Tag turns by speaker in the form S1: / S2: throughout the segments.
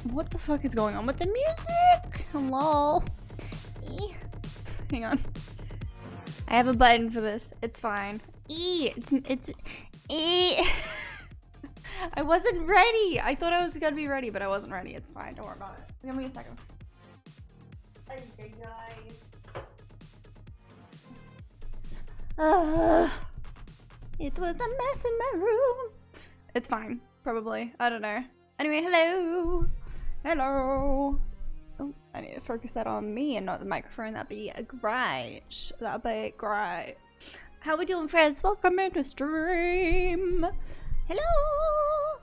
S1: What the fuck is going on with the music? Hello? Hang on. I have a button for this. It's fine. It's I wasn't ready. I thought I was gonna be ready, but I wasn't ready. It's fine. Don't worry about it. Give me a second. It was a mess in my room. It's fine. Probably. I don't know. Anyway, hello. Hello. Oh, I need to focus that on me and not the microphone. That'd be great. That'd be great. How we doing, friends? Welcome into stream. Hello.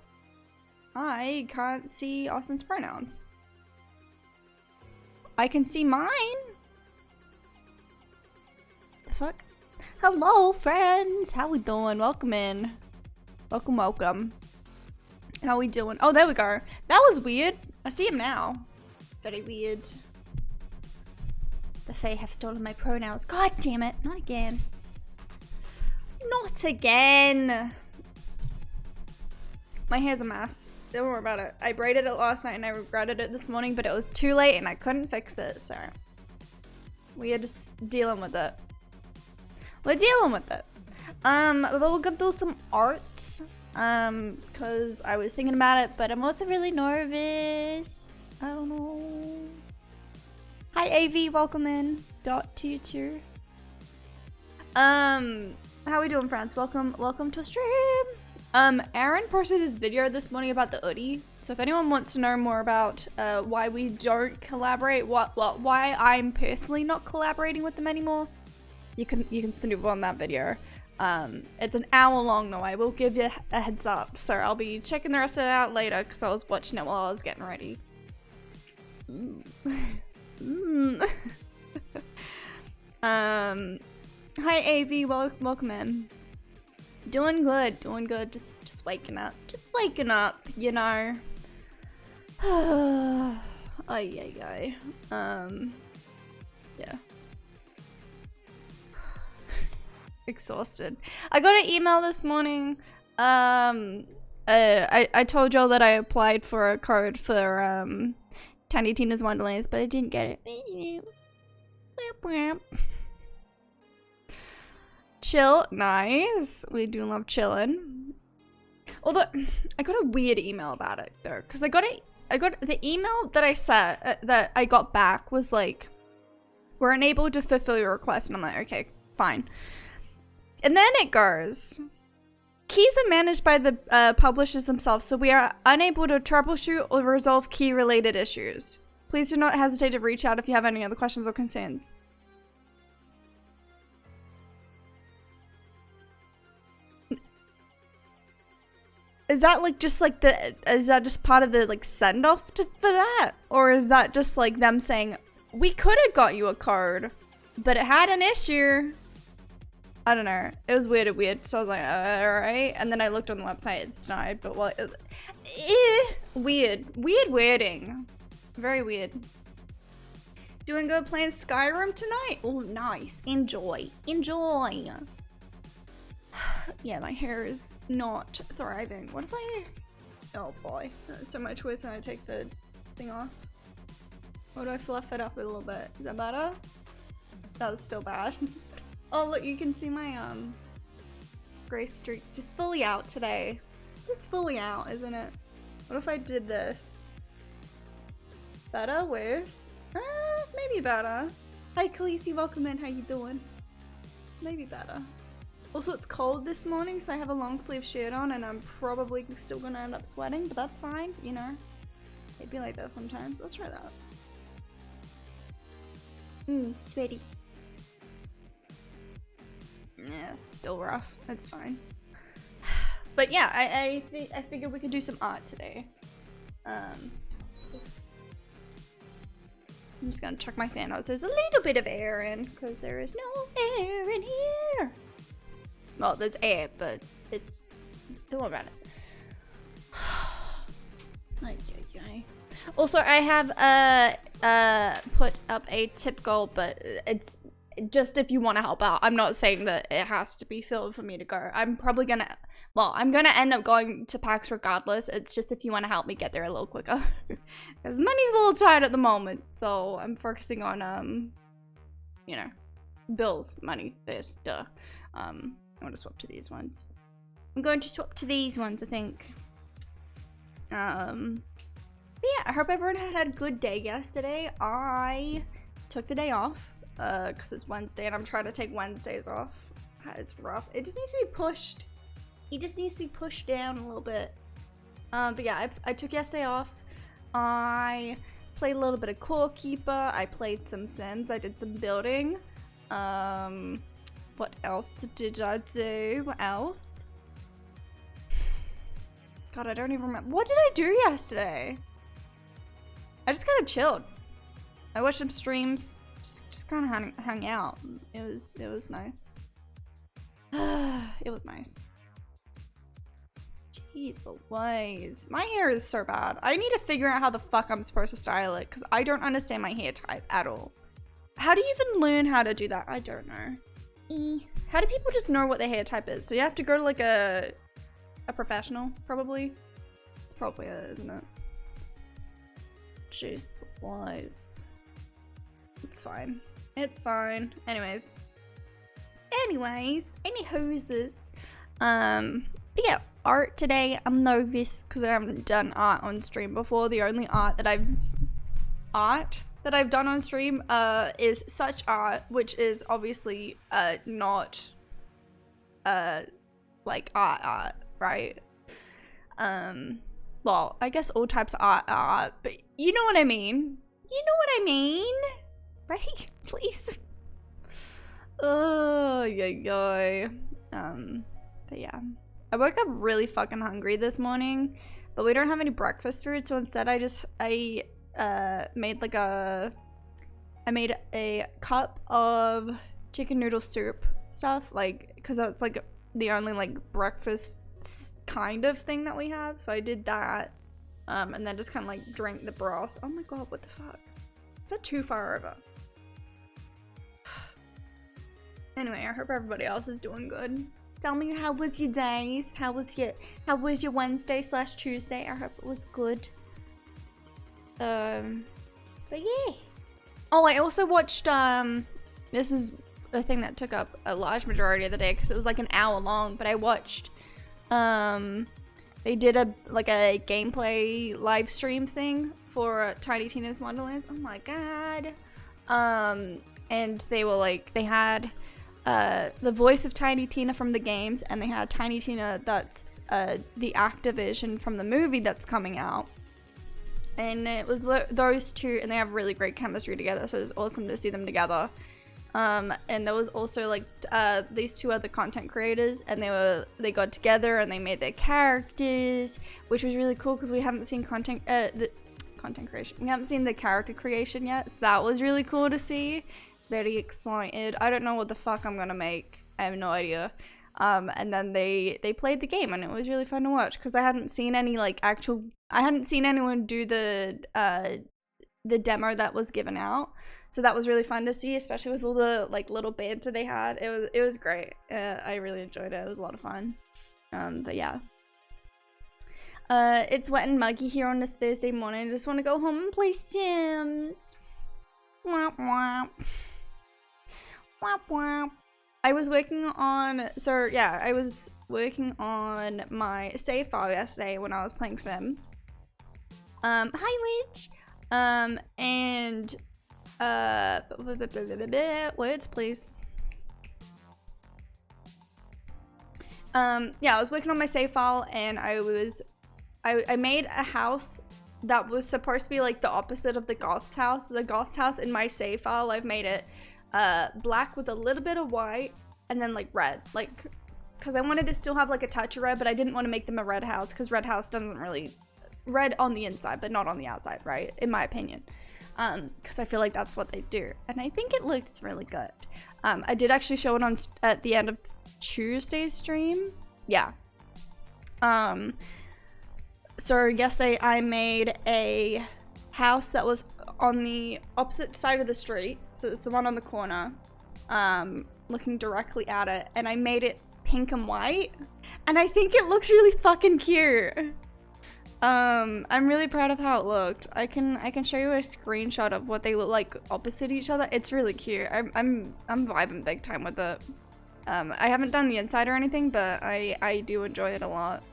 S1: I can't see Austin's pronouns. I can see mine. The fuck? Hello, friends. How we doing? Welcome in. Welcome, welcome. How we doing? Oh, there we go. That was weird. I see him now. Very weird. The Fae have stolen my pronouns. God damn it. Not again. Not again. My hair's a mess. Don't worry about it. I braided it last night and I regretted it this morning, but it was too late and I couldn't fix it, so we are just dealing with it. We're dealing with it. But we're gonna do some arts. Cause I was thinking about it, but I'm also really nervous. I don't know. Hi AV, welcome in. .22. How we doing, friends? Welcome to a stream. Aaron posted his video this morning about the hoodie. So if anyone wants to know more about why we don't collaborate, why I'm personally not collaborating with them anymore, you can snoop on that video. It's an hour long though. I will give you a heads up. So I'll be checking the rest of it out later because I was watching it while I was getting ready. Hi AV, welcome in. Doing good, just waking up. Just waking up, you know. Ay. Yeah. Exhausted. I got an email this morning. I told y'all that I applied for a code for Tiny Tina's Wonderlands, but I didn't get it. Chill, nice. We do love chilling. Although I got a weird email about it though, because I got the email that I sent that I got back was like, we're unable to fulfill your request, and I'm like, okay, fine. And then it goes, keys are managed by the publishers themselves, so we are unable to troubleshoot or resolve key related issues. Please do not hesitate to reach out if you have any other questions or concerns. Is that like just like is that just part of the like send off for that? Or is that just like them saying, we could have got you a card, but it had an issue? I don't know. It was weird. So I was like, alright. And then I looked on the website, it's denied, but what? Weird weirding. Very weird. Doing good playing Skyrim tonight? Oh, nice. Enjoy. Yeah, my hair is not thriving. What if I... Oh boy. That's so much worse when I take the thing off. What do I fluff it up a little bit? Is that better? That was still bad. Oh look, you can see my gray streaks just fully out today. Just fully out, isn't it? What if I did this? Better? Worse? Maybe better. Hi Khaleesi, welcome in. How you doing? Maybe better. Also, it's cold this morning, so I have a long sleeve shirt on, and I'm probably still gonna end up sweating, but that's fine, you know. It'd be like that sometimes. Let's try that. Sweaty. Yeah, it's still rough. It's fine. But yeah, I figured we could do some art today. I'm just gonna chuck my fan out so there's a little bit of air in, because there is no air in here. Well, there's air, but it's... Don't worry about it. Okay. Also, I have put up a tip goal, but it's just if you want to help out. I'm not saying that it has to be filled for me to go. I'm probably gonna well, I'm gonna end up going to PAX regardless. It's just if you want to help me get there a little quicker. Because money's a little tight at the moment. So I'm focusing on, you know, bills, money, this, duh. I want to swap to these ones. I'm going to swap to these ones, I think. But yeah, I hope everyone had a good day yesterday. I took the day off, because it's Wednesday and I'm trying to take Wednesdays off. It's rough. It just needs to be pushed. It just needs to be pushed down a little bit. But yeah, I took yesterday off. I played a little bit of Core Keeper. I played some Sims. I did some building. What else did I do? What else? God, I don't even remember. What did I do yesterday? I just kind of chilled. I watched some streams. Just kind of hung out. It was nice. It was nice. Jeez Louise. My hair is so bad. I need to figure out how the fuck I'm supposed to style it because I don't understand my hair type at all. How do you even learn how to do that? I don't know. How do people just know what their hair type is? Do you have to go to like a professional, probably? It's probably it, isn't it? Jeez Louise. It's fine. It's fine. Anyways, any hoses. But yeah, art today. I'm nervous because I haven't done art on stream before. The only art that I've done on stream is such art, which is obviously not like art, right? Well, I guess all types of art are art, but you know what I mean. You know what I mean, right? Please. Oh, yeah. But yeah. I woke up really fucking hungry this morning, but we don't have any breakfast food, so instead I made a cup of chicken noodle soup stuff, like, because that's like the only like breakfast kind of thing that we have. So I did that, and then just kind of like drank the broth. Oh my god, what the fuck? Is that too far over? Anyway, I hope everybody else is doing good. Tell me, how was your days? How was your Wednesday/Tuesday? I hope it was good. But yeah. Oh, I also watched, this is a thing that took up a large majority of the day because it was like an hour long, but I watched, they did a gameplay live stream thing for Tiny Tina's Wonderlands. Oh my god. And they were like, they had the voice of Tiny Tina from the games, and they had Tiny Tina that's the Activision from the movie that's coming out. And it was those two, and they have really great chemistry together, so it was awesome to see them together. And there was also like these two other content creators, and they got together and they made their characters, which was really cool because we haven't seen content creation. We haven't seen the character creation yet, so that was really cool to see. Very excited. I don't know what the fuck I'm gonna make. I have no idea. And then they played the game, and it was really fun to watch because I hadn't seen any like I hadn't seen anyone do the demo that was given out, so that was really fun to see, especially with all the like little banter they had. It was great. I really enjoyed it. It was a lot of fun. But yeah. It's wet and muggy here on this Thursday morning. I just want to go home and play Sims. Womp womp. Womp womp. I was working on, I was working on my save file yesterday when I was playing Sims. Hi Lich. And words please. Yeah, I was working on my save file, and I made a house that was supposed to be like the opposite of the Goth's house. The Goth's house in my save file, I've made it black with a little bit of white and then like red, like because I wanted to still have like a touch of red, but I didn't want to make them a red house because red house doesn't really red on the inside but not on the outside, right, in my opinion, because I feel like that's what they do, and I think it looks really good. I did actually show it on at the end of Tuesday's stream. Yeah. So yesterday I made a house that was on the opposite side of the street, so it's the one on the corner, looking directly at it, and I made it pink and white, And I think it looks really fucking cute. I'm really proud of how it looked. I can show you a screenshot of what they look like opposite each other. It's really cute. I'm vibing big time with it. I haven't done the inside or anything, but I do enjoy it a lot.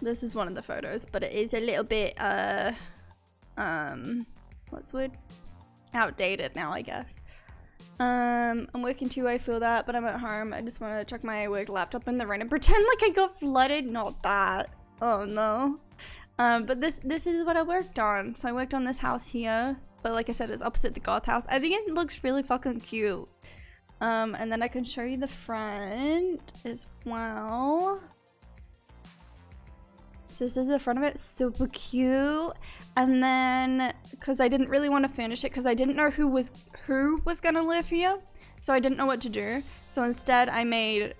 S1: This is one of the photos, but it is a little bit what's the word? Outdated now, I guess. I'm working too, I feel that, but I'm at home. I just want to chuck my work laptop in the rain and pretend like I got flooded. Not that. Oh no. But this is what I worked on. So I worked on this house here, but like I said, it's opposite the goth house. I think it looks really fucking cute. And then I can show you the front as well. So this is the front of it, super cute. And then, because I didn't really want to finish it, because I didn't know who was gonna live here, so I didn't know what to do. So instead, I made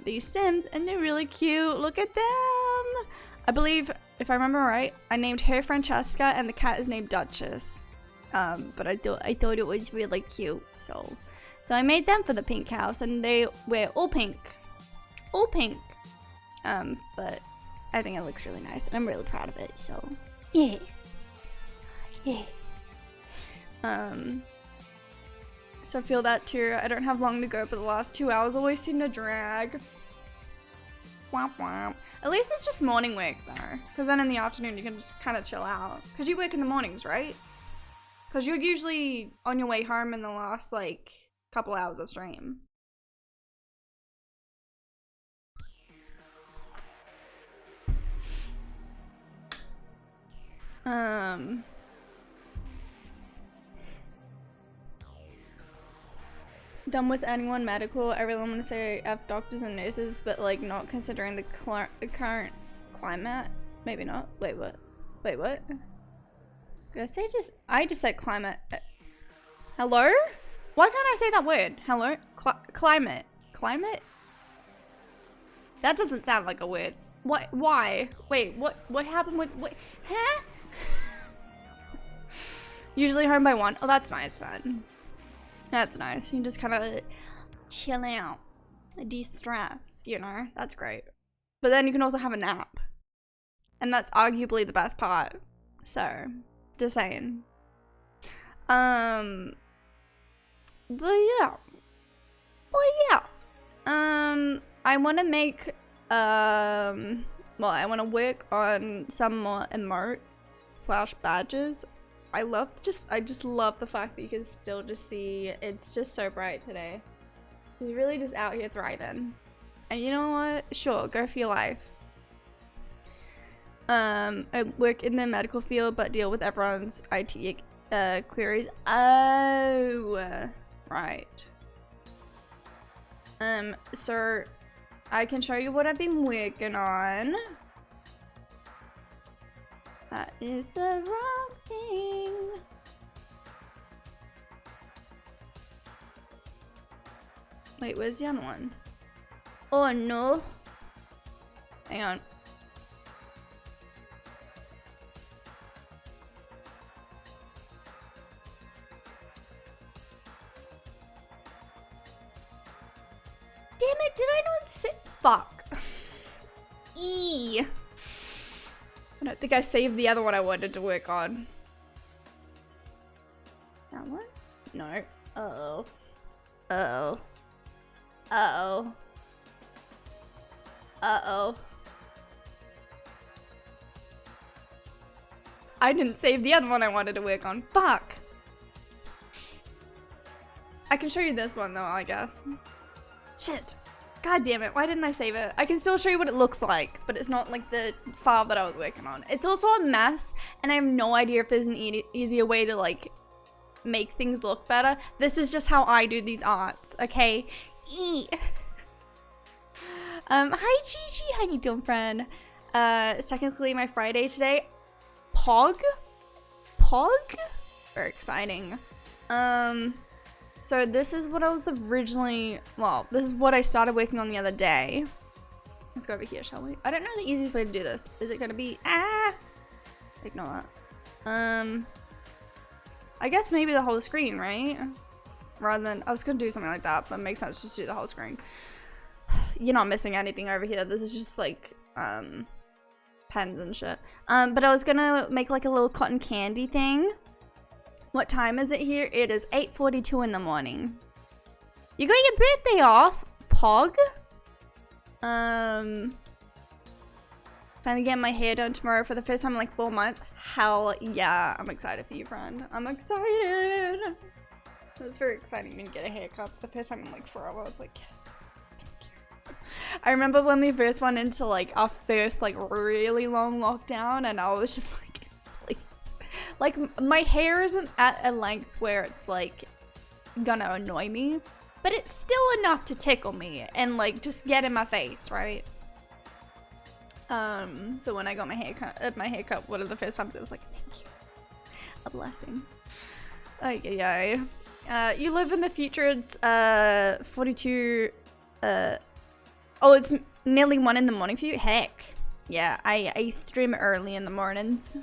S1: these Sims, and they're really cute. Look at them. I believe, if I remember right, I named her Francesca, and the cat is named Duchess. But I thought it was really cute, so I made them for the pink house, and they wear all pink, but I think it looks really nice, and I'm really proud of it, so yeah. So I feel that too. I don't have long to go, but the last 2 hours always seem to drag. Womp womp. At least it's just morning work though, because then in the afternoon you can just kind of chill out. Because you work in the mornings, right? Because you're usually on your way home in the last like couple hours of stream. Done with anyone medical. I really want to say F doctors and nurses, but like not considering the current climate. Maybe not. Wait, what? Wait, what? I just said climate. Hello? Why can't I say that word? Hello? Climate. Climate? That doesn't sound like a word. What? Why? Wait, what happened with, what? Huh? Usually home by 1. Oh, that's nice then. That's nice. You can just kind of chill out, de-stress, you know? That's great. But then you can also have a nap. And that's arguably the best part. So, just saying. But yeah. I want to make, well, I want to work on some more emote/badges. I just love the fact that you can still just see, it's just so bright today. He's really just out here thriving. And you know what? Sure, go for your life. I work in the medical field, but deal with everyone's IT queries. Oh, right. So I can show you what I've been working on. That is the wrong thing. Wait, where's the other one? Oh no. Hang on. Damn it, did I not say? Fuck. I don't think I saved the other one I wanted to work on. That one? No. Uh-oh. Uh-oh. Uh-oh. Uh-oh. I didn't save the other one I wanted to work on. Fuck! I can show you this one though, I guess. Shit. God damn it, why didn't I save it? I can still show you what it looks like, but it's not like the file that I was working on. It's also a mess, and I have no idea if there's an easier way to like make things look better. This is just how I do these arts, okay? Hi Gigi, how you doing, friend? It's technically my Friday today. Pog? Very exciting. So this is what I was originally, well, this is what I started working on the other day. Let's go over here, shall we? I don't know the easiest way to do this. Is it gonna be, ignore that. I guess maybe the whole screen, right? Rather than, I was gonna do something like that, but it makes sense just to do the whole screen. you're not missing anything over here. This is just like pens and shit. But I was gonna make like a little cotton candy thing. What time is it here? It is 8:42 in the morning. You got your birthday off, Pog? Finally getting my hair done tomorrow for the first time in like 4 months. Hell yeah, I'm excited for you, friend. I'm excited. It was very exciting to get a haircut for the first time in like forever. It's like, yes, thank you. I remember when we first went into like our first like really long lockdown, and I was just like, please. Like my hair isn't at a length where it's like gonna annoy me, but it's still enough to tickle me and like just get in my face, right? So when I got my haircut, one of the first times, it was like, thank you, a blessing. Okay, you live in the future. It's 42. Oh, it's nearly 1 in the morning for you. Heck, yeah. I stream early in the mornings.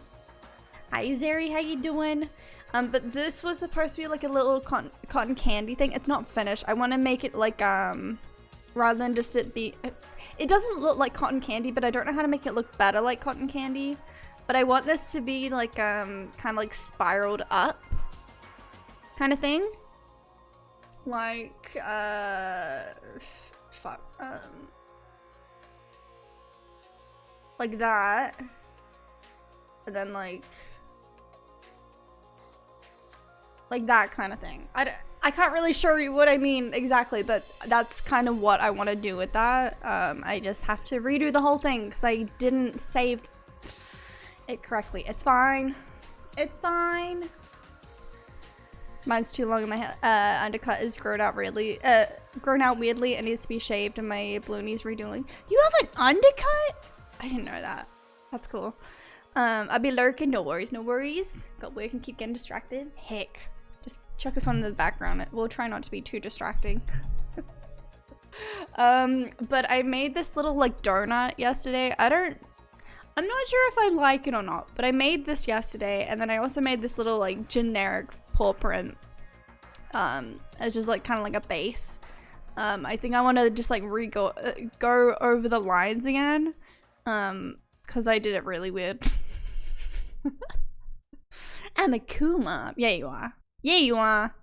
S1: Hi Zeri, how you doing? But this was supposed to be like a little cotton candy thing. It's not finished. I want to make it like rather than just it be. It doesn't look like cotton candy, but I don't know how to make it look better like cotton candy. But I want this to be like kind of like spiraled up kind of thing. Like fuck. Like that. And then like that kind of thing. I can't really show you what I mean exactly, but that's kind of what I want to do with that. I just have to redo the whole thing because I didn't save it correctly. It's fine. It's fine. Mine's too long and my undercut is grown out weirdly and needs to be shaved, and my balloonies redoing. You have an undercut? I didn't know that. That's cool. I'll be lurking. No worries, no worries. Got work and keep getting distracted. Heck. Just chuck us on in the background. We'll try not to be too distracting. But I made this little like donut yesterday. I'm not sure if I like it or not, but I made this yesterday, and then I also made this little like generic paw print. It's just like kind of like a base. I think I want to just like go over the lines again, because I did it really weird. I'm a cool mom. Yeah, you are. Yeah, you are.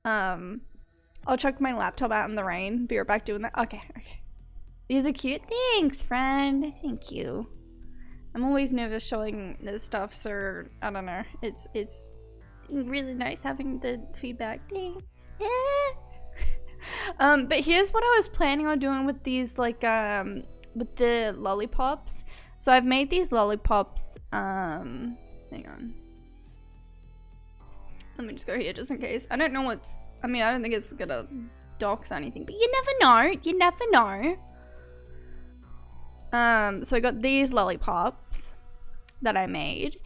S1: I'll chuck my laptop out in the rain. Be right back doing that. Okay. These are cute. Thanks, friend. Thank you. I'm always nervous showing this stuff, so I don't know. It's really nice having the feedback. Thanks. Yeah. But here's what I was planning on doing with these, like, with the lollipops. So I've made these lollipops. Hang on. Let me just go here just in case. I don't know what's. I mean, I don't think it's gonna dox anything, but you never know. You never know. So I got these lollipops that I made,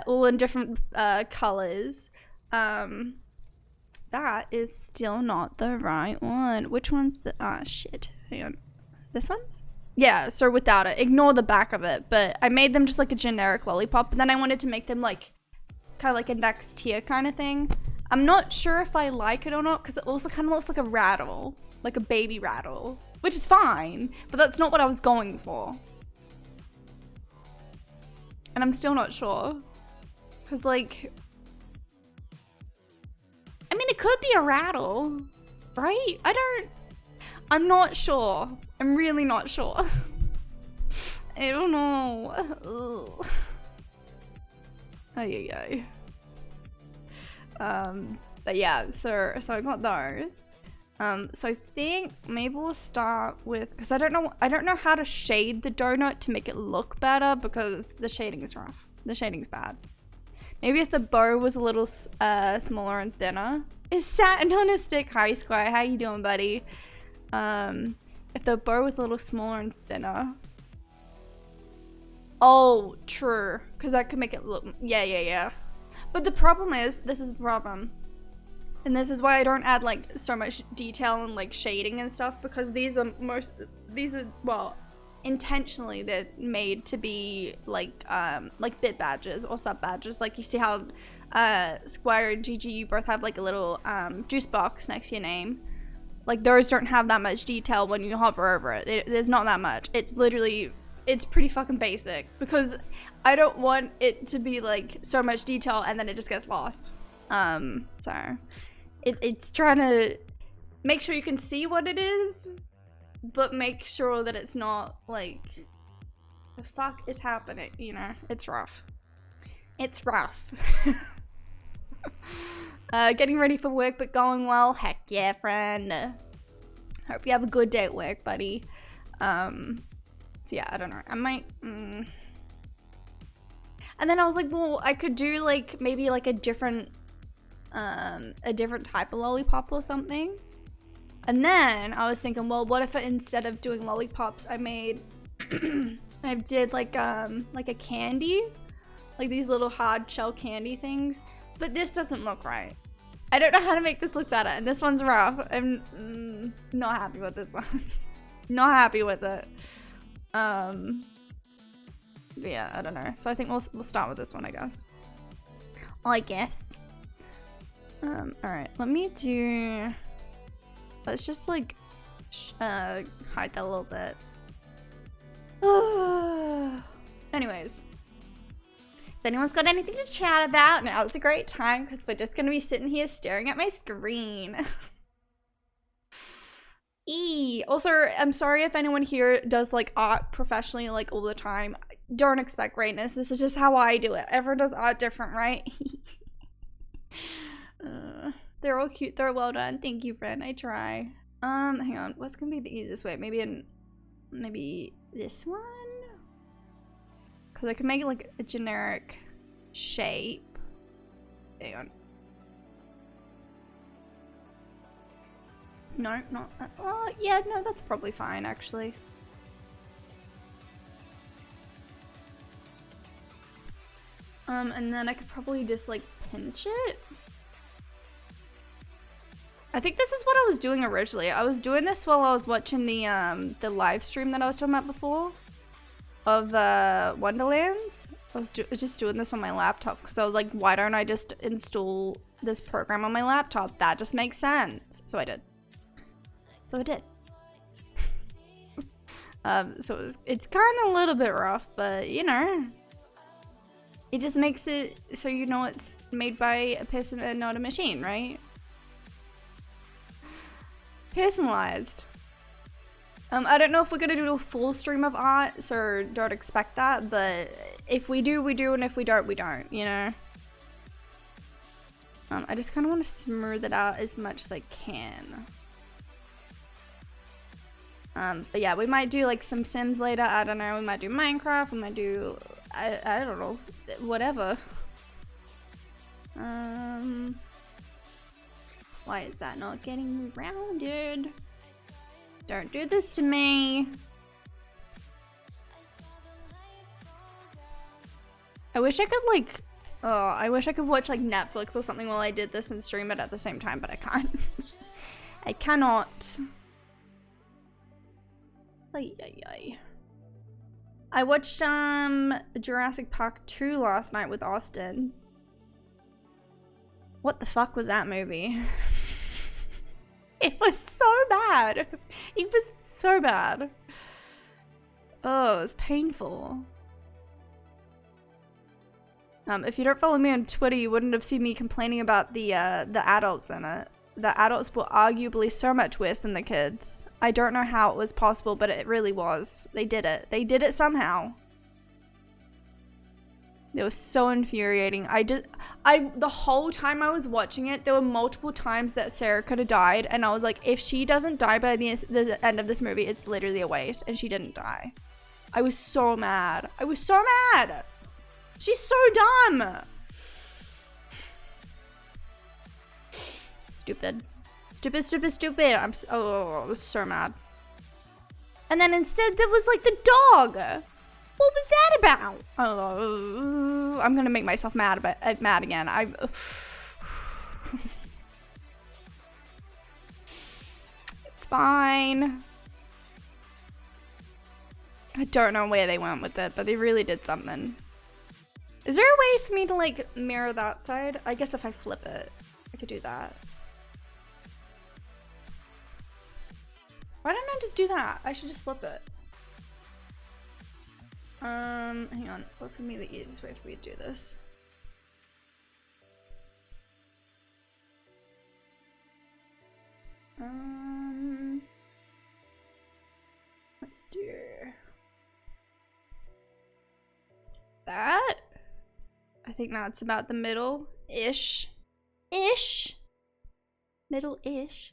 S1: all in different colors. That is still not the right one. Which one's the? Ah, shit. Hang on. This one? Yeah. So without it, ignore the back of it. But I made them just like a generic lollipop, but then I wanted to make them like kind of like a next tier kind of thing. I'm not sure if I like it or not because it also kind of looks like a rattle, like a baby rattle, which is fine, but that's not what I was going for. And I'm still not sure. Because, like, I mean, it could be a rattle, right? I'm not sure. I'm really not sure. I don't know. Ugh. Ay. But yeah, so I got those. So I think maybe we'll start with, because I don't know how to shade the donut to make it look better because the shading is rough. The shading's bad. Maybe if the bow was a little smaller and thinner. Is Satin on a stick? Hi Squire, how you doing, buddy? If the bow was a little smaller and thinner. Oh, true. Because that could make it look, yeah. But the problem is, this is the problem. And this is why I don't add like so much detail and like shading and stuff, because these are well, intentionally they're made to be like bit badges or sub badges. Like you see how Squire and GG, you both have like a little juice box next to your name. Like those don't have that much detail when you hover over it. There's not that much. It's literally, it's pretty fucking basic because I don't want it to be like so much detail and then it just gets lost. So it's trying to make sure you can see what it is, but make sure that it's not like, the fuck is happening, you know? It's rough. It's rough. Getting ready for work but going well. Heck yeah, friend. Hope you have a good day at work, buddy. So yeah, I don't know. I might... And then I was like, well, I could do like maybe like a different type of lollipop or something. And then I was thinking, well, what if instead of doing lollipops, I made... I did like a candy, like these little hard shell candy things, but this doesn't look right. I don't know how to make this look better, and this one's rough. I'm not happy with this one. Not happy with it. Yeah, I don't know. So I think we'll start with this one, I guess. Well, I guess. All right, let's just like hide that a little bit. Anyways, if anyone's got anything to chat about, now is a great time because we're just gonna be sitting here staring at my screen. Also, I'm sorry if anyone here does like art professionally like all the time. Don't expect greatness. This is just how I do it. Everyone does art different, right? They're all cute. They're well done. Thank you, friend. I try. Hang on. What's gonna be the easiest way? Maybe this one? Because I can make it like a generic shape. Hang on. No, not that. Well, yeah, no, that's probably fine, actually. And then I could probably just like pinch it. I think this is what I was doing originally. I was doing this while I was watching the live stream that I was talking about before of Wonderlands. I was just doing this on my laptop because I was like, why don't I just install this program on my laptop? That just makes sense. So I did. So it's kind of a little bit rough, but you know, it just makes it so you know it's made by a person and not a machine, right? Personalized. I don't know if we're gonna do a full stream of art, so don't expect that, but if we do, we do, and if we don't, we don't, you know? I just kind of want to smooth it out as much as I can. But yeah, we might do like some Sims later, I don't know, we might do Minecraft, we might do, I don't know, whatever. Why is that not getting rounded? Don't do this to me. I wish I could like, I wish I could watch like Netflix or something while I did this and stream it at the same time, but I can't. I cannot. I watched Jurassic Park 2 last night with Austin. What the fuck was that movie? It was so bad. It was so bad. Oh, it was painful. If you don't follow me on Twitter, you wouldn't have seen me complaining about the adults in it. The adults were arguably so much worse than the kids. I don't know how it was possible, but it really was. They did it. They did it somehow. It was so infuriating. The whole time I was watching it, there were multiple times that Sarah could have died, and I was like, if she doesn't die by the end of this movie, it's literally a waste, and she didn't die. I was so mad. I was so mad. She's so dumb. Stupid. Stupid, stupid, stupid. I was so mad. And then instead there was like the dog. What was that about? Oh, I'm gonna make myself mad again. It's fine. I don't know where they went with it, but they really did something. Is there a way for me to like mirror that side? I guess if I flip it, I could do that. Why don't I just do that? I should just flip it. Hang on. What's gonna be the easiest way for me to do this? Let's do that. I think that's about the middle-ish. Middle-ish.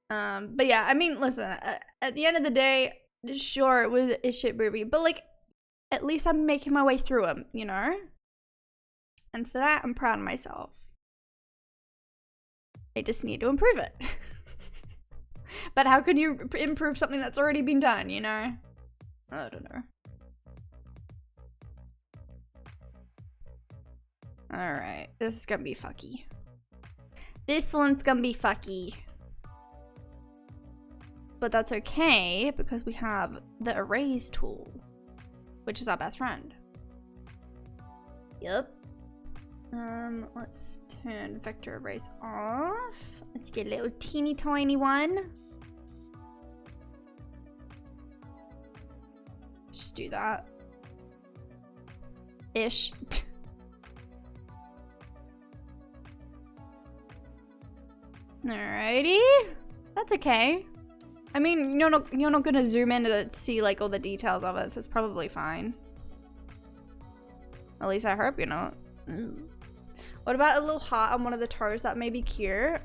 S1: But yeah, I mean, listen, at the end of the day, sure, it was a shit movie, but like, at least I'm making my way through them, you know? And for that, I'm proud of myself. I just need to improve it. But how could you improve something that's already been done, you know? I don't know. Alright, this is gonna be fucky. This one's gonna be fucky. But that's okay, because we have the erase tool, which is our best friend. Yep. Let's turn vector erase off. Let's get a little teeny tiny one. Let's just do that. Ish. Alrighty. That's okay. I mean, you're not gonna zoom in to see like all the details of it, so it's probably fine. At least I hope you're not. What about a little heart on one of the toes? That may be cute.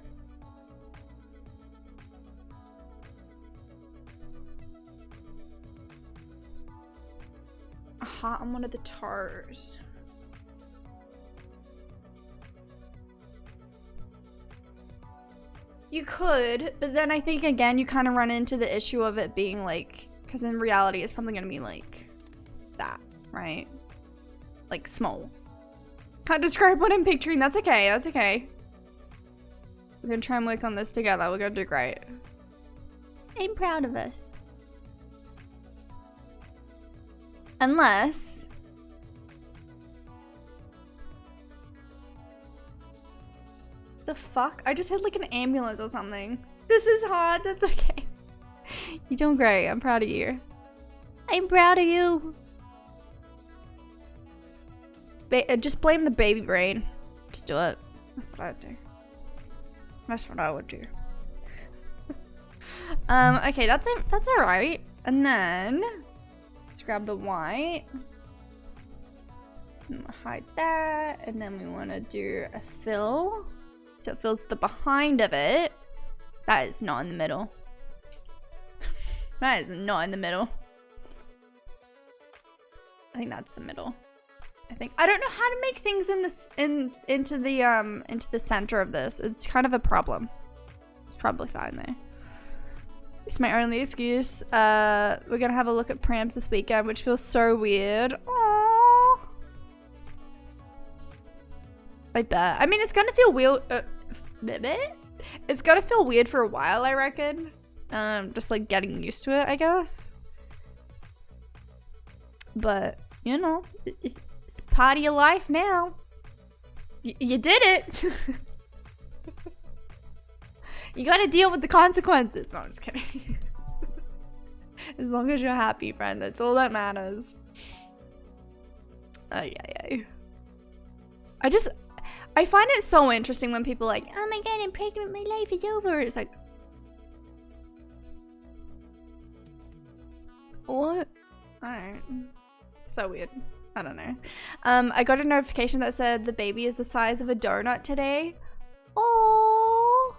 S1: A heart on one of the toes. You could, but then I think again you kind of run into the issue of it being like, because in reality it's probably gonna be like that, right? Like small. Can't describe what I'm picturing. That's okay. That's okay. We're gonna try and work on this together. We're gonna do great. I'm proud of us. Unless the fuck? I just had like an ambulance or something. This is hard. That's okay. You're doing great. I'm proud of you. I'm proud of you. Just blame the baby brain. Just do it. That's what I would do. That's what I would do. Okay, that's it. That's all right. And then let's grab the white. Hide that, and then we want to do a fill. So it fills the behind of it. That is not in the middle. That is not in the middle. I think that's the middle. I don't know how to make things in this into the center of this. It's kind of a problem. It's probably fine though. It's my only excuse. We're gonna have a look at prams this weekend, which feels so weird. Aww. I bet. I mean, it's gonna feel weird. It's gonna feel weird for a while, I reckon. Just like getting used to it, I guess. But you know, it's part of your life now. You did it. You gotta deal with the consequences. No, I'm just kidding. As long as you're happy, friend, that's all that matters. Yeah. I find it so interesting when people are like, oh my god, I'm pregnant, my life is over. It's like, what? Alright. So weird. I don't know. I got a notification that said the baby is the size of a donut today. Oh,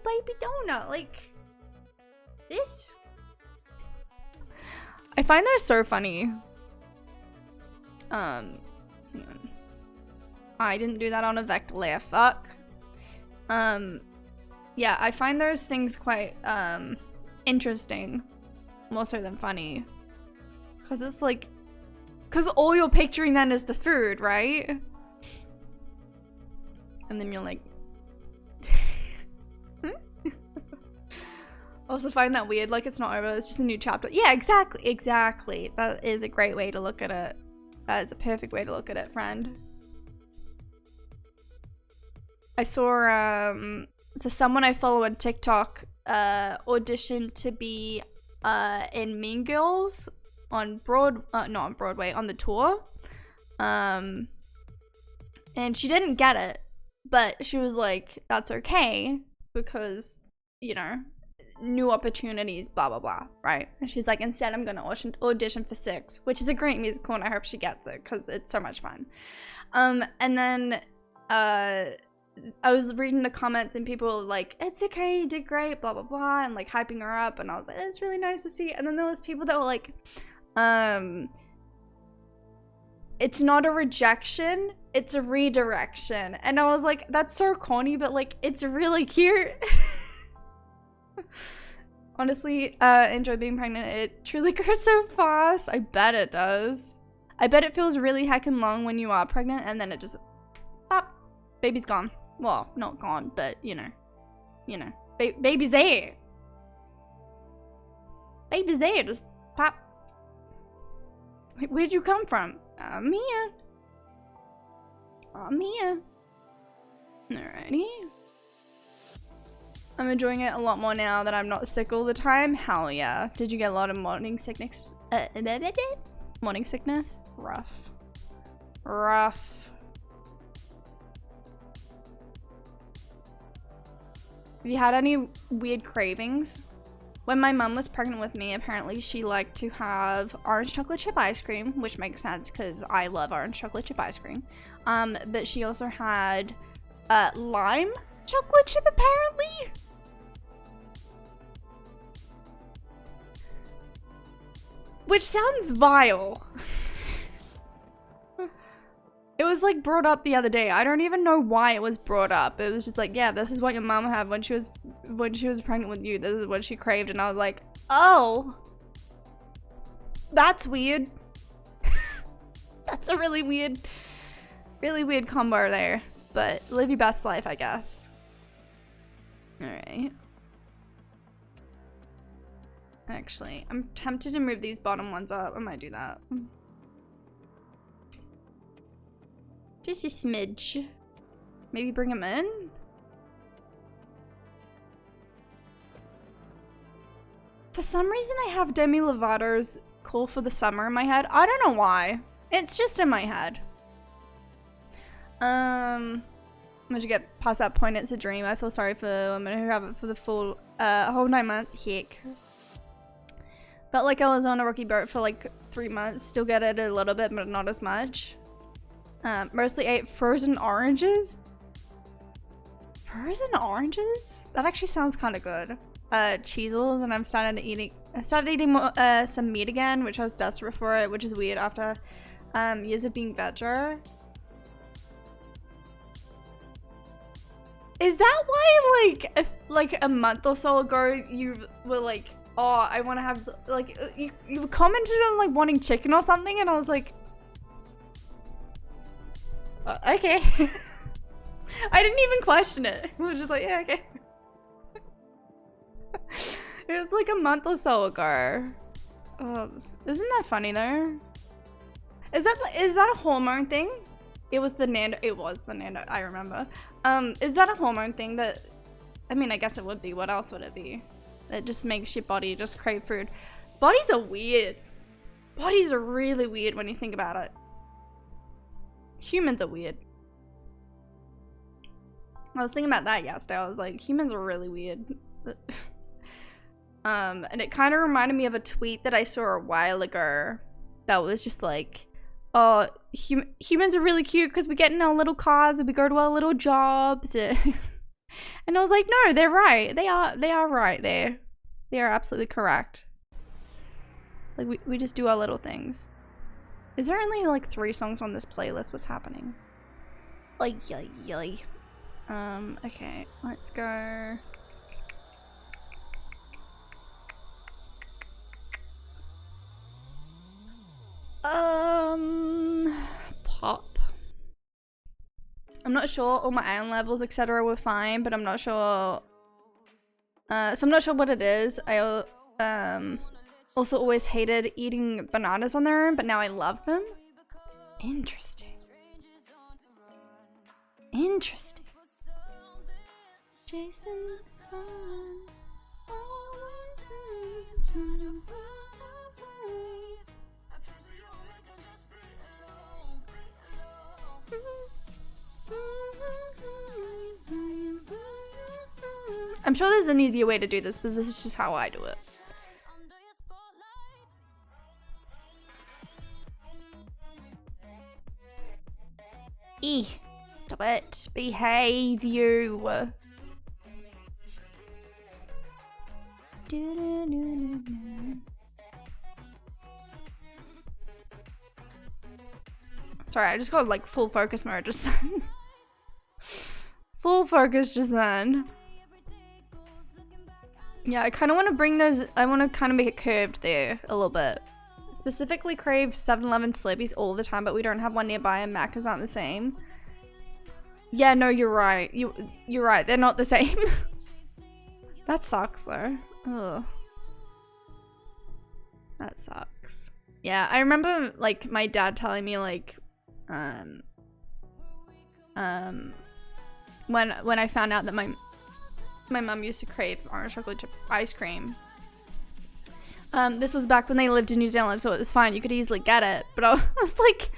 S1: baby donut. Like, this? I find that so funny. Hang on. I didn't do that on a vector layer. Fuck. Yeah, I find those things quite interesting, more so than funny, because it's like, because all you're picturing then is the food, right? And then you're like, also find that weird, like it's not over, it's just a new chapter. Yeah, exactly. That is a great way to look at it. That is a perfect way to look at it, friend. I saw so someone I follow on TikTok auditioned to be in Mean Girls on not on Broadway, on the tour. And she didn't get it, but she was like, that's okay, because, you know, new opportunities, blah blah blah, right? And she's like, instead I'm gonna audition for Six, which is a great musical, and I hope she gets it because it's so much fun. And then I was reading the comments and people were like, it's okay, you did great, blah blah blah, and like hyping her up, and I was like, it's really nice to see. And then there was people that were like, it's not a rejection, it's a redirection. And I was like, that's so corny, but like, it's really cute. Honestly, enjoy being pregnant. It truly grows so fast. I bet it does. I bet it feels really heckin' long when you are pregnant, and then it just, pop, baby's gone. Well, not gone, but you know, baby's there. Baby's there, just pop. Like, where'd you come from? I'm here. I'm here. Alrighty. I'm enjoying it a lot more now that I'm not sick all the time. Hell yeah. Did you get a lot of morning sickness? Morning sickness? Rough. Rough. Have you had any weird cravings? When my mum was pregnant with me, apparently she liked to have orange chocolate chip ice cream, which makes sense because I love orange chocolate chip ice cream. But she also had lime chocolate chip, apparently. Which sounds vile. It was like brought up the other day. I don't even know why it was brought up. It was just like, yeah, this is what your mom had when she was pregnant with you. This is what she craved. And I was like, oh, that's weird. That's a really weird combo there. But live your best life, I guess. Alright. Actually, I'm tempted to move these bottom ones up. I might do that. Just a smidge. Maybe bring them in? For some reason I have Demi Lovato's Call for the Summer in my head. I don't know why. It's just in my head. Once you get past that point, it's a dream. I feel sorry for women who have it for the full whole 9 months. Heck. Felt like I was on a rocky boat for like 3 months. Still get it a little bit, but not as much. Mostly ate frozen oranges. Frozen oranges? That actually sounds kind of good. Cheezels, and I started eating more, some meat again, which I was desperate for it, which is weird after years of being vegger. Is that why, like a month or so ago, you were like, oh, I want to have, like, you commented on like wanting chicken or something, and I was like, okay. I didn't even question it. I was just like, yeah, okay. It was like a month or so ago. Isn't that funny though? Is that a hormone thing? It was the Nando. It was the Nando. I remember. Is that a hormone thing that? I mean, I guess it would be. What else would it be? That just makes your body just crave food. Bodies are weird. Bodies are really weird when you think about it. Humans are weird. I was thinking about that yesterday. I was like, humans are really weird. And it kind of reminded me of a tweet that I saw a while ago that was just like, oh, humans are really cute because we get in our little cars and we go to our little jobs. And I was like, no, they're right. They are right there. They are absolutely correct. Like, we just do our little things. Is there only like 3 songs on this playlist? What's happening? Like, yay. Okay, let's go. Pop. I'm not sure. All my iron levels, etc., were fine, but I'm not sure. So I'm not sure what it is. I also always hated eating bananas on their own, but now I love them. Interesting. Interesting. Chasing the sun. I'm sure there's an easier way to do this, but this is just how I do it. Stop it. Behave, you. Sorry, I just got like full focus mode just then. Full focus just then. Yeah, I kind of want to bring those, I want to kind of make it curved there a little bit. Specifically crave 7-Eleven Slurpees all the time, but we don't have one nearby and Macca's aren't the same. Yeah, no, you're right. You're right, they're not the same. That sucks though. Ugh. That sucks. Yeah, I remember like my dad telling me like when I found out that my mum used to crave orange chocolate chip ice cream. This was back when they lived in New Zealand, so it was fine. You could easily get it. But I was like,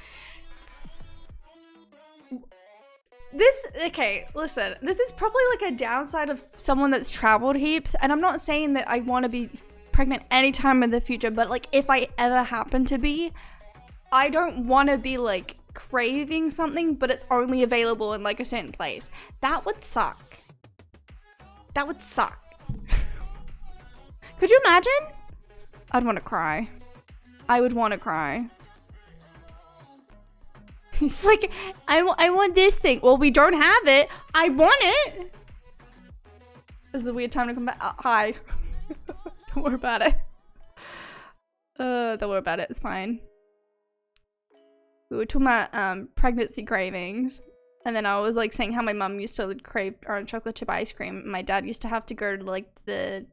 S1: okay, listen. This is probably like a downside of someone that's traveled heaps. And I'm not saying that I want to be pregnant anytime in the future, but like if I ever happen to be, I don't want to be like craving something, but it's only available in like a certain place. That would suck. That would suck. Could you imagine? I'd want to cry. I would want to cry. He's like, I want this thing. Well, we don't have it. I want it. This is a weird time to come back. Hi. Don't worry about it. Don't worry about it. It's fine. We were talking about pregnancy cravings. And then I was like saying how my mum used to crave orange chocolate chip ice cream. My dad used to have to go to like the...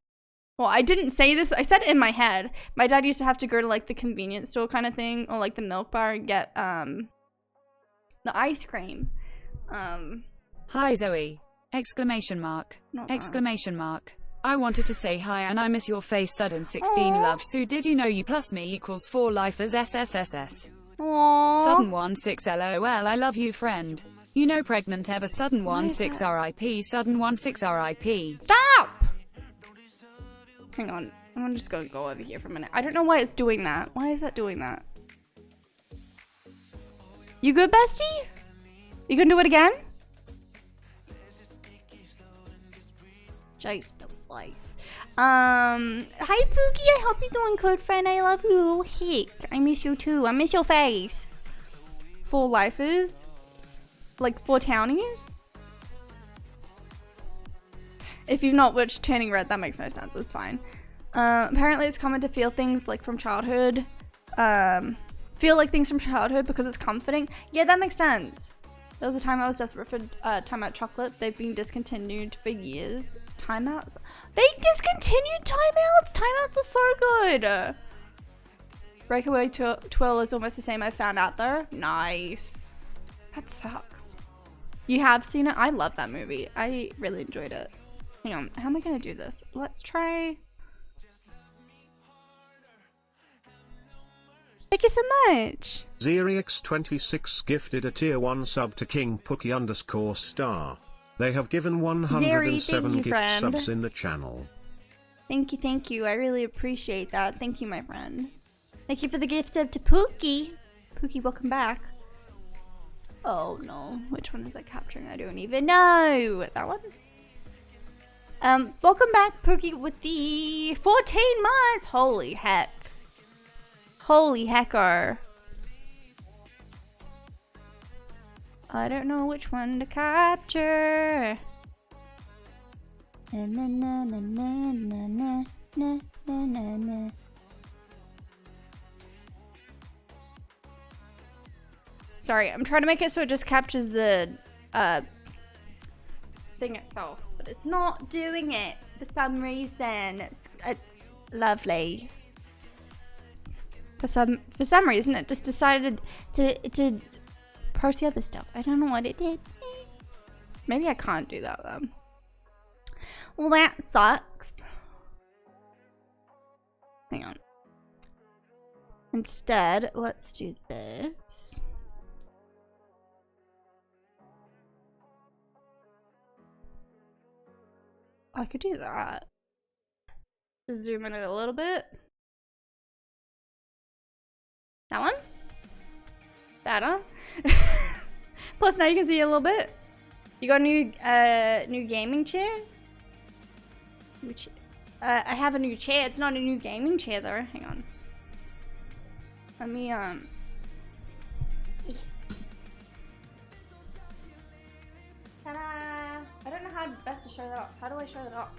S1: Well, I didn't say this. I said it in my head. My dad used to have to go to like the convenience store kind of thing, or like the milk bar and get the ice cream.
S2: Hi Zoe! Exclamation mark! Exclamation mark! I wanted to say hi and I miss your face. Sudden 16 love Sue. Did you know you plus me equals 4 lifers SSSS?
S1: Aww.
S2: Sudden 16 LOL. I love you, friend. You know pregnant ever. Sudden 16 RIP. Sudden 16 RIP.
S1: Stop! Hang on. I'm just gonna go over here for a minute. I don't know why it's doing that. Why is that doing that? You good, bestie? You gonna do it again? Just no place. Hi Pookie, I hope you're doing good, friend. I love you. Heck, I miss you too. I miss your face. 4 lifers? Like 4 townies? If you've not watched Turning Red, that makes no sense. It's fine. Apparently it's common to feel things like from childhood. Feel like things from childhood because it's comforting. Yeah, that makes sense. There was a time I was desperate for Time Out chocolate. They've been discontinued for years. Timeouts? They discontinued timeouts? Timeouts are so good. Breakaway Twill is almost the same. I found out though. Nice. That sucks. You have seen it? I love that movie. I really enjoyed it. Hang on. How am I going to do this? Let's try... Thank you so much.
S3: Zerix26 gifted a tier 1 sub to King Pookie _star. They have given 107
S1: you,
S3: gift
S1: friend.
S3: subs in the channel.
S1: Thank you. I really appreciate that. Thank you, my friend. Thank you for the gift sub to Pookie. Pookie, welcome back. Oh no, which one is that capturing? I don't even know. That one? Welcome back, Pookie, with the 14 months. Holy heck. Holy hecker. I don't know which one to capture. Na na na na na na na na na na. Sorry, I'm trying to make it so it just captures the thing itself, but it's not doing it for some reason. It's lovely. For some reason, it just decided to post the other stuff. I don't know what it did. Maybe I can't do that then. Well, that sucks. Hang on. Instead, let's do this. I could do that. Just zoom in it a little bit. That one? Better. Plus now you can see a little bit. You got a new gaming chair? Which I have a new chair. It's not a new gaming chair though. Hang on. Let me I don't know how best to show that off. How do I show that off?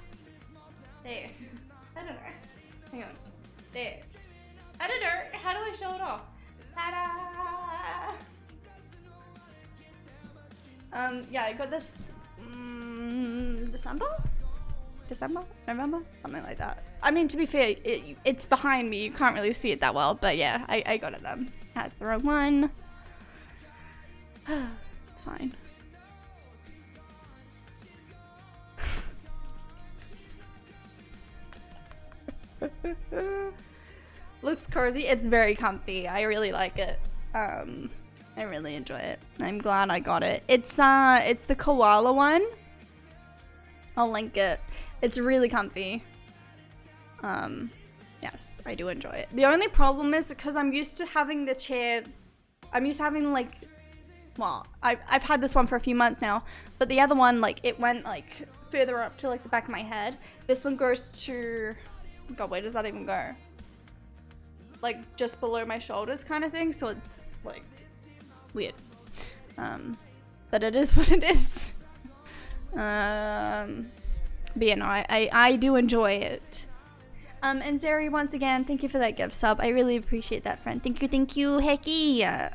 S1: There. I don't know. Hang on. There. I don't know. How do I show it off? Ta-da! Yeah, I got this December? November? Something like that. I mean, to be fair, it's behind me. You can't really see it that well, but yeah, I got it then. That's the wrong one. It's fine. Looks cozy. It's very comfy. I really like it. I really enjoy it. I'm glad I got it. It's the koala one. I'll link it. It's really comfy. Yes, I do enjoy it. The only problem is because I'm used to having the chair. I'm used to having like, well, I've had this one for a few months now, but the other one, like, it went like further up to like the back of my head. This one goes to, God, where does that even go? Like just below my shoulders kind of thing, so it's like weird. But it is what it is. But yeah, no, I do enjoy it. And Zeri, once again, thank you for that gift sub. I really appreciate that, friend. Thank you, Hecky.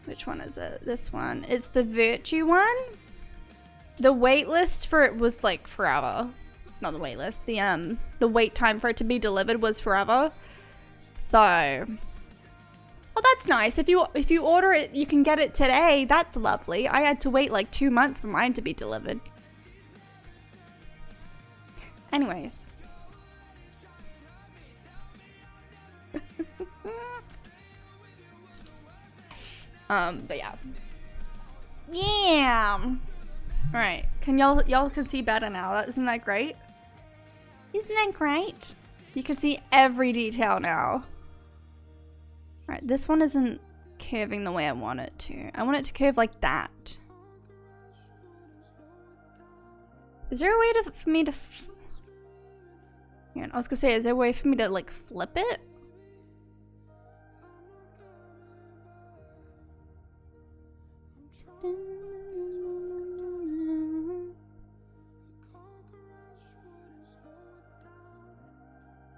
S1: Which one is it? This one. It's the Virtue one. The wait list for it was like forever. Not the wait list. The wait time for it to be delivered was forever. So, well, that's nice. If you order it, you can get it today. That's lovely. I had to wait like 2 months for mine to be delivered. Anyways. But yeah. Yeah. All right. Can y'all can see better now? Isn't that great? Isn't that great? You can see every detail now. Alright, this one isn't curving the way I want it to. I want it to curve like that. Is there a way for me to... Yeah, I was gonna say, is there a way for me to like flip it?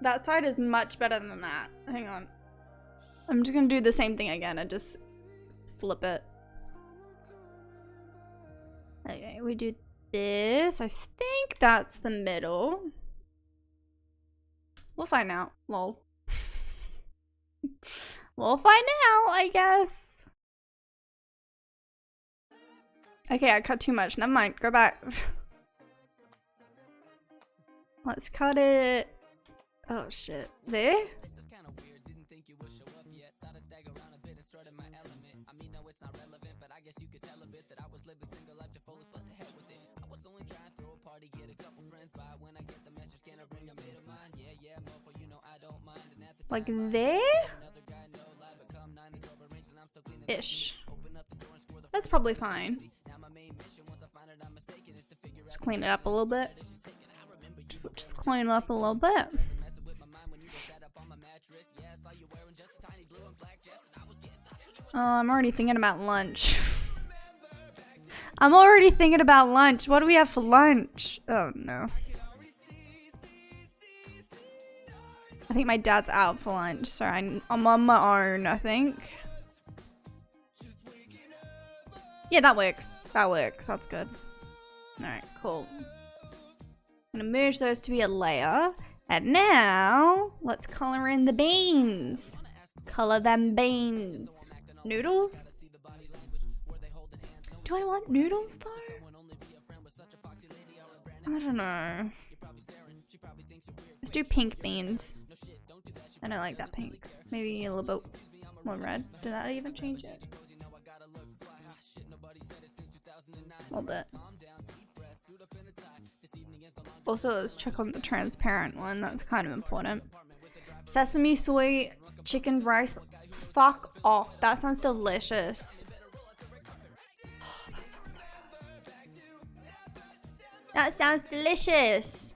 S1: That side is much better than that. Hang on. I'm just gonna do the same thing again and just flip it. Okay, we do this. I think that's the middle. We'll find out. Lol. We'll find out, I guess. Okay, I cut too much. Never mind. Go back. Let's cut it. Oh shit. There? Like there? Ish. That's probably fine. Just clean it up a little bit. Just clean it up a little bit. I'm already thinking about lunch. I'm already thinking about lunch. What do we have for lunch? Oh no. I think my dad's out for lunch, so I'm on my own, I think. Yeah, that works. That works. That's good. Alright, cool. I'm gonna merge those to be a layer. And now, let's color in the beans. Color them beans. Noodles? Do I want noodles though? I don't know. Let's do pink beans. I don't like that pink. Maybe a little bit more red. Did that even change it? A little bit. Also, let's check on the transparent one. That's kind of important. Sesame soy chicken rice. Fuck off. That sounds delicious. Oh, that sounds so good. That sounds delicious.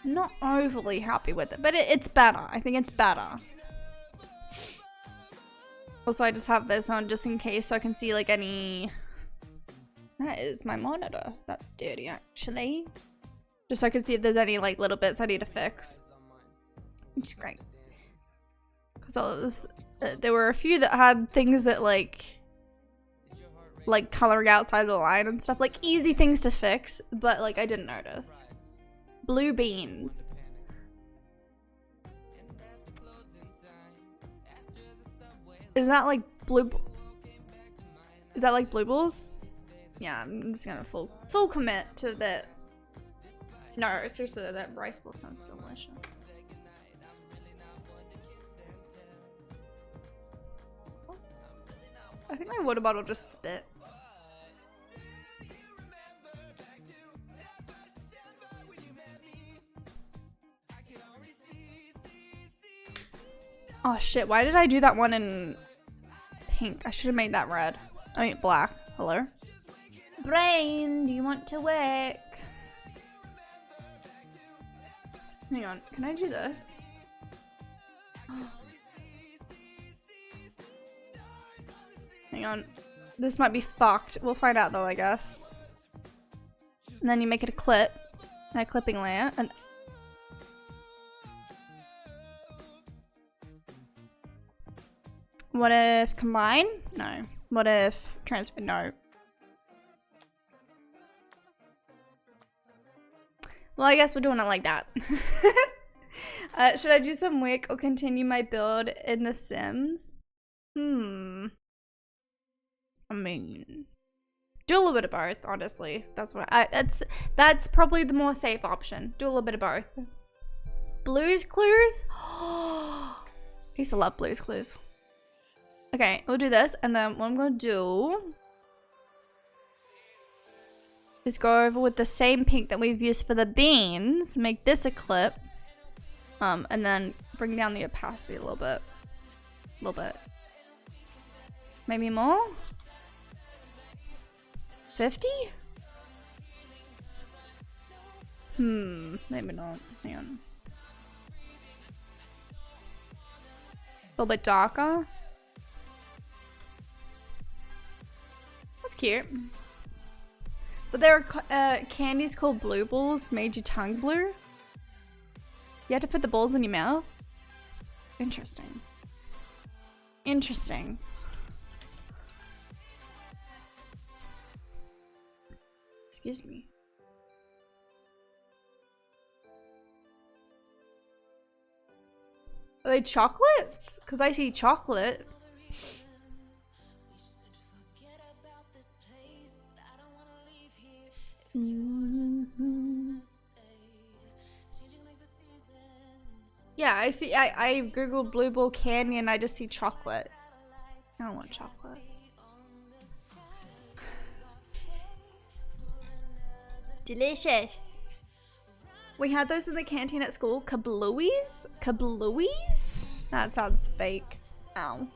S1: Not overly happy with it, but it's better. I think it's better. Also, I just have this on just in case so I can see like any... That is my monitor. That's dirty actually. Just so I can see if there's any like little bits I need to fix. Which is great. Because there were a few that had things that like coloring outside the line and stuff. Like easy things to fix, but like I didn't notice. Blue beans. Is that like blue? Is that like blue balls? Yeah, I'm just gonna full commit to that. No, seriously, that rice bowl sounds delicious. I think my water bottle just spit. Oh shit, why did I do that one in pink? I should have made that red. I mean black. Hello? Brain, do you want to work? Hang on, can I do this? Hang on. This might be fucked. We'll find out though, I guess. And then you make it a clip. And a clipping layer. And what if combine? No. What if transfer? No. Well, I guess we're doing it like that. Should I do some work or continue my build in The Sims? I mean, do a little bit of both, honestly. That's what that's probably the more safe option. Do a little bit of both. Blue's Clues? I used to love Blue's Clues. Okay, we'll do this, and then what I'm gonna do is go over with the same pink that we've used for the beans, make this a clip, and then bring down the opacity a little bit. Maybe more? 50? Maybe not. Hang on. A little bit darker. That's cute. But there are candies called blue balls, made your tongue blue. You had to put the balls in your mouth? Interesting. Interesting. Excuse me. Are they chocolates? Because I see chocolate. Yeah, I see. I googled blue ball candy and I just see chocolate. I don't want chocolate. Delicious. We had those in the canteen at school. Kablooies? Kablooies? That sounds fake. Ow.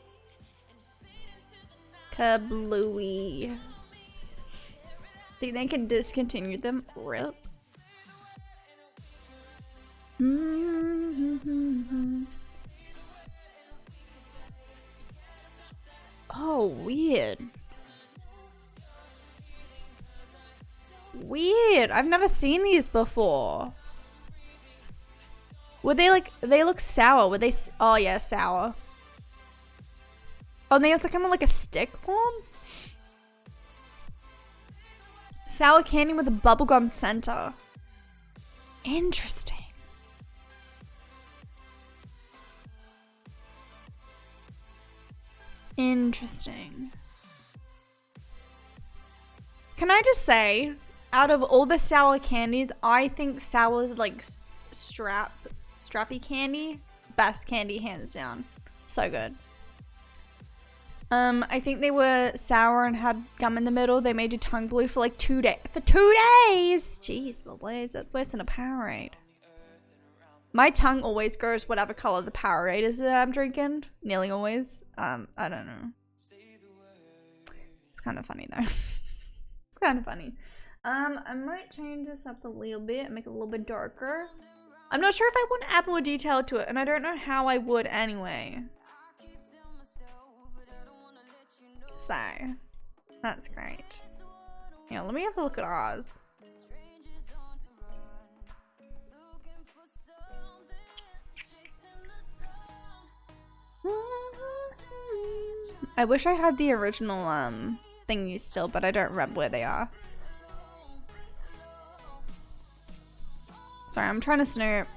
S1: Kablooie. Think they can discontinue them? RIP. Oh, weird. Weird. I've never seen these before. Were they like, they look sour. Were they, oh yeah, sour. Oh, and they also come in like a stick form? Sour candy with a bubblegum center. Interesting. Interesting. Can I just say, out of all the sour candies, I think sour's like strappy candy, best candy hands down. So good. I think they were sour and had gum in the middle. They made your tongue blue for like 2 days. For 2 days! Jeez Louise, that's worse than a Powerade. My tongue always goes whatever color the Powerade is that I'm drinking. Nearly always. I don't know. It's kind of funny though. It's kind of funny. I might change this up a little bit and make it a little bit darker. I'm not sure if I want to add more detail to it, and I don't know how I would anyway. So, that's great. Yeah, let me have a look at ours. I wish I had the original thingies still, but I don't remember where they are. Sorry, I'm trying to snoop.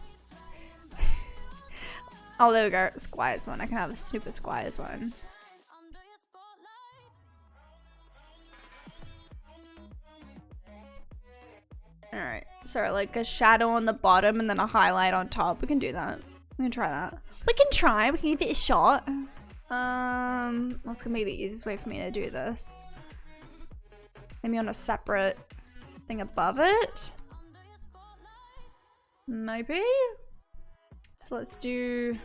S1: Oh, there we go. Squire's one. I can have a Snooper Squire's one. Alright, so like a shadow on the bottom and then a highlight on top. We can do that. We can try that. We can try. We can give it a shot. What's gonna be the easiest way for me to do this? Maybe on a separate thing above it? Maybe? So let's do...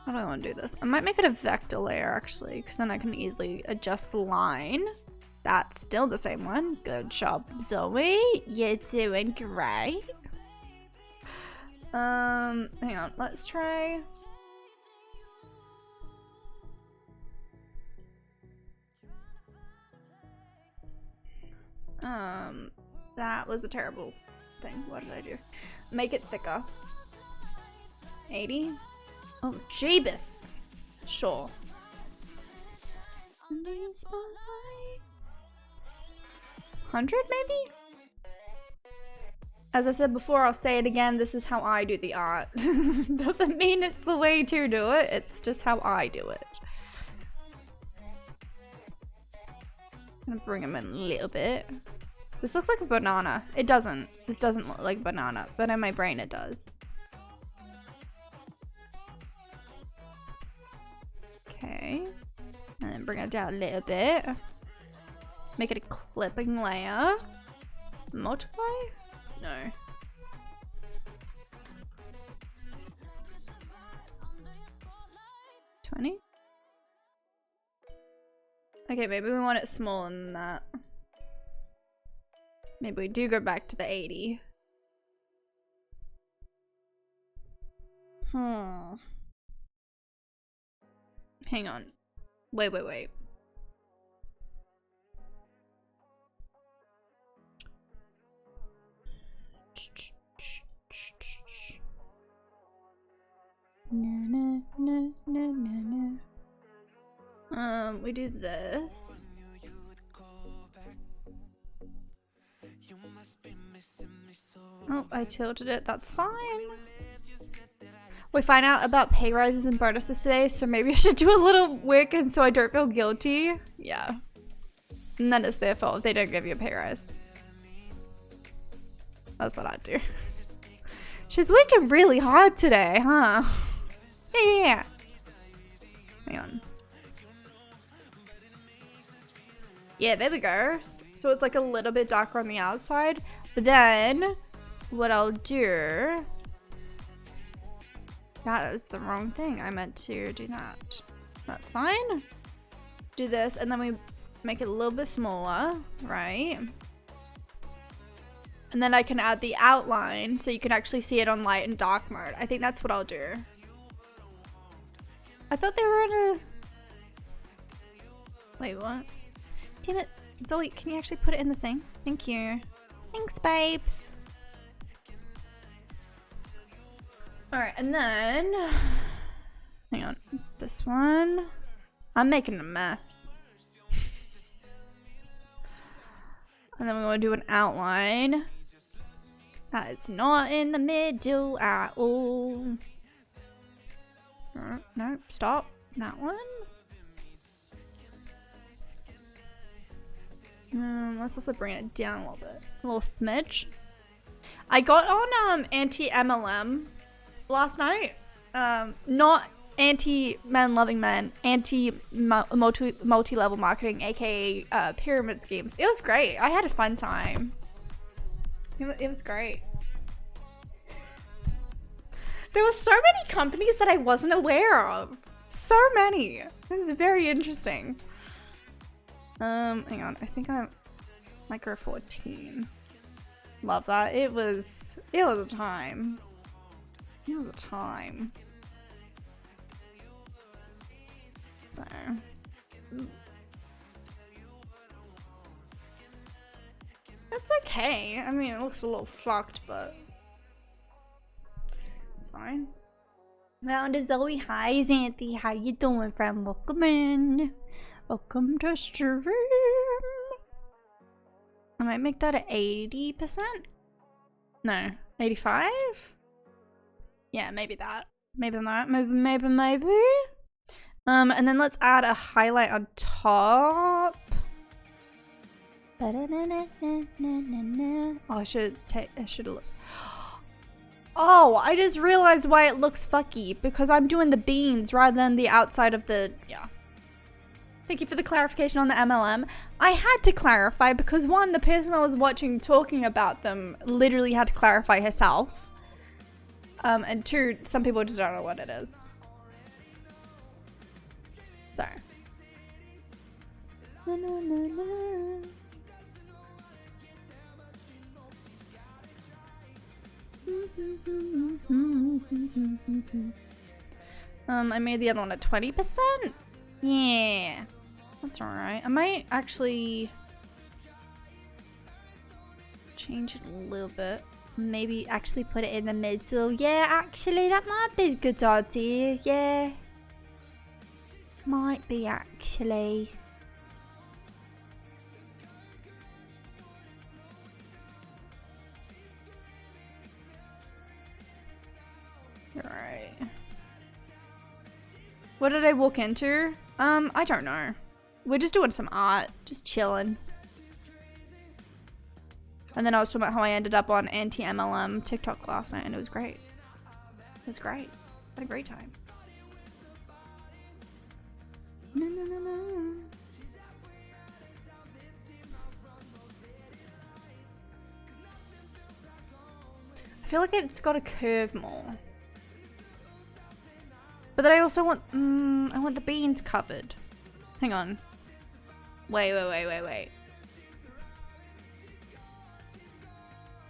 S1: How do I want to do this? I might make it a vector layer actually, because then I can easily adjust the line. That's still the same one. Good job, Zoe. You're doing great. Hang on. Let's try... That was a terrible thing. What did I do? Make it thicker. 80? Oh, Jabeth. Sure. 100 maybe? As I said before, I'll say it again, this is how I do the art. Doesn't mean it's the way to do it, it's just how I do it. I'm gonna bring him in a little bit. This looks like a banana. It doesn't. This doesn't look like a banana, but in my brain it does. Okay. And then bring it down a little bit. Make it a clipping layer. Multiply? No. $20? Okay, maybe we want it smaller than that. Maybe we do go back to the 80. Hang on. Wait. No. We do this. Oh, I tilted it. That's fine. We find out about pay rises and bonuses today, so maybe I should do a little work and so I don't feel guilty. Yeah. And then it's their fault if they don't give you a pay rise. That's what I'd do. She's working really hard today, huh? Yeah. Hang on. Yeah, there we go. So it's like a little bit darker on the outside. But then, what I'll do... That was the wrong thing. I meant to do that. That's fine. Do this, and then we make it a little bit smaller, right? And then I can add the outline so you can actually see it on light and dark mode. I think that's what I'll do. I thought they were in a... Wait, what? Damn it. Zoe, can you actually put it in the thing? Thank you. Thanks, babes. Alright, and then... Hang on. This one... I'm making a mess. And then we want to do an outline. It's not in the middle at all. No, stop. That one. Let's also bring it down a little bit. A little smidge. I got on anti-MLM last night. Not anti-men loving men, multi-level marketing, aka pyramid schemes. It was great. I had a fun time. It was great. There were so many companies that I wasn't aware of. So many. It was very interesting. Hang on. I think I'm micro 14. Love that. It was a time. It was a time. So. It's okay. I mean, it looks a little fucked, but it's fine. Round to Zoe. Hi, Xanthi. How you doing, friend? Welcome in. Welcome to stream. I might make that at 80%. No, 85. Yeah, maybe that. Maybe that. Maybe. And then let's add a highlight on top. Oh, I should look. Oh, I just realized why it looks fucky. Because I'm doing the beans rather than the outside of the, yeah. Thank you for the clarification on the MLM. I had to clarify because one, the person I was watching talking about them literally had to clarify herself. And two, some people just don't know what it is. So. I made the other one at 20%. Yeah, that's alright. I might actually change it a little bit. Maybe actually put it in the middle. Yeah, actually, that might be a good idea. Yeah, might be actually. Alright. What did I walk into? I don't know. We're just doing some art. Just chilling. And then I was talking about how I ended up on anti-MLM TikTok last night and it was great. It was great. I had a great time. I feel like it's got to curve more. But then I also want, I want the beans covered. Hang on. Wait.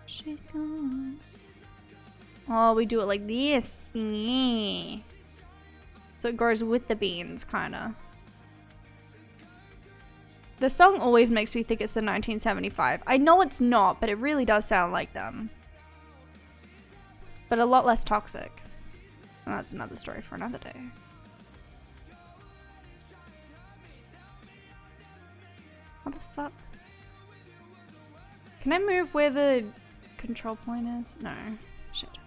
S1: She's gone. Oh, we do it like this. Yeah. So it goes with the beans, kinda. The song always makes me think it's the 1975. I know it's not, but it really does sound like them. But a lot less toxic. Well, that's another story for another day. What the fuck? Can I move where the control point is? No. Shit.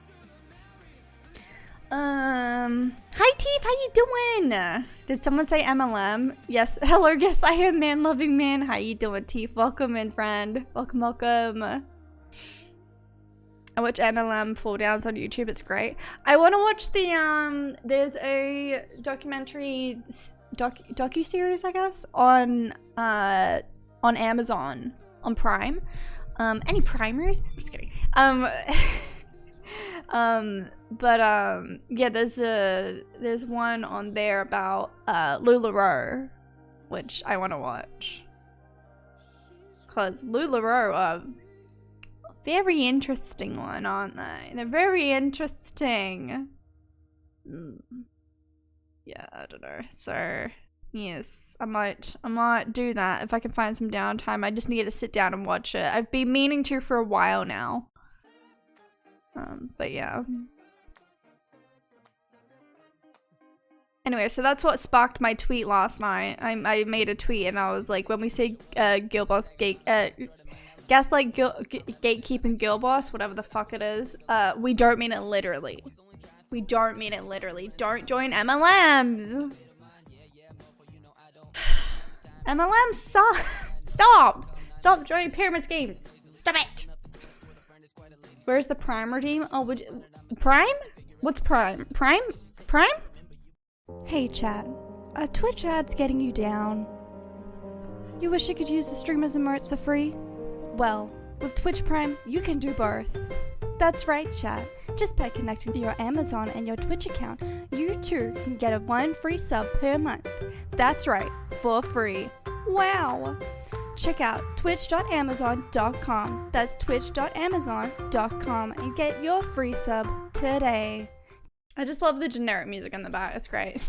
S1: Hi Teef, how you doing? Did someone say MLM? Yes. Hello, yes, I am man loving man. How you doing, Teef? Welcome in, friend. Welcome. I watch MLM fall downs on YouTube. It's great. I want to watch the there's a documentary docu-series, I guess, on Amazon on Prime. Any primers? I'm just kidding. Yeah, there's one on there about LuLaRoe, which I want to watch. Cause LuLaRoe are very interesting one, aren't they? They're very interesting. Yeah, I don't know. So yes, I might do that if I can find some downtime. I just need to sit down and watch it. I've been meaning to for a while now. But yeah. Anyway, so that's what sparked my tweet last night. I made a tweet and I was like, when we say girl boss gaslight, gatekeeping girl boss, whatever the fuck it is, we don't mean it literally. We don't mean it literally. Don't join MLMs. MLMs suck. Stop. Stop joining pyramid schemes. Stop it. Where's the Prime redeem? Oh, Prime? What's Prime? Prime? Hey, chat. A Twitch ad's getting you down. You wish you could use the streamers emotes for free? Well, with Twitch Prime, you can do both. That's right, chat. Just by connecting to your Amazon and your Twitch account, you too can get a 1 free sub per month. That's right, for free. Wow! Check out twitch.amazon.com. That's twitch.amazon.com and get your free sub today. I just love the generic music in the back. It's great.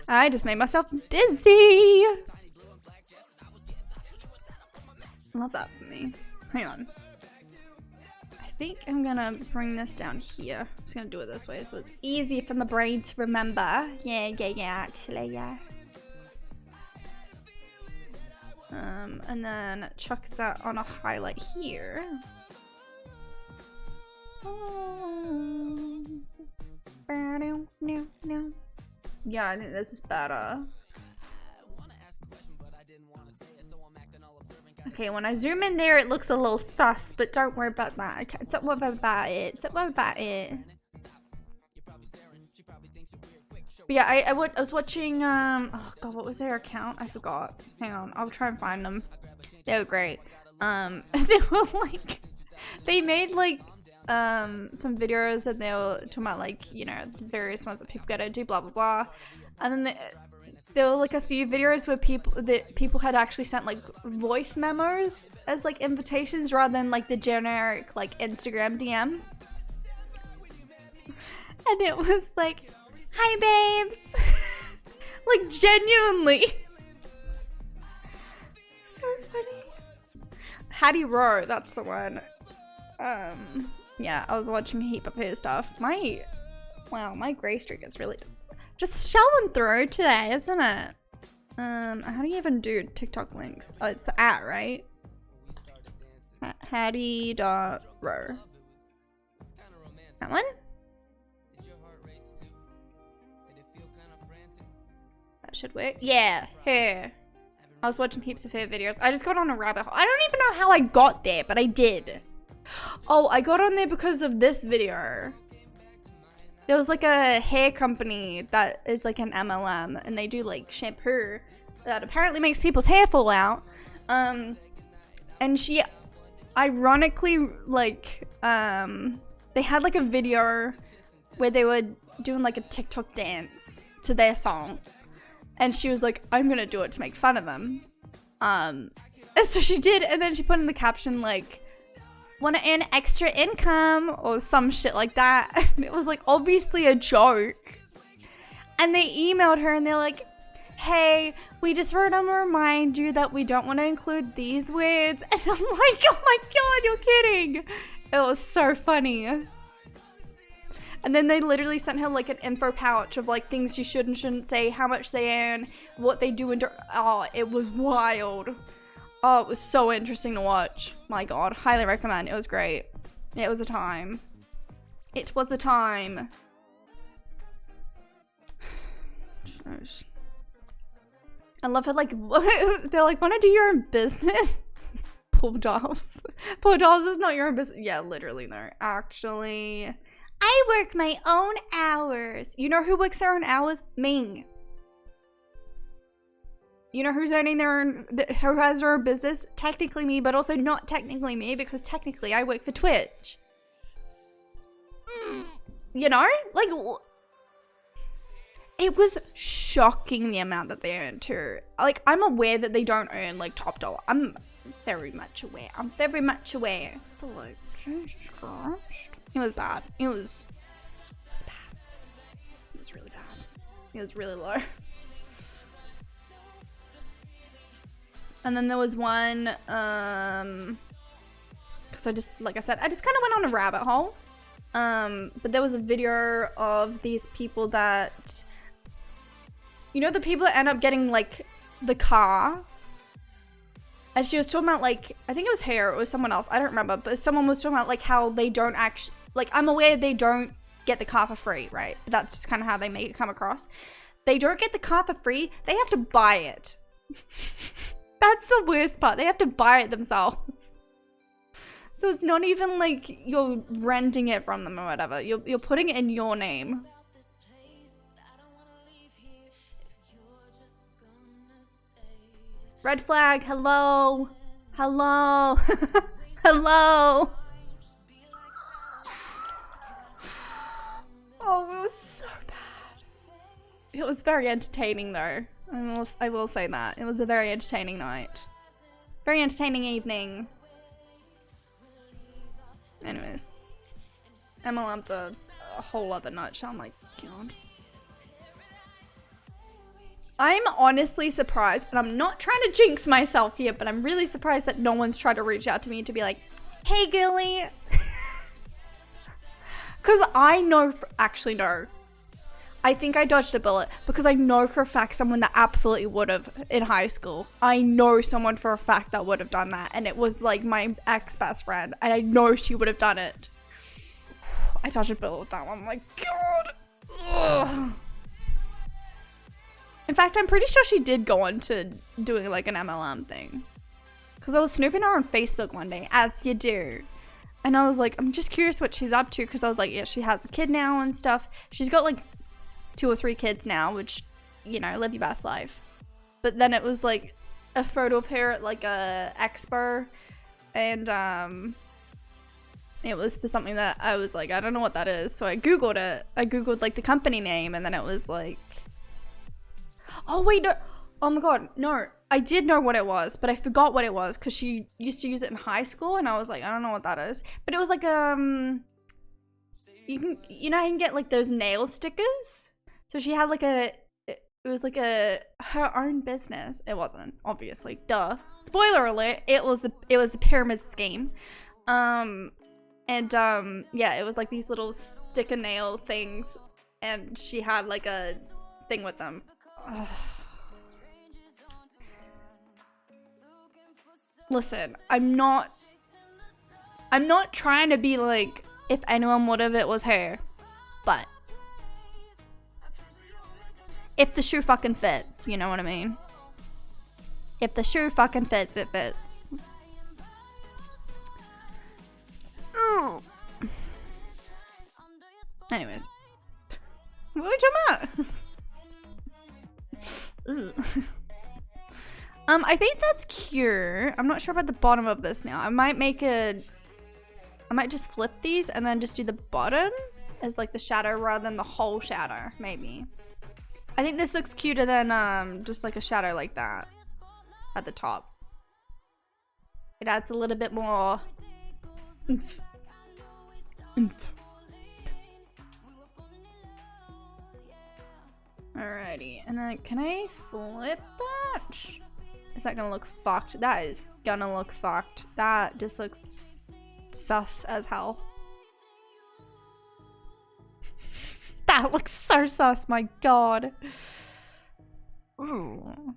S1: I just made myself dizzy. Love that for me. Hang on. I think I'm gonna bring this down here. I'm just gonna do it this way so it's easy for the brain to remember. Yeah, actually, yeah. And then chuck that on a highlight here. Yeah, I think this is better. Okay, when I zoom in there, it looks a little sus, but don't worry about that. Okay, don't worry about it. Don't worry about it. But yeah, I was watching, oh god, what was their account? I forgot. Hang on, I'll try and find them. They were great. They were like, they made like, some videos and they were talking about like, you know, the various ones that people gotta do, blah, blah, blah. And then there were like a few videos where people had actually sent like voice memos as like invitations rather than like the generic like Instagram DM. And it was like, hi babes. Like genuinely. So funny. Hattie Rowe, that's the one. Yeah, I was watching a heap of his stuff. Wow, my gray streak is really just showing through today, isn't it? How do you even do TikTok links? Oh, it's the @ right? Hattie.row. That one? That should work. Yeah, her. I was watching heaps of her videos. I just got on a rabbit hole. I don't even know how I got there, but I did. Oh, I got on there because of this video. There was like a hair company that is like an MLM and they do like shampoo that apparently makes people's hair fall out. And she ironically like, they had like a video where they were doing like a TikTok dance to their song. And she was like, I'm gonna do it to make fun of them. And so she did, and then she put in the caption like, want to earn extra income or some shit like that. And it was like obviously a joke. And they emailed her and they're like, hey, we just want to remind you that we don't want to include these words. And I'm like, oh my god, you're kidding. It was so funny. And then they literally sent her like an info pouch of like things you should and shouldn't say, how much they earn, what they do, and oh, it was wild. Oh, it was so interesting to watch. My god, highly recommend. It was great. It was a time. It was a time. I love it. Like they're like, want to do your own business? Poor dolls. Poor dolls is not your own business. Yeah, literally no. Actually, I work my own hours. You know who works their own hours? Me. You know who's owning their own, who has their own business? Technically me, but also not technically me, because technically I work for Twitch. You know? Like, it was shocking the amount that they earned too. Like, I'm aware that they don't earn like top dollar. I'm very much aware. I'm very much aware. But like, Jesus Christ. It was bad. It was bad. It was really bad. It was really low. And then there was one, because I just, like I said, I just kind of went on a rabbit hole. But there was a video of these people that, you know, the people that end up getting like the car. And she was talking about like, I think it was her, or it was someone else, I don't remember. But someone was talking about like how they don't actually, like, I'm aware they don't get the car for free, right? But that's just kind of how they make it come across. They don't get the car for free, they have to buy it. That's the worst part. They have to buy it themselves. So it's not even like you're renting it from them or whatever. You're putting it in your name. Red flag, hello. Hello. Hello. Oh, it was so bad. It was very entertaining though. I will say that. It was a very entertaining night. Very entertaining evening. Anyways. MLM's a whole other nutshell. I'm like, God. I'm honestly surprised, and I'm not trying to jinx myself here, but I'm really surprised that no one's tried to reach out to me to be like, hey girly. Because I know, actually no. I think I dodged a bullet because I know for a fact someone that absolutely would have in high school. I know someone for a fact that would have done that, and it was like my ex-best friend, and I know she would have done it. I dodged a bullet with that one. I'm like, God. Ugh. In fact, I'm pretty sure she did go on to doing like an MLM thing. Because I was snooping her on Facebook one day, as you do. And I was like, I'm just curious what she's up to. Because I was like, yeah, she has a kid now and stuff. She's got like 2 or 3 kids now, which, you know, live your best life. But then it was like a photo of her at like a expo. And it was for something that I was like, I don't know what that is. So I Googled it. I Googled like the company name, and then it was like, oh wait, no. Oh my God, no. I did know what it was, but I forgot what it was because she used to use it in high school, and I was like, I don't know what that is. But it was like you know how you can get like those nail stickers? So she had like it was like her own business. It wasn't, obviously. Duh. Spoiler alert, it was the pyramid scheme. Yeah, it was like these little sticker nail things, and she had like a thing with them. Ugh. Listen, I'm not trying to be like, if anyone would have, it was her, but if the shoe fucking fits, you know what I mean? If the shoe fucking fits, it fits. Ooh. Anyways, what are we talking about? I think that's Cure. I'm not sure about the bottom of this now. I might just flip these and then just do the bottom as like the shadow rather than the whole shadow, maybe. I think this looks cuter than just like a shadow like that at the top. It adds a little bit more oomph. Oomph. Alrighty, and then can I flip that? Is that gonna look fucked? That is gonna look fucked. That just looks sus as hell. That looks so sus, my God. Ooh.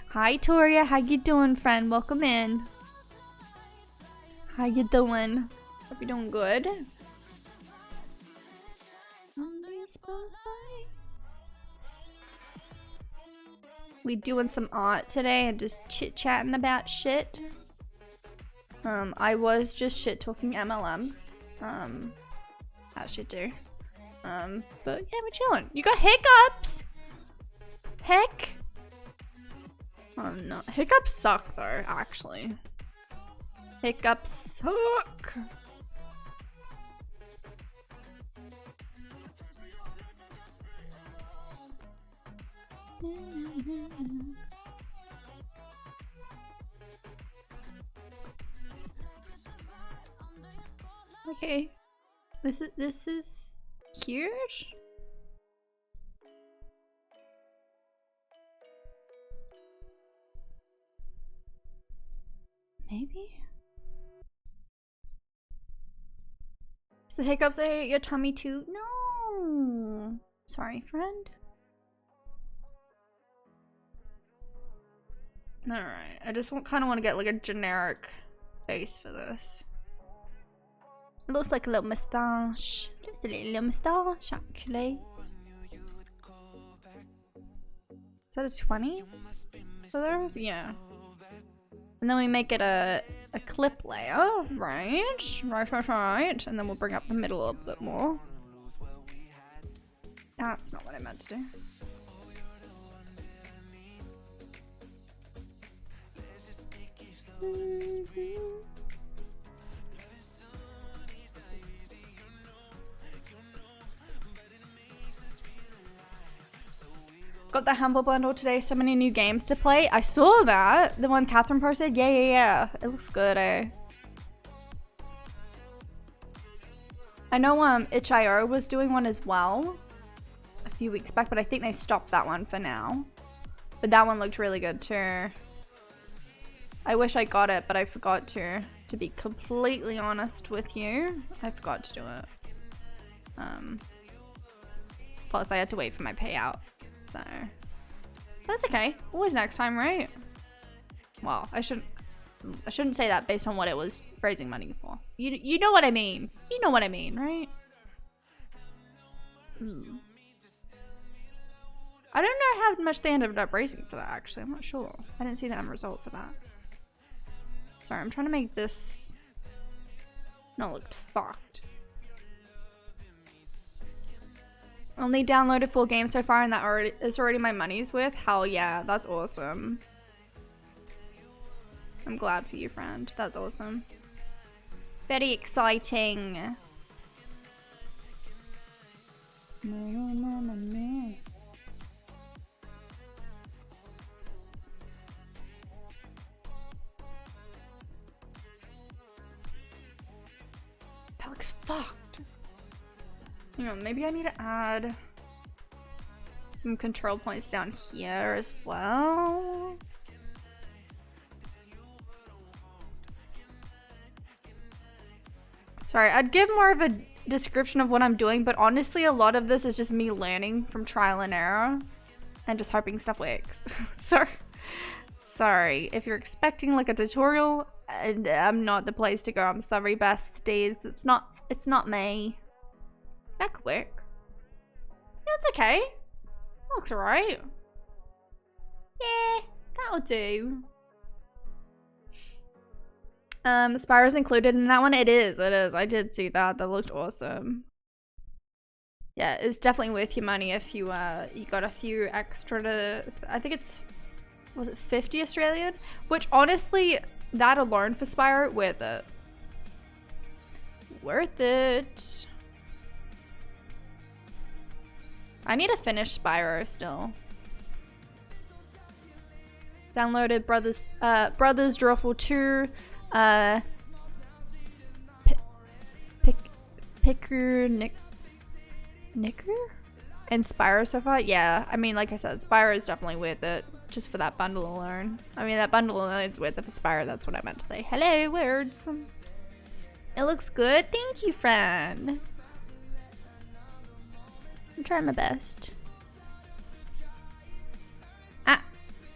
S1: Hi, Toria. How you doing, friend? Welcome in. How you doing? Hope you're doing good. We doing some art today and just chit-chatting about shit. I was just shit-talking MLMs. As you do. But yeah, we're chilling. You got hiccups? Heck? Oh no. Hiccups suck though, actually. Hiccups suck. Okay. This is cute. Maybe. So hiccups ate your tummy too? No. Sorry, friend. Alright, I just kind of want to get like a generic face for this. It looks like a little moustache. Looks a little moustache, actually. Is that a 20? Is for those? Yeah. And then we make it a clip layer, right? Right. And then we'll bring up the middle a little bit more. That's not what I meant to do. Got the Humble Bundle today, so many new games to play. I saw that. The one Catherine posted. Yeah. It looks good, eh? I know itch.io was doing one as well a few weeks back, but I think they stopped that one for now. But that one looked really good too. I wish I got it, but I forgot to. To be completely honest with you, I forgot to do it. Plus I had to wait for my payout. So that's okay. Always next time, right? Well, I shouldn't say that based on what it was raising money for. You know what I mean. You know what I mean, right? I don't know how much they ended up raising for that, actually. I'm not sure. I didn't see the end result for that. Sorry, I'm trying to make this not look fucked. Only downloaded full game so far, and that is already my money's worth. Hell yeah, that's awesome. I'm glad for you, friend. That's awesome. Very exciting. That looks fucked. Hang on, maybe I need to add some control points down here as well. Sorry, I'd give more of a description of what I'm doing, but honestly, a lot of this is just me learning from trial and error and just hoping stuff works. Sorry, if you're expecting like a tutorial, I'm not the place to go. I'm sorry, besties. It's not me. That could work. Yeah, it's okay. That looks alright. Yeah, that'll do. Spyro's included in that one. It is. I did see that. That looked awesome. Yeah, it's definitely worth your money if you got a few extra to. I think it's, was it 50 Australian? Which honestly, that alone for Spyro, worth it. Worth it. I need to finish Spyro still. Downloaded Brothers Drawful 2. Nicker and Spyro so far. Yeah, I mean, like I said, Spyro is definitely worth it just for that bundle alone. I mean, that bundle alone is worth it for Spyro. That's what I meant to say. Hello, words. It looks good. Thank you, friend. I'm trying my best.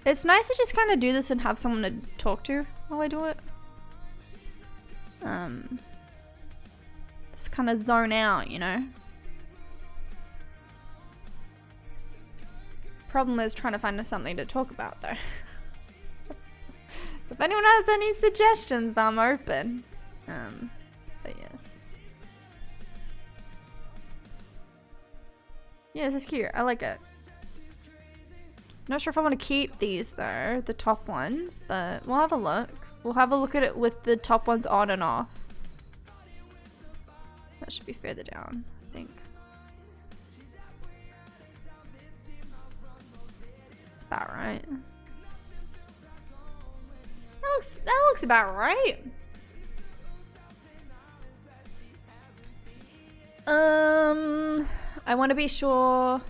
S1: It's nice to just kind of do this and have someone to talk to while I do it. Just kind of zone out, you know? Problem is trying to find something to talk about, though. So if anyone has any suggestions, I'm open. But yes. Yeah, this is cute. I like it. Not sure if I want to keep these though, the top ones, but we'll have a look. We'll have a look at it with the top ones on and off. That should be further down, I think. That's about right. That looks about right. I want to be sure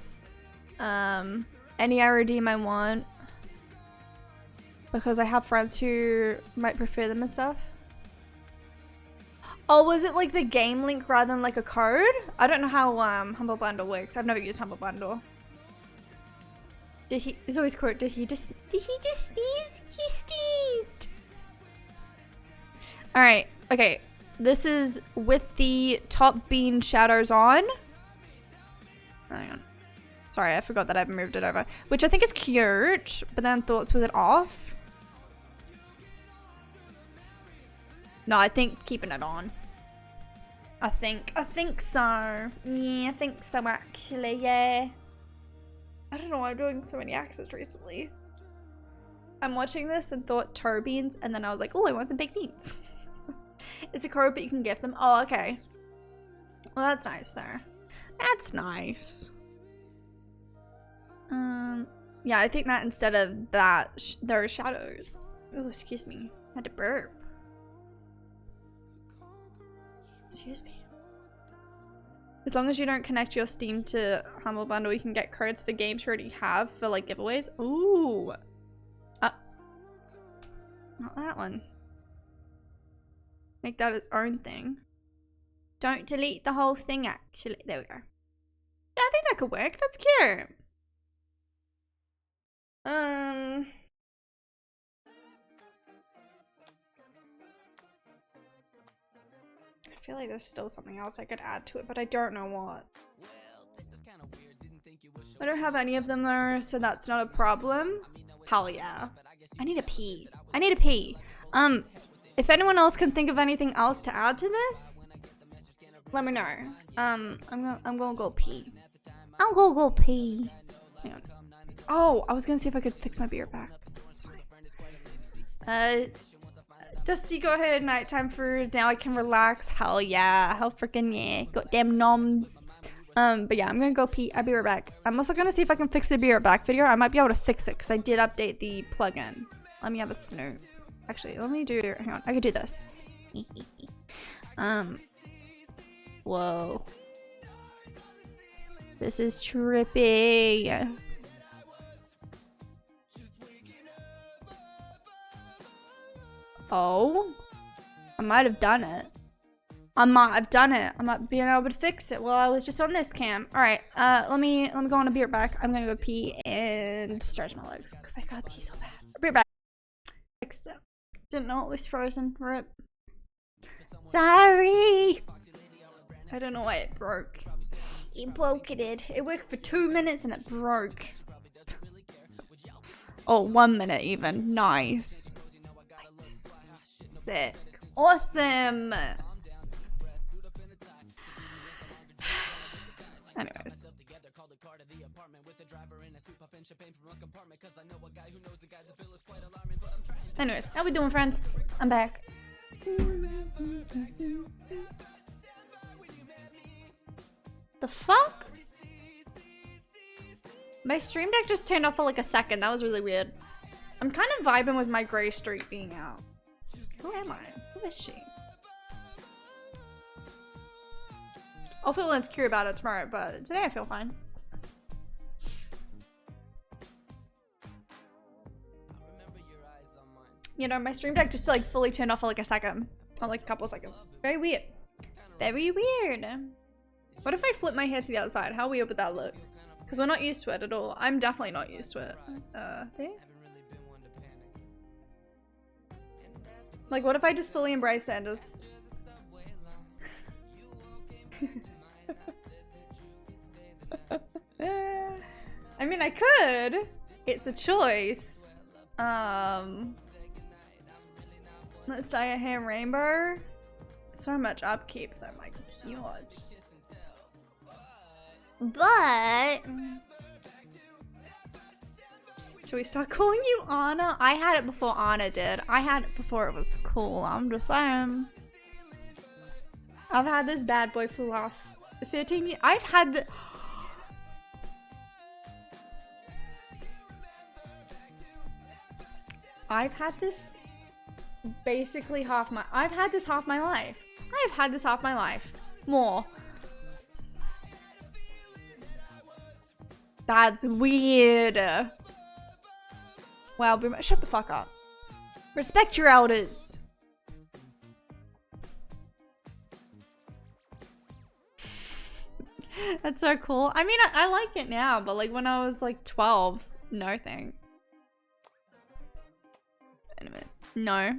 S1: any I redeem I want, because I have friends who might prefer them and stuff. Oh, was it like the game link rather than like a code? I don't know how Humble Bundle works. I've never used Humble Bundle. It's always quote, did he just sneeze? He sneezed. Alright, okay. This is with the top bean shadows on. Hang on. Sorry, I forgot that I've moved it over. Which I think is cute, but then thoughts with it off. No, I think keeping it on. I think so. Yeah, I think so actually, yeah. I don't know why I'm doing so many accents recently. I'm watching this and thought tur beans, and then I was like, oh, I want some baked beans. It's a code, but you can gift them. Oh, okay. Well, that's nice there. That's nice. Yeah, I think that instead of that, there are shadows. Oh, excuse me. I had to burp. Excuse me. As long as you don't connect your Steam to Humble Bundle, you can get codes for games you already have for like giveaways. Ooh. Not that one. Make that its own thing. Don't delete the whole thing, actually. There we go. Yeah, I think that could work. That's cute. I feel like there's still something else I could add to it, but I don't know what. I don't have any of them though, so that's not a problem. Hell yeah. I need a pee. I need a pee. If anyone else can think of anything else to add to this, let me know. I'm gonna go pee. I'm gonna go pee. Hang on. Oh, I was gonna see if I could fix my beer back. It's fine. Dusty, go ahead. Nighttime food. Now I can relax. Hell yeah. Hell freaking yeah. Goddamn noms. But yeah, I'm gonna go pee. I'll be right back. I'm also gonna see if I can fix the be right back video. I might be able to fix it because I did update the plugin. Let me have a snoop. Actually, let me do. Hang on. I could do this. Whoa. This is trippy. Oh, I might have done it. I might have done it. I might be able to fix it while I was just on this cam. All right, let me go on a beer back. I'm gonna go pee and stretch my legs because I gotta pee so bad. Beer back. Fixed it. Didn't know it was frozen. Rip. Sorry. I don't know why it broke. It broke it. It worked for 2 minutes and it broke. Oh, 1 minute even. Nice. Sick. Awesome. Anyways. How we doing, friends? I'm back. The fuck? My stream deck just turned off for like a second. That was really weird. I'm kind of vibing with my gray streak being out. Who am I? Who is she? I'll feel insecure about it tomorrow, but today I feel fine. You know, my stream deck just like fully turned off for like a second. Or like a couple of seconds. Very weird. Very weird. What if I flip my hair to the other side? How weird would that look? Because we're not used to it at all. I'm definitely not used to it. There? Like, what if I just fully embrace it and just... I mean, I could. It's a choice. Let's dye your hair rainbow. So much upkeep though, my god. But... should we start calling you Anna? I had it before Anna did. I had it before it was cool. I'm just saying. I've had this bad boy for the last 13 years. I've had the... I've had this basically half my... I've had this half my life. I've had this half my life. More. That's weird. Wow, Boomer, shut the fuck up. Respect your elders. That's so cool. I mean, I like it now, but like when I was like 12, no thanks. Anyways, no.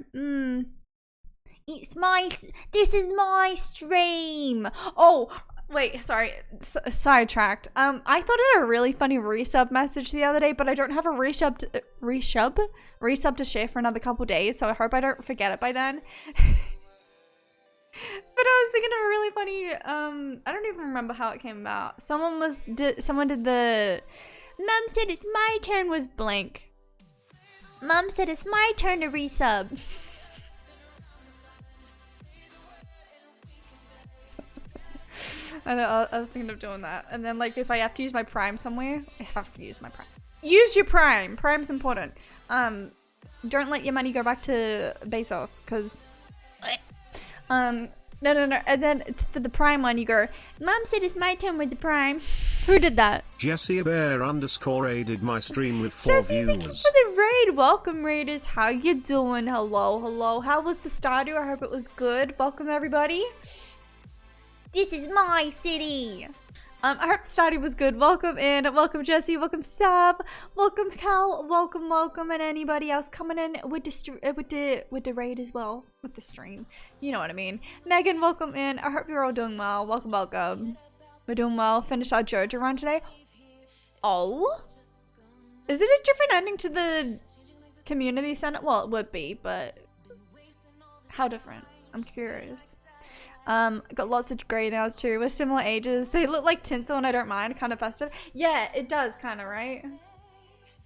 S1: It's my, this is my stream. Oh, Wait, sorry, sidetracked. I thought I had a really funny resub message the other day, but I don't have a resub to share for another couple days, so I hope I don't forget it by then. But I was thinking of a really funny, I don't even remember how it came about. Someone did the, Mom said it's my turn was blank. Mom said it's my turn to resub. I was thinking of doing that. And then, like, if I have to use my Prime somewhere, I have to use my Prime. Use your Prime! Prime's important. Don't let your money go back to Bezos, because... No. And then for the Prime one, you go, Mom said it's my turn with the Prime. Who did that?
S3: Jesse Bear _ raided my stream with 4
S1: Jesse,
S3: views.
S1: thank you for the raid. Welcome, raiders. How you doing? Hello. How was the Stardew? I hope it was good. Welcome, everybody. This is my city. I hope the Stardew was good. Welcome in. Welcome, Jesse. Welcome, Sab. Welcome, Cal. Welcome, and anybody else coming in with the raid as well. With the stream. You know what I mean. Megan, welcome in. I hope you're all doing well. Welcome. We're doing well. Finished our JoJo run today. Oh? Is it a different ending to the community center? Well, it would be, but how different? I'm curious. Got lots of grey nails too. We're similar ages. They look like tinsel and I don't mind. Kind of festive. Yeah, it does kind of, right?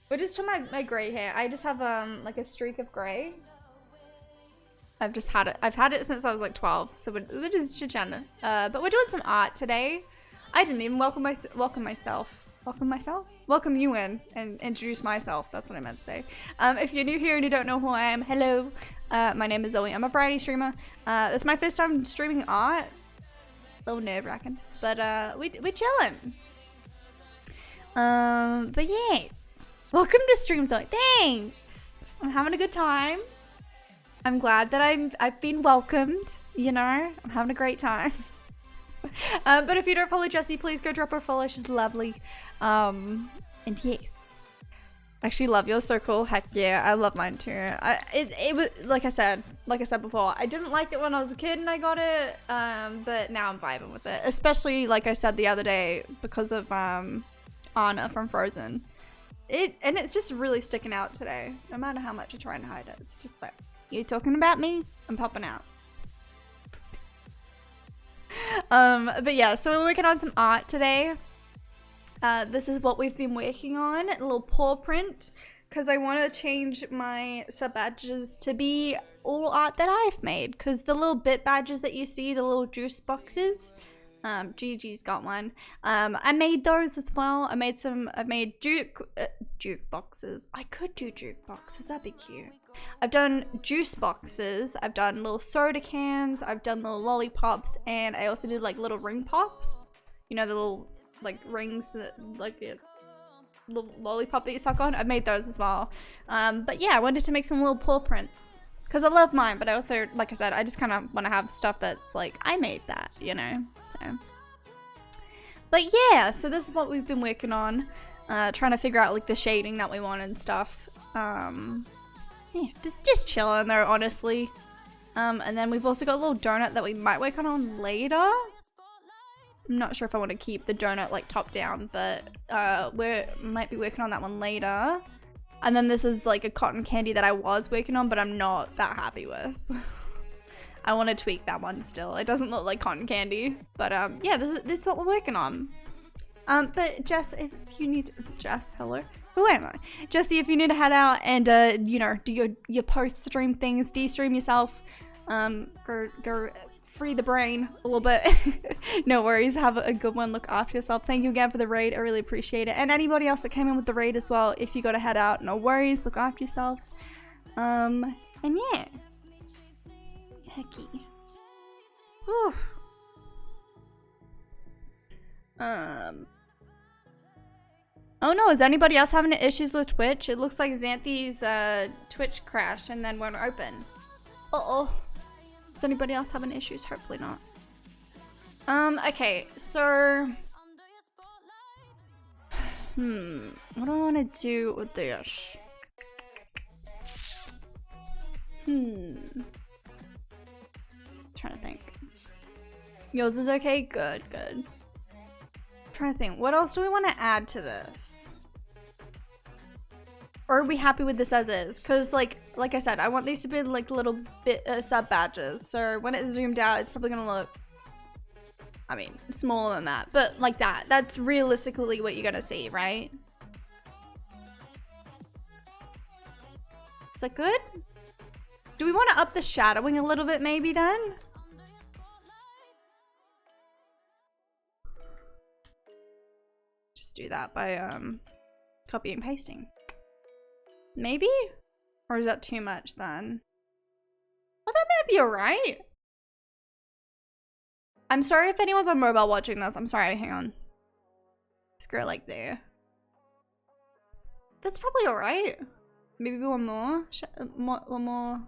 S1: But just for my grey hair. I just have like a streak of grey. I've just had it. I've had it since I was like 12. So we're just chit-chatting. But we're doing some art today. I didn't even welcome myself. Welcome you in and introduce myself. That's what I meant to say. If you're new here and you don't know who I am, hello. My name is Zoe. I'm a variety streamer. This is my first time streaming art. A little nerve-wracking, but we're chilling. But yeah, welcome to stream, Zoe. Thanks. I'm having a good time. I'm glad that I've been welcomed. You know, I'm having a great time. But if you don't follow Jessie, please go drop her a follow. She's lovely. And yes. Actually love yours, so cool. Heck yeah, I love mine too. It was like I said before, I didn't like it when I was a kid and I got it, but now I'm vibing with it. Especially like I said the other day because of Anna from Frozen. It's just really sticking out today. No matter how much I try and hide it, it's just like, you talking about me? I'm popping out. But yeah, so we're working on some art today. This is what we've been working on, a little paw print, because I want to change my sub badges to be all art that I've made, because the little bit badges that you see, the little juice boxes, Gigi's got one, I made those as well. I made juke boxes. I could do juke boxes, that'd be cute. I've done juice boxes, I've done little soda cans, I've done little lollipops, and I also did like little ring pops, you know, the little like rings that like a little lollipop that you suck on. I made those as well. But yeah, I wanted to make some little paw prints because I love mine, but I also, like I said, I just kind of want to have stuff that's like I made that, you know. So but yeah, so this is what we've been working on, trying to figure out like the shading that we want and stuff. Yeah, just chilling there, honestly. And then we've also got a little donut that we might work on later. I'm not sure if I want to keep the donut like top down, but we might be working on that one later. And then this is like a cotton candy that I was working on, but I'm not that happy with. I want to tweak that one still. It doesn't look like cotton candy, but yeah, this is what we're working on. But Jess, if you need to, Jess, hello. Who am I? Jessie, if you need to head out and you know, do your post stream things, de-stream yourself, go free the brain a little bit. No worries, have a good one, look after yourself. Thank you again for the raid, I really appreciate it. And anybody else that came in with the raid as well, if you gotta head out, no worries, look after yourselves. And yeah, hecky. Whew. Oh no, is anybody else having issues with Twitch? It looks like Xanthi's Twitch crashed and then won't open. Uh-oh. Is anybody else having issues? Hopefully not. Okay, so what do I want to do with this? Trying to think. Yours is okay? Good, good. I'm trying to think. What else do we want to add to this? Or are we happy with this as is? Because like I said, I want these to be like little bit sub badges. So when it's zoomed out, it's probably gonna look, I mean, smaller than that. But like that. That's realistically what you're gonna see, right? Is that good? Do we want to up the shadowing a little bit maybe then? Just do that by copy and pasting. Maybe? Or is that too much then? Well, that might be alright. I'm sorry if anyone's on mobile watching this. I'm sorry, hang on. Screw it like there. That's probably alright. Maybe one more? One more?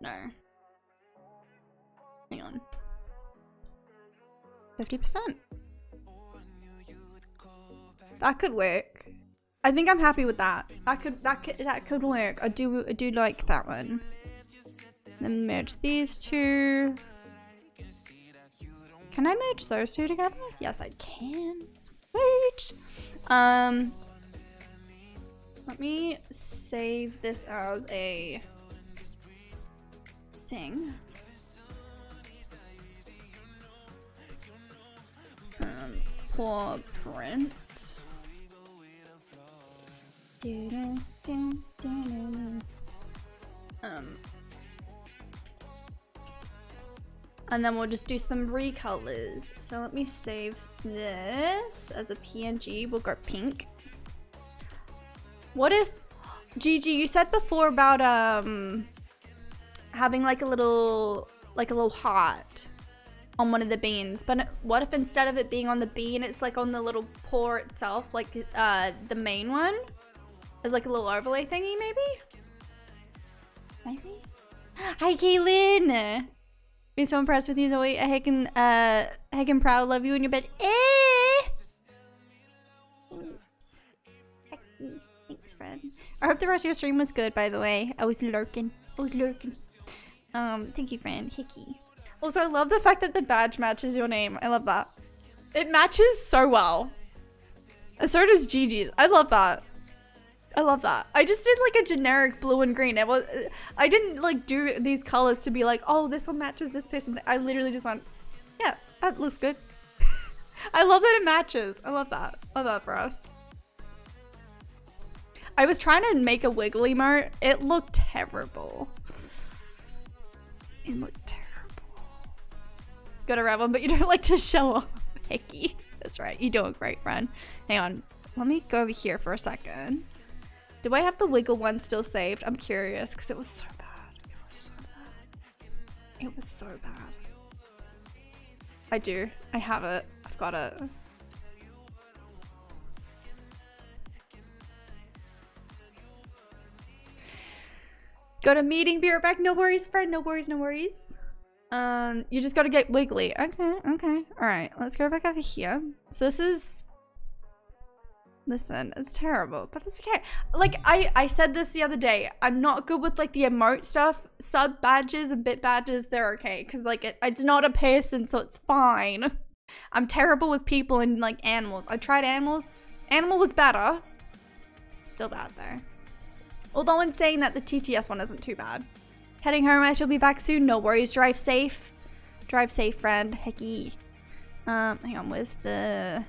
S1: No. Hang on. 50%. That could work. I think I'm happy with that. That could work. I do like that one. Then merge these two. Can I merge those two together? Yes, I can. Sweet. Let me save this as a thing. For print. And then we'll just do some recolors. So let me save this as a PNG. We'll go pink. What if, Gigi, you said before about having like a little heart on one of the beans, but what if instead of it being on the bean, it's like on the little pour itself, like the main one? As like a little overlay thingy, maybe? Maybe? Hi, Kaylin! Been so impressed with you, Zoe. Heckin' proud. Love you in your bed. Thanks, friend. I hope the rest of your stream was good, by the way. I was lurking. Thank you, friend. Hickey. Also, I love the fact that the badge matches your name. I love that. It matches so well. And so does Gigi's. I love that. I love that. I just did like a generic blue and green. I didn't like do these colors to be like, oh, this one matches this person's. I literally just went, yeah, that looks good. I love that it matches. I love that. I love that for us. I was trying to make a wiggly emote. It looked terrible. It looked terrible. Got a red one, but you don't like to show off. Hickey. That's right. You're doing great, friend. Hang on. Let me go over here for a second. Do I have the wiggle one still saved? I'm curious because it was so bad. It was so bad. It was so bad. I do. I have it. I've got it. Got a meeting, be right back. No worries, friend. No worries, no worries. You just gotta get wiggly. Okay, okay. Alright, let's go back over here. So this is... Listen, it's terrible, but that's okay. Like, I said this the other day. I'm not good with, like, the emote stuff. Sub badges and bit badges, they're okay. Because, like, it's not a person, so it's fine. I'm terrible with people and, like, animals. I tried animals. Animal was better. Still bad, though. Although in saying that, the TTS one isn't too bad. Heading home, I shall be back soon. No worries. Drive safe. Drive safe, friend. Hecky. Hang on, where's the...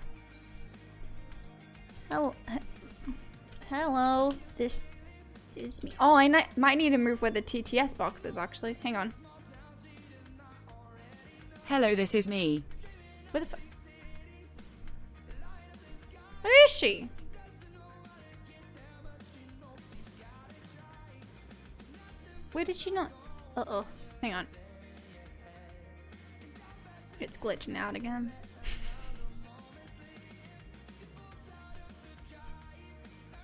S1: Hello, this is me. Oh, I might need to move where the TTS box is, actually. Hang on.
S2: Hello, this is me.
S1: Where the Where is she? Where did she not? Uh-oh. Hang on. It's glitching out again.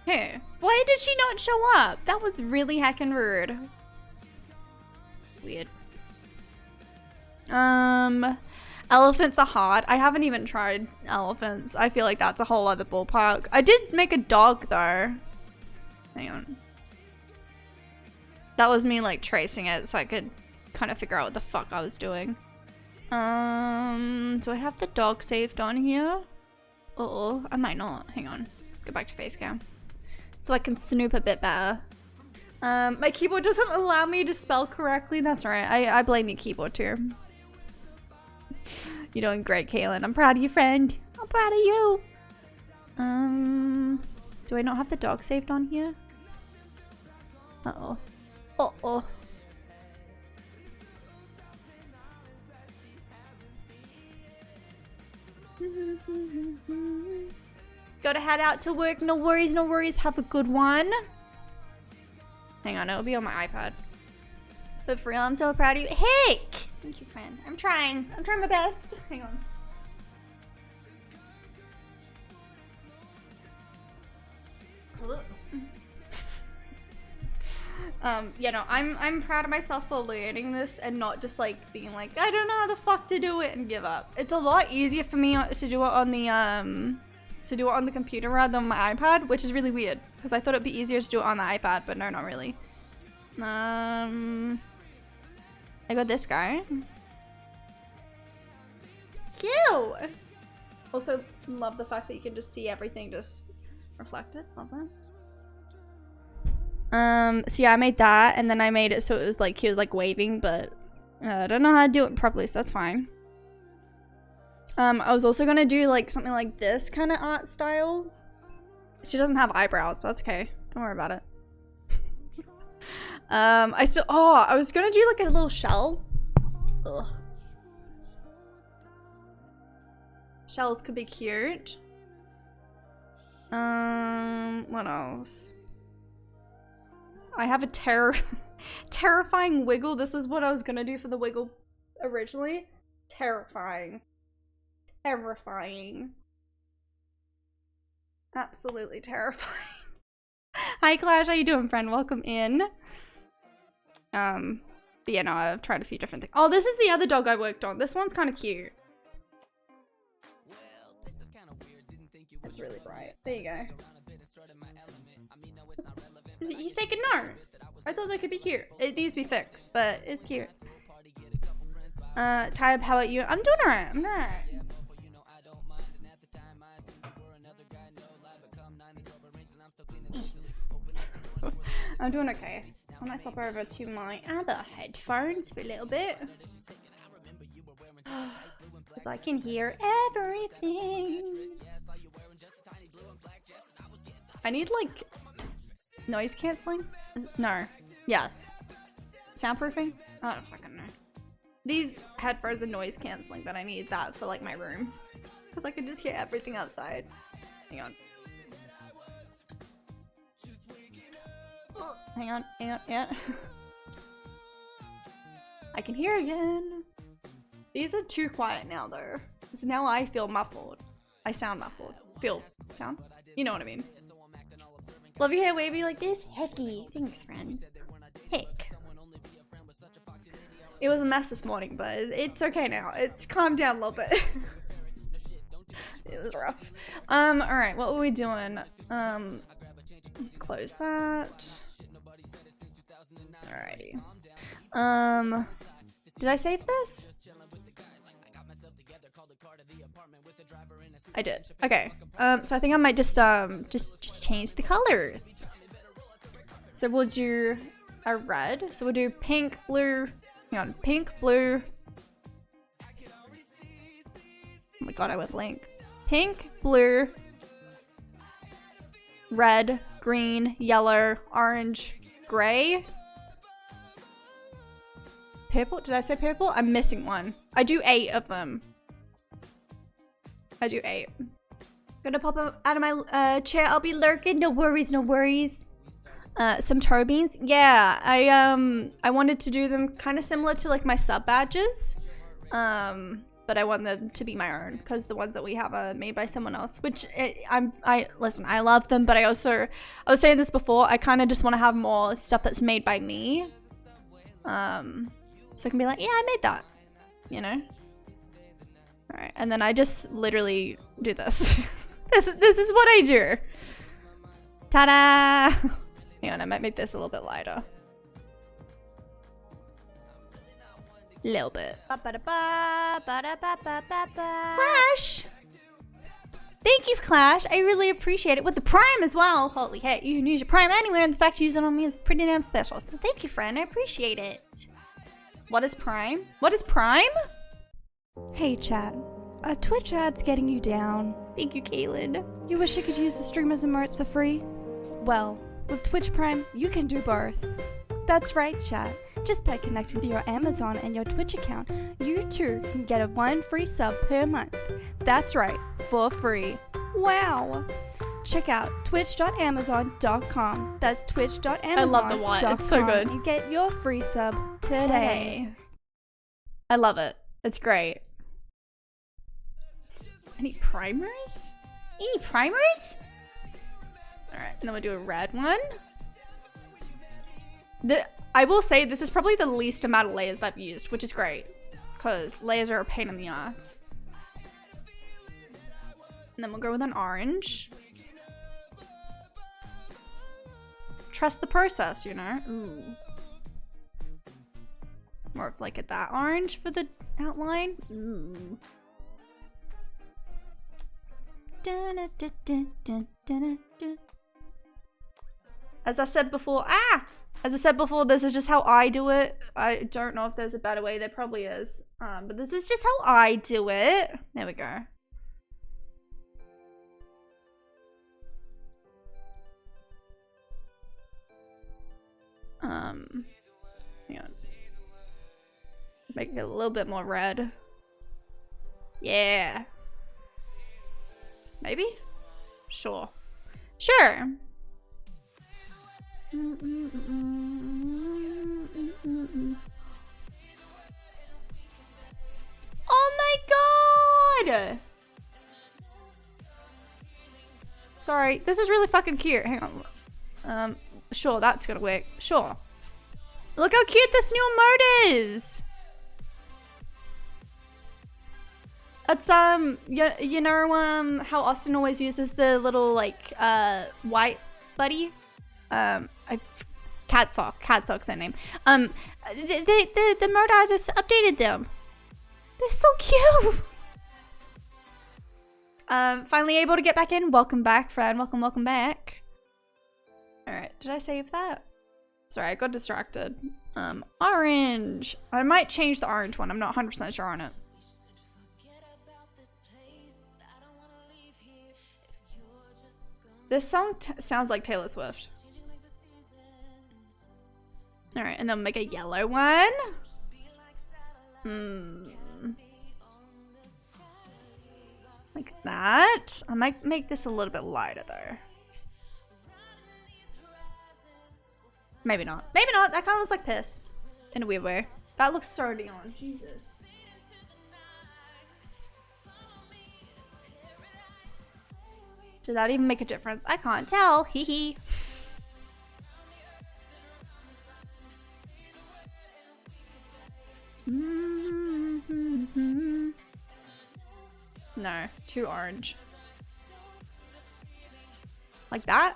S1: Hey, why did she not show up? That was really heckin' rude. Weird. Elephants are hard. I haven't even tried elephants. I feel like that's a whole other ballpark. I did make a dog though. Hang on. That was me like tracing it so I could kind of figure out what the fuck I was doing. Do I have the dog saved on here? Uh-oh, I might not. Hang on. Go back to face cam. So I can snoop a bit better. My keyboard doesn't allow me to spell correctly. That's right. I blame your keyboard too. You're doing great, Kaylin. I'm proud of you, friend. I'm proud of you. Do I not have the dog saved on here? Uh-oh. Uh-oh. Gotta head out to work. No worries, no worries. Have a good one. Hang on, it'll be on my iPad. But for real, I'm so proud of you. Hey! Thank you, friend. I'm trying my best. Hang on. Yeah, no, I'm proud of myself for learning this and not just like being like, I don't know how the fuck to do it and give up. It's a lot easier for me to do it on the computer rather than my iPad, which is really weird because I thought it'd be easier to do it on the iPad, but no, not really. I got this guy. Cute. Also, love the fact that you can just see everything just reflected. Love that. So yeah, I made that, and then I made it so it was like he was like waving, but I don't know how to do it properly, so that's fine. I was also gonna do like something like this kind of art style. She doesn't have eyebrows, but that's okay. Don't worry about it. I was gonna do like a little shell. Ugh. Shells could be cute. What else? I have a terrifying wiggle. This is what I was gonna do for the wiggle originally. Terrifying. Terrifying. Absolutely terrifying. Hi Clash, how you doing, friend? Welcome in. But yeah, no, I've tried a few different things. Oh, this is the other dog I worked on. This one's kind of cute. It's really bright. There you go. He's taking notes. I thought that could be cute. It needs to be fixed, but it's cute. Tyab, how about you? I'm doing alright. I'm alright. I'm doing okay. I might swap over to my other headphones for a little bit. Because I can hear everything. I need like noise cancelling? No. Yes. Soundproofing? I don't fucking know. These headphones are noise cancelling, but I need that for like my room. Because I can just hear everything outside. Hang on. Hang on, yeah. I can hear again. These are too quiet now though. So now I feel muffled. I sound muffled. Sound? You know what I mean. Love your hair wavy like this? Hecky. Thanks, friend. Heck. It was a mess this morning, but it's okay now. It's calmed down a little bit. It was rough. Alright, what were we doing? Close that. Alrighty. Did I save this? I did. Okay. So I think I might just change the colors. So we'll do a red. So we'll do pink, blue. Hang on, pink, blue. Oh my god, I went blank. Pink, blue, red, green, yellow, orange, gray. Purple? Did I say purple? I'm missing one. I do 8 of them. I do 8. Gonna pop up out of my chair. I'll be lurking. No worries, no worries. Some toe beans. Yeah, I wanted to do them kind of similar to like my sub badges. But I want them to be my own because the ones that we have are made by someone else. Which listen, I love them, but I was saying this before. I kind of just want to have more stuff that's made by me. So I can be like, yeah, I made that. You know. All right, and then I just literally do this. This is what I do. Ta-da! Hang on, I might make this a little bit lighter. Little bit. Clash! Thank you, Clash. I really appreciate it. With the Prime as well. Holy heck, you can use your Prime anywhere, and the fact you use it on me is pretty damn special. So thank you, friend. I appreciate it. What is Prime? What is Prime?
S4: Hey, chat. A Twitch ad's getting you down.
S1: Thank you, Caitlin.
S4: You wish you could use the streamers emotes for free? Well, with Twitch Prime, you can do both. That's right, chat. Just by connecting to your Amazon and your Twitch account, you too can get a 1 free sub per month. That's right, for free. Wow! Check out twitch.amazon.com. That's twitch.amazon.com.
S1: I love the one. It's so good.
S4: And get your free sub today.
S1: I love it. It's great. Any primers? Any primers? Alright, and then we'll do a red one. I will say this is probably the least amount of layers I've used, which is great. Because layers are a pain in the ass. And then we'll go with an orange. Trust the process, you know? Ooh. More of like that orange for the outline. Ooh. As I said before, this is just how I do it. I don't know if there's a better way. There probably is. But this is just how I do it. There we go. Hang on. Make it a little bit more red. Yeah. Maybe? Sure. Sure. Oh my god! Sorry, this is really fucking cute. Hang on. Sure, that's gonna work. Sure. Look how cute this new emote is! It's, you know, how Austin always uses the little, like, white buddy? Catsock's their name. The mode artist updated them. They're so cute! Finally able to get back in. Welcome back, friend. Welcome back. Alright, did I save that? Sorry, I got distracted. Orange. I might change the orange one. I'm not 100% sure on it. This song sounds like Taylor Swift. Alright, and then make a yellow one. Like that. I might make this a little bit lighter though. Maybe not. Maybe not. That kind of looks like piss. In a weird way. That looks so neon. Jesus. Does that even make a difference? I can't tell. Hee hee. No, too orange. Like that?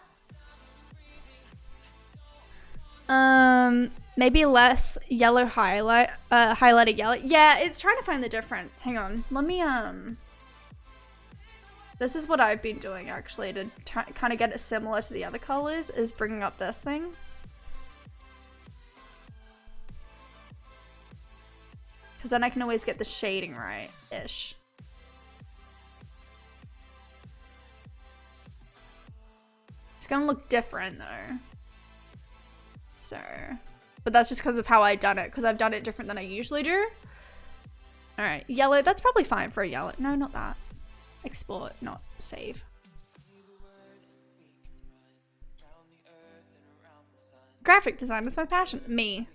S1: Maybe less yellow highlighted yellow. Yeah, it's trying to find the difference. Hang on. Let me, this is what I've been doing actually to kind of get it similar to the other colors, is bringing up this thing. Because then I can always get the shading right-ish. It's gonna look different though. So, but that's just because of how I've done it, because I've done it different than I usually do. Alright, yellow, that's probably fine for a yellow. No, not that. Export, not save. Graphic design is my passion. Me.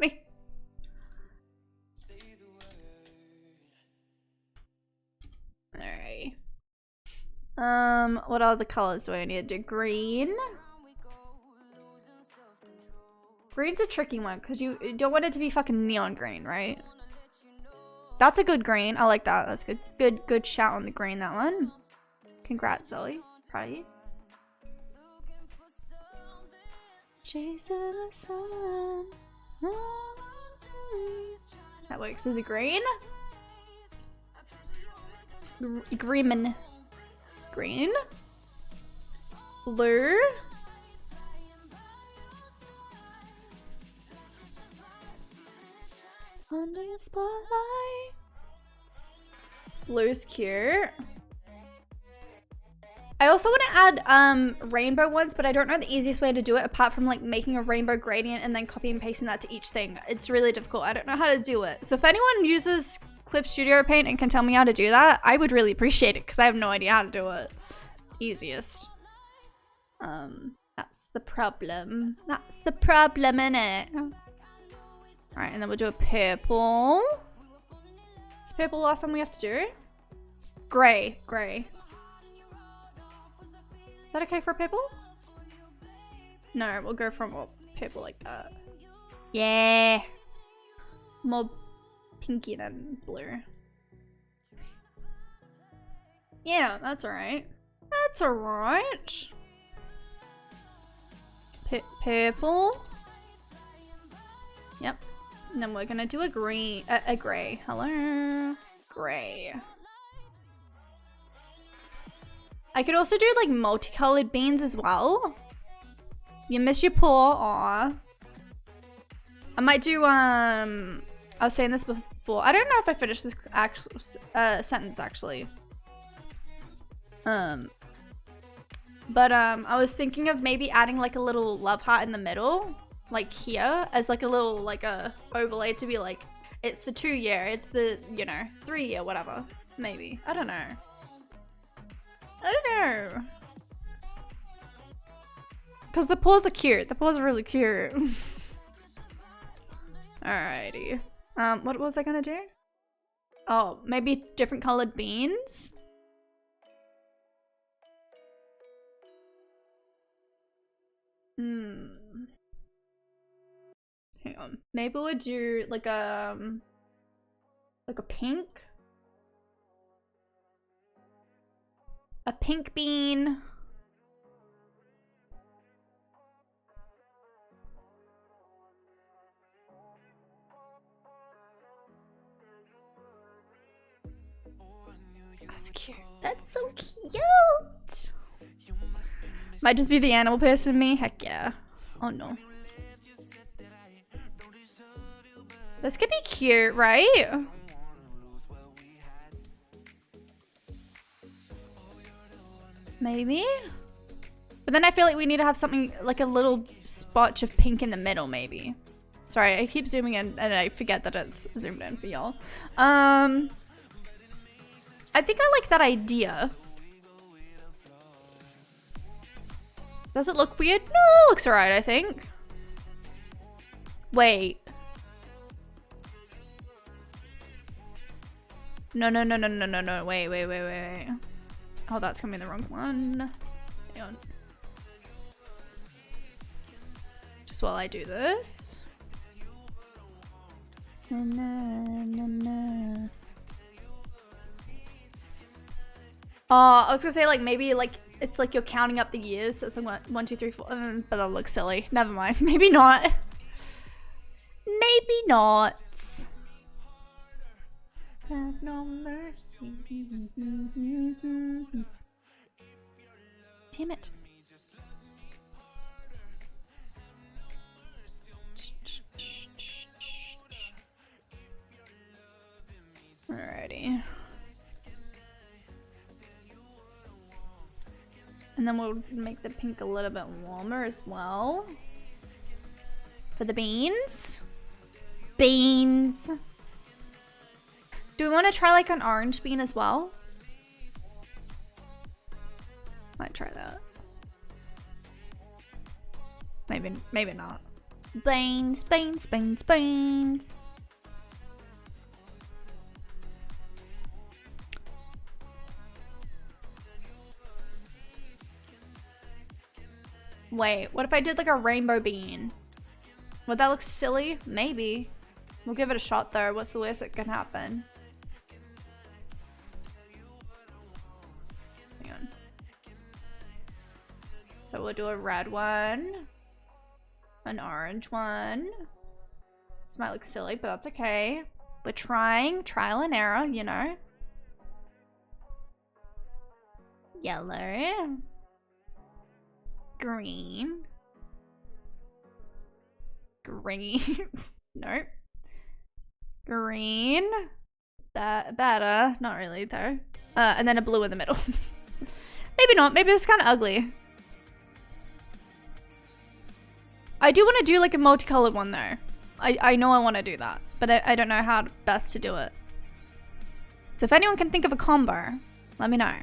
S1: Me. Alright. What other colors do I need to do? Green. Green's a tricky one because you don't want it to be fucking neon green, right? That's a good green. I like that. That's good. Good shout on the green, that one. Congrats, Zoe. Proud of you. Chasing the sun. works. Is it green? Green. Green. Blue. Under the spotlight. Blue's cute. I also want to add rainbow ones, but I don't know the easiest way to do it apart from like making a rainbow gradient and then copy and pasting that to each thing. It's really difficult. I don't know how to do it. So if anyone uses Clip Studio Paint and can tell me how to do that, I would really appreciate it because I have no idea how to do it. Easiest. That's the problem. That's the problem, innit? Alright, and then we'll do a purple. Is purple the last one we have to do? Grey. Grey. Is that okay for purple? No, we'll go for more purple like that. Yeah. More pinky than blue. Yeah, that's alright. That's alright. Purple. Yep. And then we're gonna do a green, a grey. Hello? Grey. I could also do like multicolored beans as well. You miss your paw, aw. I might do, I was saying this before. I don't know if I finished this actual sentence actually. But I was thinking of maybe adding like a little love heart in the middle, like here, as like a little, like a overlay to be like, it's the 2 year, it's the, you know, 3 year, whatever. Maybe. I don't know. I don't know. Because the paws are cute. The paws are really cute. Alrighty. What was I gonna do? Oh, maybe different colored beans? Hang on. Maybe we'll do like a pink. A pink bean. That's cute. That's so cute. Might just be the animal person in me. Heck yeah. Oh no. This could be cute, right? Maybe? But then I feel like we need to have something like a little spotch of pink in the middle, maybe. Sorry, I keep zooming in and I forget that it's zoomed in for y'all. I think I like that idea. Does it look weird? No, it looks alright, I think. Wait. No. Wait. Oh, that's gonna be the wrong one. Hang on. Just while I do this. Oh, I was gonna say like maybe like it's like you're counting up the years. So it's like 1, 2, 3, 4. But that looks silly. Never mind. Maybe not. Maybe not. Have no mercy. Damn it. Alrighty. And then we'll make the pink a little bit warmer as well. For the beans. Beans. Do we want to try like an orange bean as well? Might try that. Maybe not. Beans. Wait, what if I did like a rainbow bean? Would that look silly? Maybe. We'll give it a shot though. What's the worst that can happen? Hang on. So we'll do a red one. An orange one. This might look silly, but that's okay. We're trying, trial and error, you know. Yellow. Green. Green. Nope. Green. Better. Not really though. And then a blue in the middle. Maybe not. Maybe this is kind of ugly. I do want to do like a multicolored one though. I know I want to do that, but I don't know how best to do it. So if anyone can think of a combo, let me know.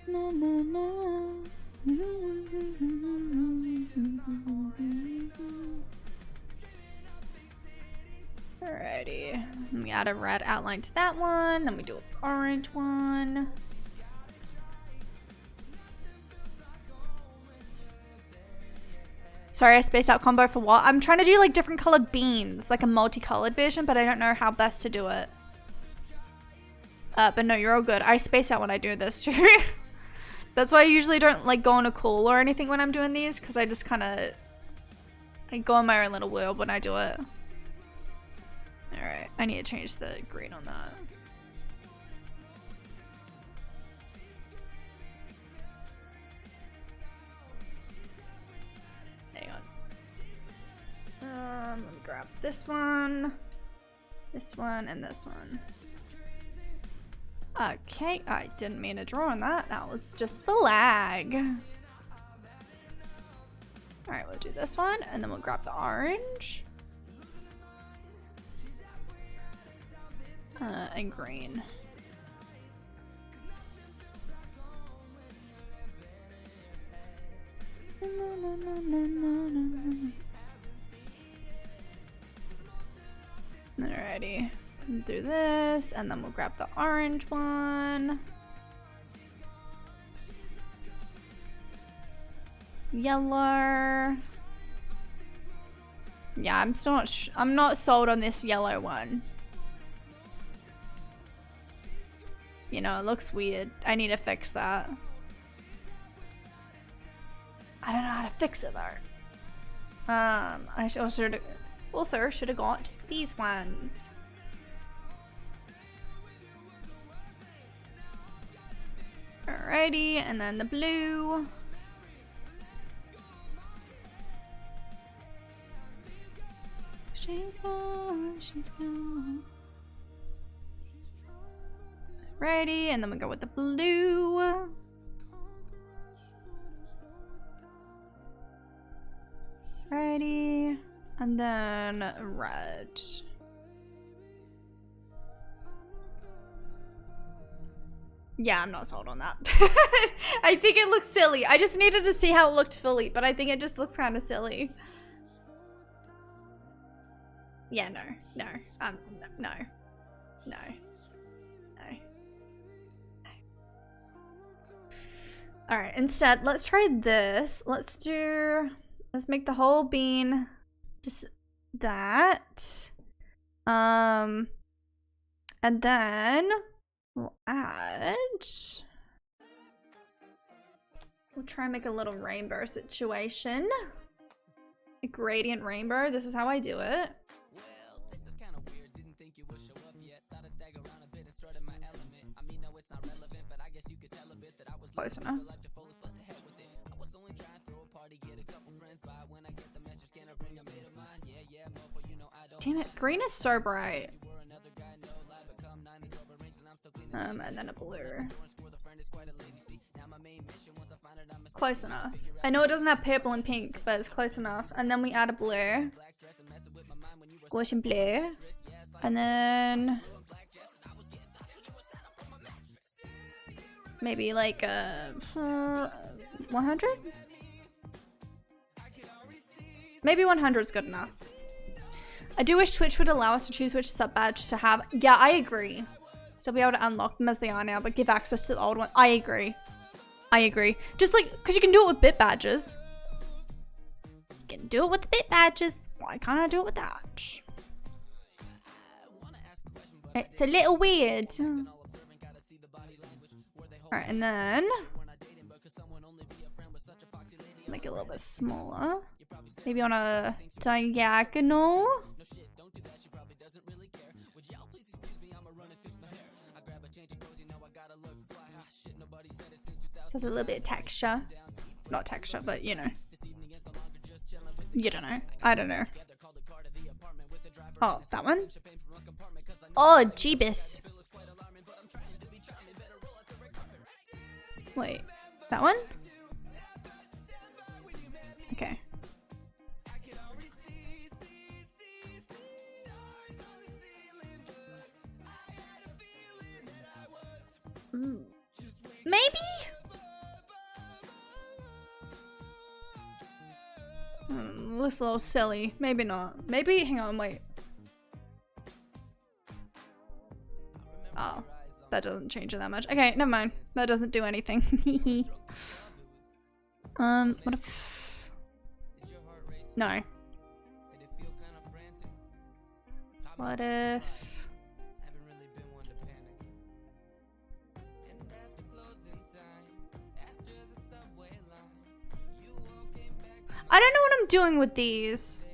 S1: Na, na, na. Alrighty. We add a red outline to that one, then we do an orange one. Sorry, I spaced out combo for what? I'm trying to do like different colored beans, like a multicolored version, but I don't know how best to do it. But no, you're all good. I space out when I do this too. That's why I usually don't like go on a call or anything when I'm doing these, because I just kind of I go in my own little world when I do it. Alright, I need to change the green on that. Hang on. Let me grab this one, and this one. Okay, I didn't mean to draw on that. That was just the lag. Alright, we'll do this one, and then we'll grab the orange. And green. Alrighty. Do this, and then we'll grab the orange one. Yellow. Yeah, I'm still not I'm not sold on this yellow one. You know, it looks weird. I need to fix that. I don't know how to fix it though. I also should have got these ones. Alrighty, and then the blue. She's gone, she's gone. Alrighty, and then we go with the blue. Alrighty, and then red. Yeah, I'm not sold on that. I think it looks silly. I just needed to see how it looked fully, but I think it just looks kind of silly. Yeah, no. Alright, instead, let's try this. Let's make the whole bean just that. And then we'll try and make a little rainbow situation. A gradient rainbow. This is how I do it. Close enough. Damn it, green is so bright. And then a blue. Close enough. I know it doesn't have purple and pink, but it's close enough. And then we add a blue. Gaussian blue. And then maybe like 100? Maybe 100 is good enough. I do wish Twitch would allow us to choose which sub badge to have. Yeah, I agree. Still be able to unlock them as they are now, but give access to the old one. I agree. Just like, because you can do it with bit badges. You can do it with the bit badges. Why can't I do it with that? It's a little weird. Alright, and then make it a little bit smaller. Maybe on a diagonal? So there's a little bit of texture. Not texture, but you know. You don't know. I don't know. Oh, that one? Oh, Jeebus. Wait, that one? Okay. Ooh. Maybe? Looks a little silly. Maybe not. Maybe, hang on, wait. Oh, that doesn't change it that much. Okay, never mind. That doesn't do anything. What if... No. What if... I don't know what I'm doing with these.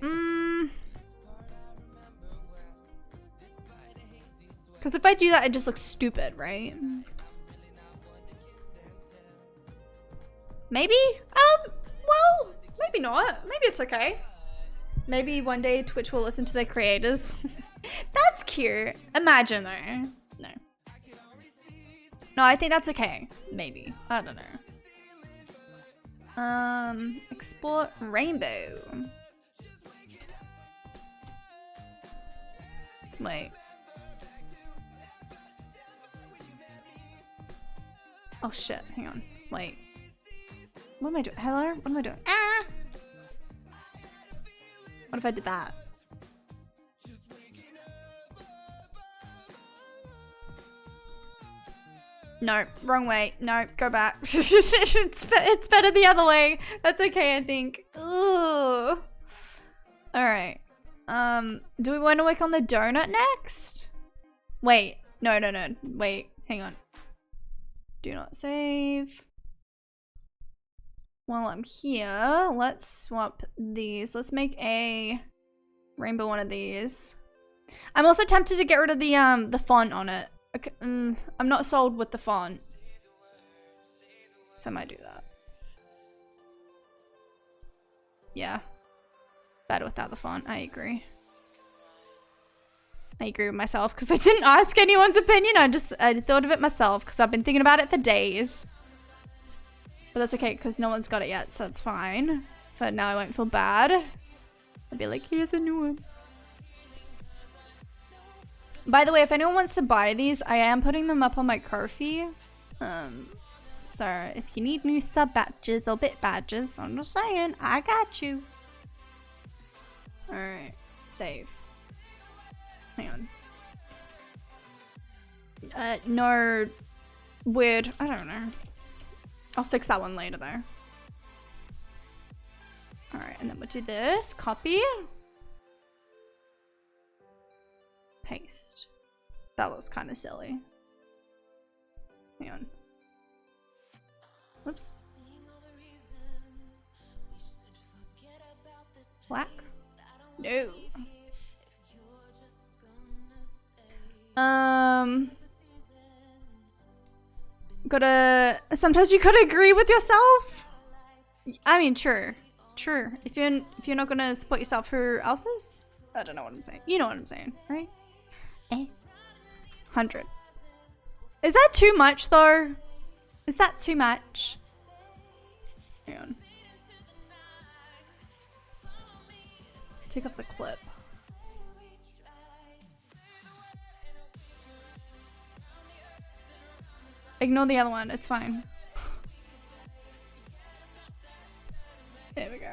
S1: Because if I do that, it just looks stupid, right? Maybe? Well, maybe not. Maybe it's okay. Maybe one day Twitch will listen to their creators. That's cute. Imagine though. No. No, I think that's okay. Maybe. I don't know. Export rainbow. Wait. Oh shit, hang on. Wait. What am I doing? Hello? What am I doing? Ah! What if I did that? No, wrong way. No, go back. it's better the other way. That's okay, I think. Ooh. Alright. Do we want to work on the donut next? Wait. No. Wait, hang on. Do not save. While I'm here, let's swap these. Let's make a rainbow one of these. I'm also tempted to get rid of the font on it. Okay, I'm not sold with the font, so I might do that. Yeah, better without the font. I agree. I agree with myself because I didn't ask anyone's opinion. I thought of it myself because I've been thinking about it for days. But that's okay because no one's got it yet, so that's fine. So now I won't feel bad. I'll be like, here's a new one. By the way, if anyone wants to buy these, I am putting them up on my Ko-fi. So if you need new sub badges or bit badges, I'm just saying, I got you. Alright, save. Hang on. No weird, I don't know. I'll fix that one later though. Alright, and then we'll do this, copy. Paste. That looks kind of silly. Hang on. Whoops. Black? No. Sometimes you gotta agree with yourself. I mean, sure. If you're not gonna support yourself, who else is? I don't know what I'm saying. You know what I'm saying, right? 100. Is that too much though? Is that too much? Hang on. Take off the clip. Ignore the other one, it's fine. There we go.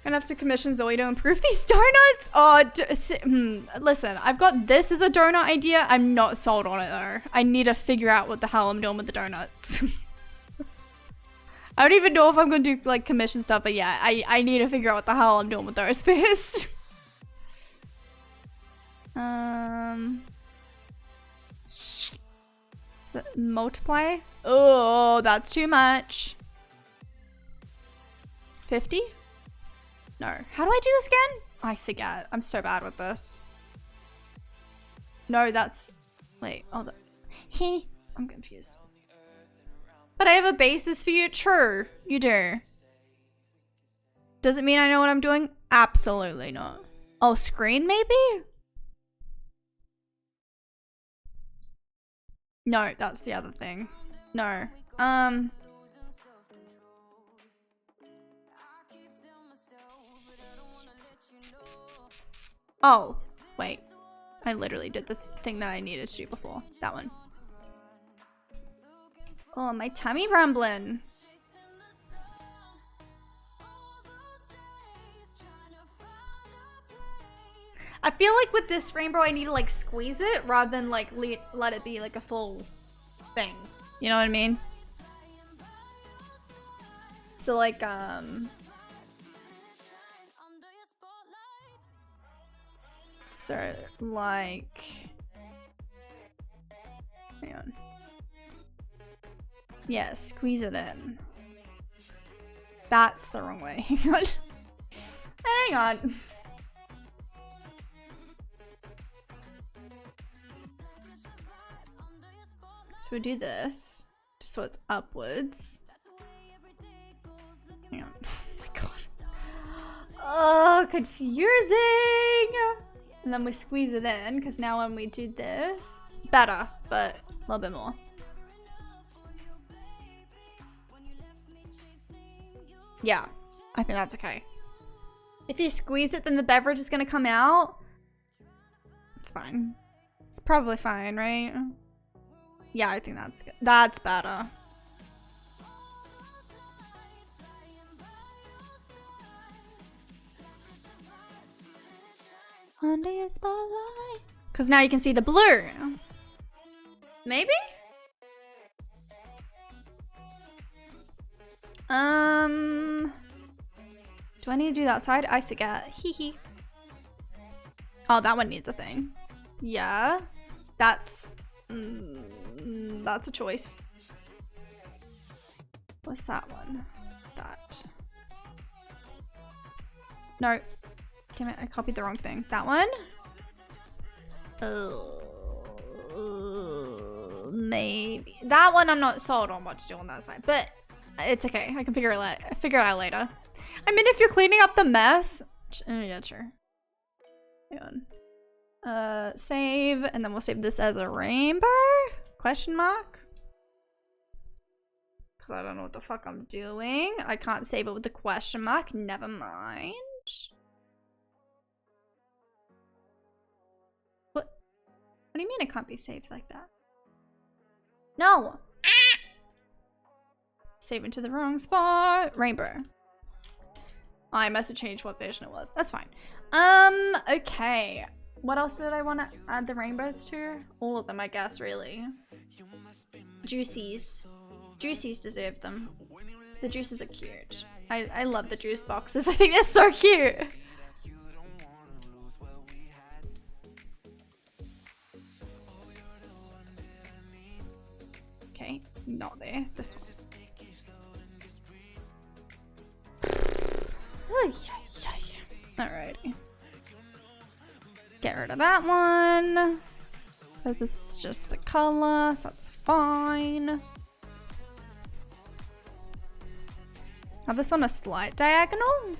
S1: Gonna have to commission Zoe to improve these donuts. Oh, listen, I've got this as a donut idea. I'm not sold on it though. I need to figure out what the hell I'm doing with the donuts. I don't even know if I'm gonna do like commission stuff, but yeah, I need to figure out what the hell I'm doing with those first. Is it multiply? Oh, that's too much. 50? No. How do I do this again? I forget. I'm so bad with this. No, that's... Wait. Oh, I'm confused. But I have a basis for you. True. You do. Does it mean I know what I'm doing? Absolutely not. Oh, screen maybe? No, that's the other thing. No. Oh, wait. I literally did this thing that I needed to do before. That one. Oh, my tummy rumbling. I feel like with this rainbow, I need to like squeeze it rather than like let it be like a full thing. You know what I mean? So like, so like, hang on. Yeah, squeeze it in. That's the wrong way. Hang on. Hang on. So we do this, just so it's upwards. Hang on. Oh my god. Oh, confusing. And then we squeeze it in, because now when we do this, better, but a little bit more. Yeah, I think that's okay. If you squeeze it, then the beverage is gonna come out. It's fine. It's probably fine, right? Yeah, I think that's good. That's better. Under your spotlight. Because now you can see the blue. Maybe? Do I need to do that side? I forget. Hee hee. Oh, that one needs a thing. Yeah. That's a choice. What's that one? That. No. Damn it, I copied the wrong thing. That one? Maybe. That one I'm not sold on what to do on that side, but it's okay. I can figure it out later. I mean, if you're cleaning up the mess. Yeah, sure. Hang on. Save, and then we'll save this as a rainbow? Question mark? Because I don't know what the fuck I'm doing. I can't save it with the question mark. Never mind. What do you mean it can't be saved like that? No! Save into the wrong spot. Rainbow. I must have changed what version it was. That's fine. Okay. What else did I want to add the rainbows to? All of them, I guess, really. Juicies. Juicies deserve them. The juices are cute. I love the juice boxes. I think they're so cute. Okay, not there. This one. Alrighty. Get rid of that one. Because this is just the color, so that's fine. Have this on a slight diagonal.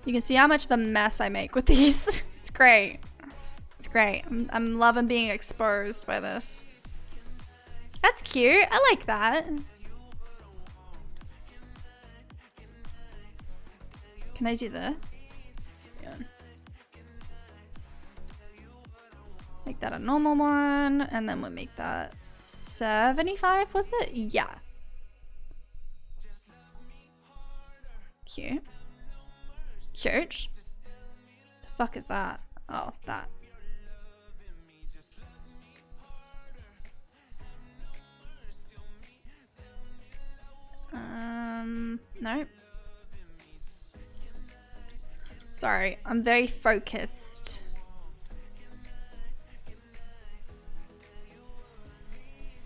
S1: You can see how much of a mess I make with these. It's great. It's great. I'm loving being exposed by this. That's cute. I like that. Can I do this? Yeah. Make that a normal one, and then we'll make that 75, was it? Yeah. Cute. Cute. The fuck is that? Oh, that. Nope. Sorry, I'm very focused.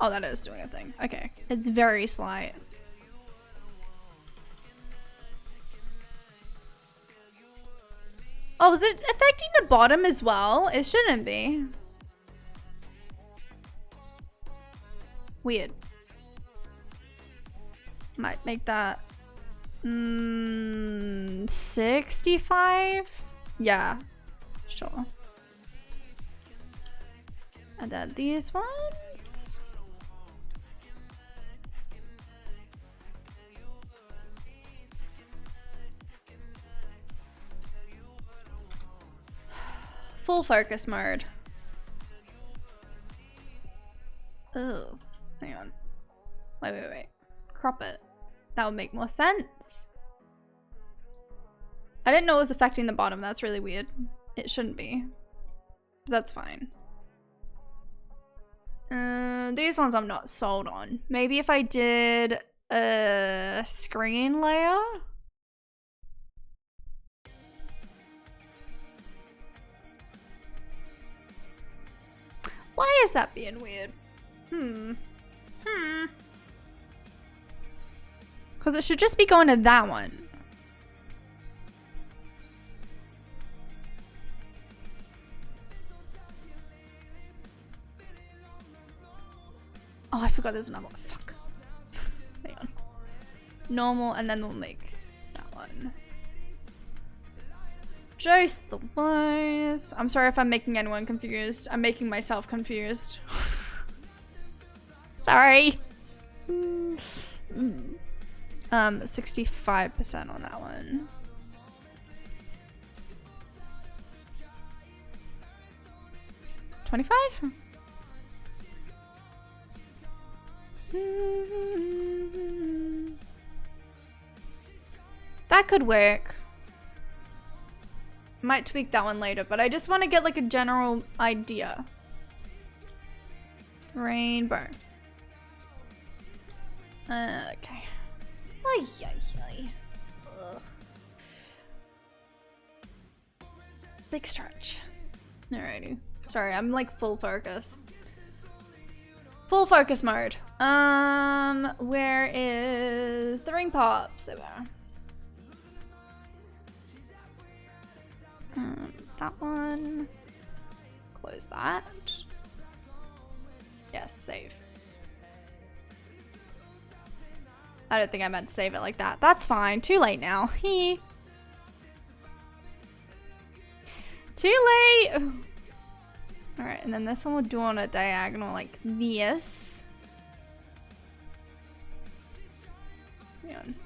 S1: Oh, that is doing a thing. Okay, it's very slight. Oh, is it affecting the bottom as well? It shouldn't be. Weird. Might make that 65? Yeah, sure. And then these ones. Full focus mode. Oh, hang on. Wait. Crop it. That would make more sense. I didn't know it was affecting the bottom. That's really weird. It shouldn't be. But that's fine. These ones I'm not sold on. Maybe if I did a screen layer. Why is that being weird? Because it should just be going to that one. Oh, I forgot there's another one. Fuck. Hang on. Normal, and then we'll make that one. Just the ones. I'm sorry if I'm making anyone confused. I'm making myself confused. Sorry. 65% on that one. $25? That could work. Might tweak that one later, but I just want to get like a general idea. Rainbow. Okay. Ay. Ugh. Big stretch. Alrighty. Sorry, I'm like full focus. Full focus mode. Where is the ring pops? There we are. That one. Close that. Yes, save. I don't think I meant to save it like that. That's fine. Too late now. Too late. Alright, and then this one we'll do on a diagonal like this. Hang on.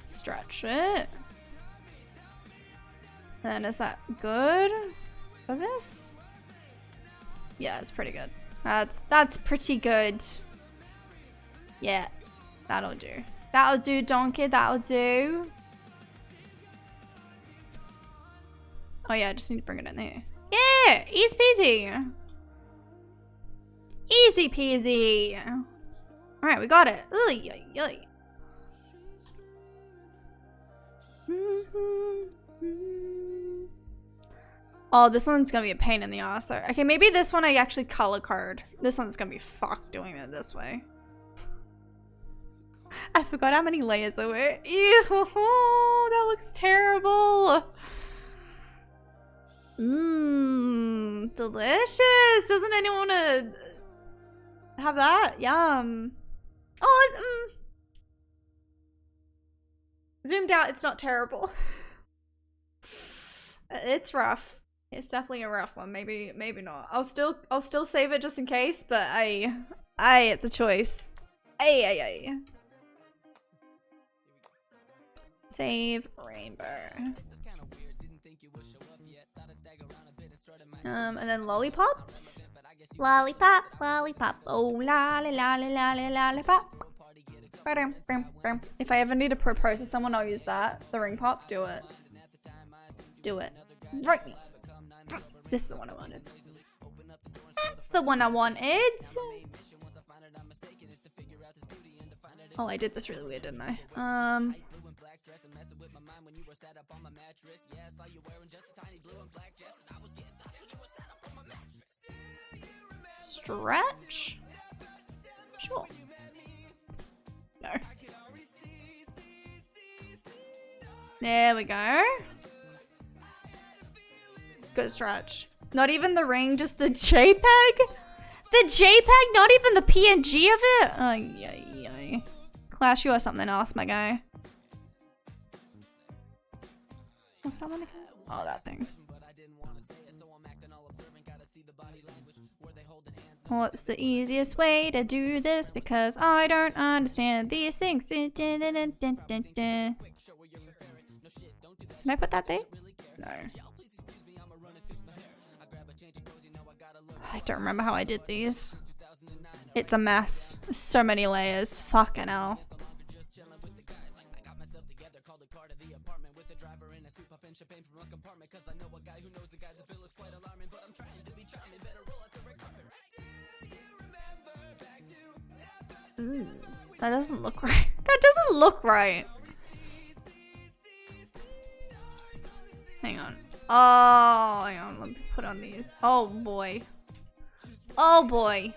S1: Stretch it. Then is that good for this? Yeah, it's pretty good. That's pretty good. Yeah, that'll do. That'll do, donkey. That'll do. Oh yeah, I just need to bring it in there. Yeah, easy peasy. Easy peasy. All right, we got it. Oh, this one's gonna be a pain in the ass though. Okay, maybe this one I actually color code. This one's gonna be fucked doing it this way. I forgot how many layers there were. Ew, that looks terrible. Delicious. Doesn't anyone want to have that? Yum. Oh, zoomed out, it's not terrible. It's rough. It's definitely a rough one. Maybe not. I'll still save it just in case, but it's a choice. Save rainbow. And then lollipops. Lollipop. Oh lollipop. If I ever need to propose to someone, I'll use that. The ring pop, do it. Do it. Right. This is the one I wanted. That's the one I wanted. Oh, I did this really weird, didn't I? Stretch? Sure. No. There we go. Good stretch. Not even the ring, just the JPEG? The JPEG, not even the PNG of it? Ay, ay, ay. Clash, you are something else, my guy. What's that one again? Oh, that thing. What's the easiest way to do this? Because I don't understand these things. Can I put that there? No. I don't remember how I did these. It's a mess. There's so many layers. Fucking hell. Ooh, that doesn't look right. That doesn't look right. Hang on. Oh, hang on. Let me put on these. Oh boy. Oh boy.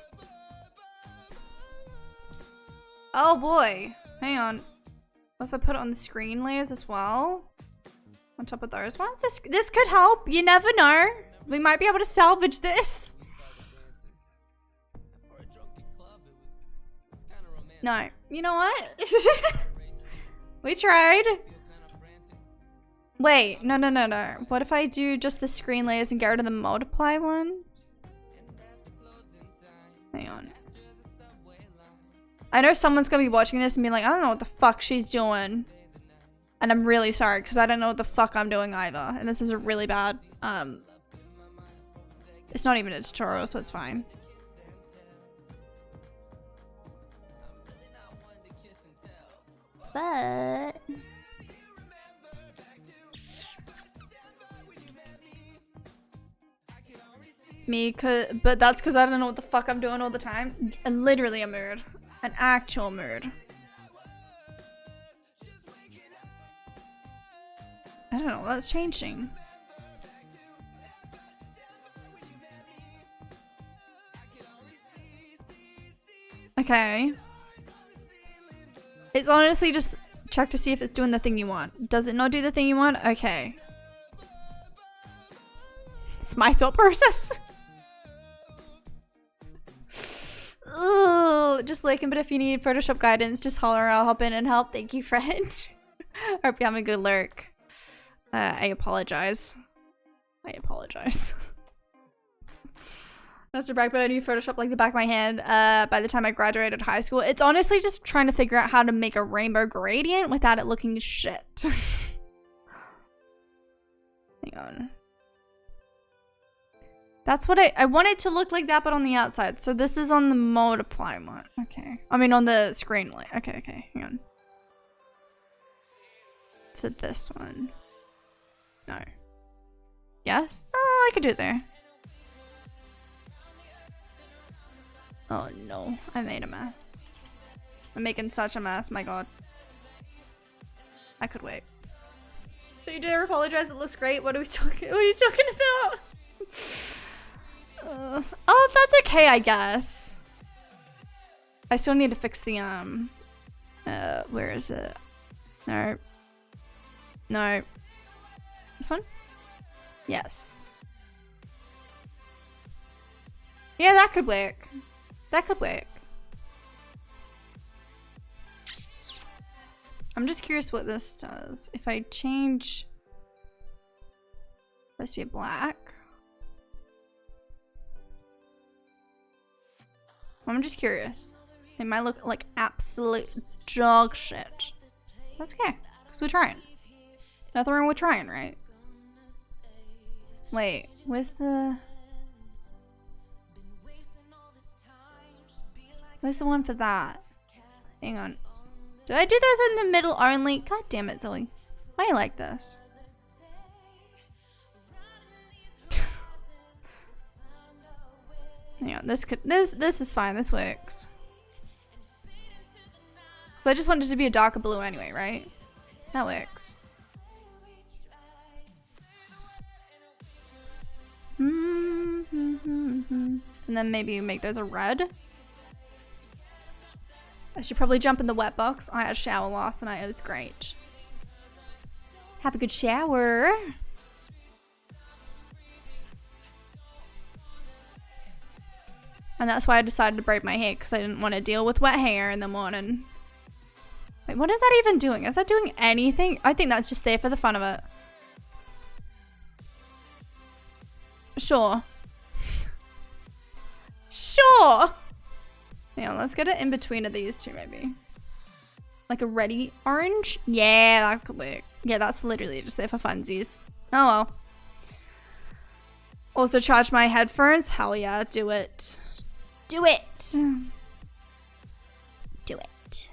S1: Oh boy. Hang on. What if I put it on the screen layers as well? On top of those ones? This could help. You never know. We might be able to salvage this. No. You know what? We tried. Wait. No, no, no, no. What if I do just the screen layers and get rid of the multiply ones? Hang on. I know someone's gonna be watching this and be like, I don't know what the fuck she's doing. And I'm really sorry, because I don't know what the fuck I'm doing either. And this is a really bad, it's not even a tutorial, so it's fine. But... it's me, but that's because I don't know what the fuck I'm doing all the time. Literally a mood. An actual mood. I don't know, that's changing. Okay. It's honestly just check to see if it's doing the thing you want. Does it not do the thing you want? Okay. It's my thought process. Ooh, just liking, but if you need Photoshop guidance, just holler, I'll hop in and help. Thank you, friend. Hope you're having a good lurk. I apologize. I apologize. Mr. Bragg, but I knew Photoshop like the back of my hand by the time I graduated high school. It's honestly just trying to figure out how to make a rainbow gradient without it looking shit. Hang on. That's what I want it to look like that, but on the outside. So this is on the multiply one. Okay. I mean on the screen light. Okay, okay. Hang on. For this one. No. Yes? Oh, I could do it there. Oh no, I made a mess. I'm making such a mess, my god. I could wait. So you dare apologize, it looks great. What are you talking about? Oh, that's okay, I guess. I still need to fix the, where is it? No. No. This one? Yes. Yeah, that could work. That could work. I'm just curious what this does. If I change... Supposed to be black. I'm just curious. It might look like absolute dog shit. That's okay, because we're trying. Nothing wrong with trying, right? Wait, where's the... Where's the one for that? Hang on. Did I do those in the middle only? God damn it, Zoe. Why are you like this? Yeah, this is fine. This works. So I just wanted it to be a darker blue anyway, right? That works. And then maybe make those a red. I should probably jump in the wet box. I had a shower last night. It was great. Have a good shower. And that's why I decided to braid my hair, because I didn't want to deal with wet hair in the morning. Wait, what is that even doing? Is that doing anything? I think that's just there for the fun of it. Sure. Sure. Yeah, let's get it in between of these two, maybe. Like a reddy orange? Yeah, that could work. Yeah, that's literally just there for funsies. Oh well. Also charge my headphones? Hell yeah, do it. Do it. Do it.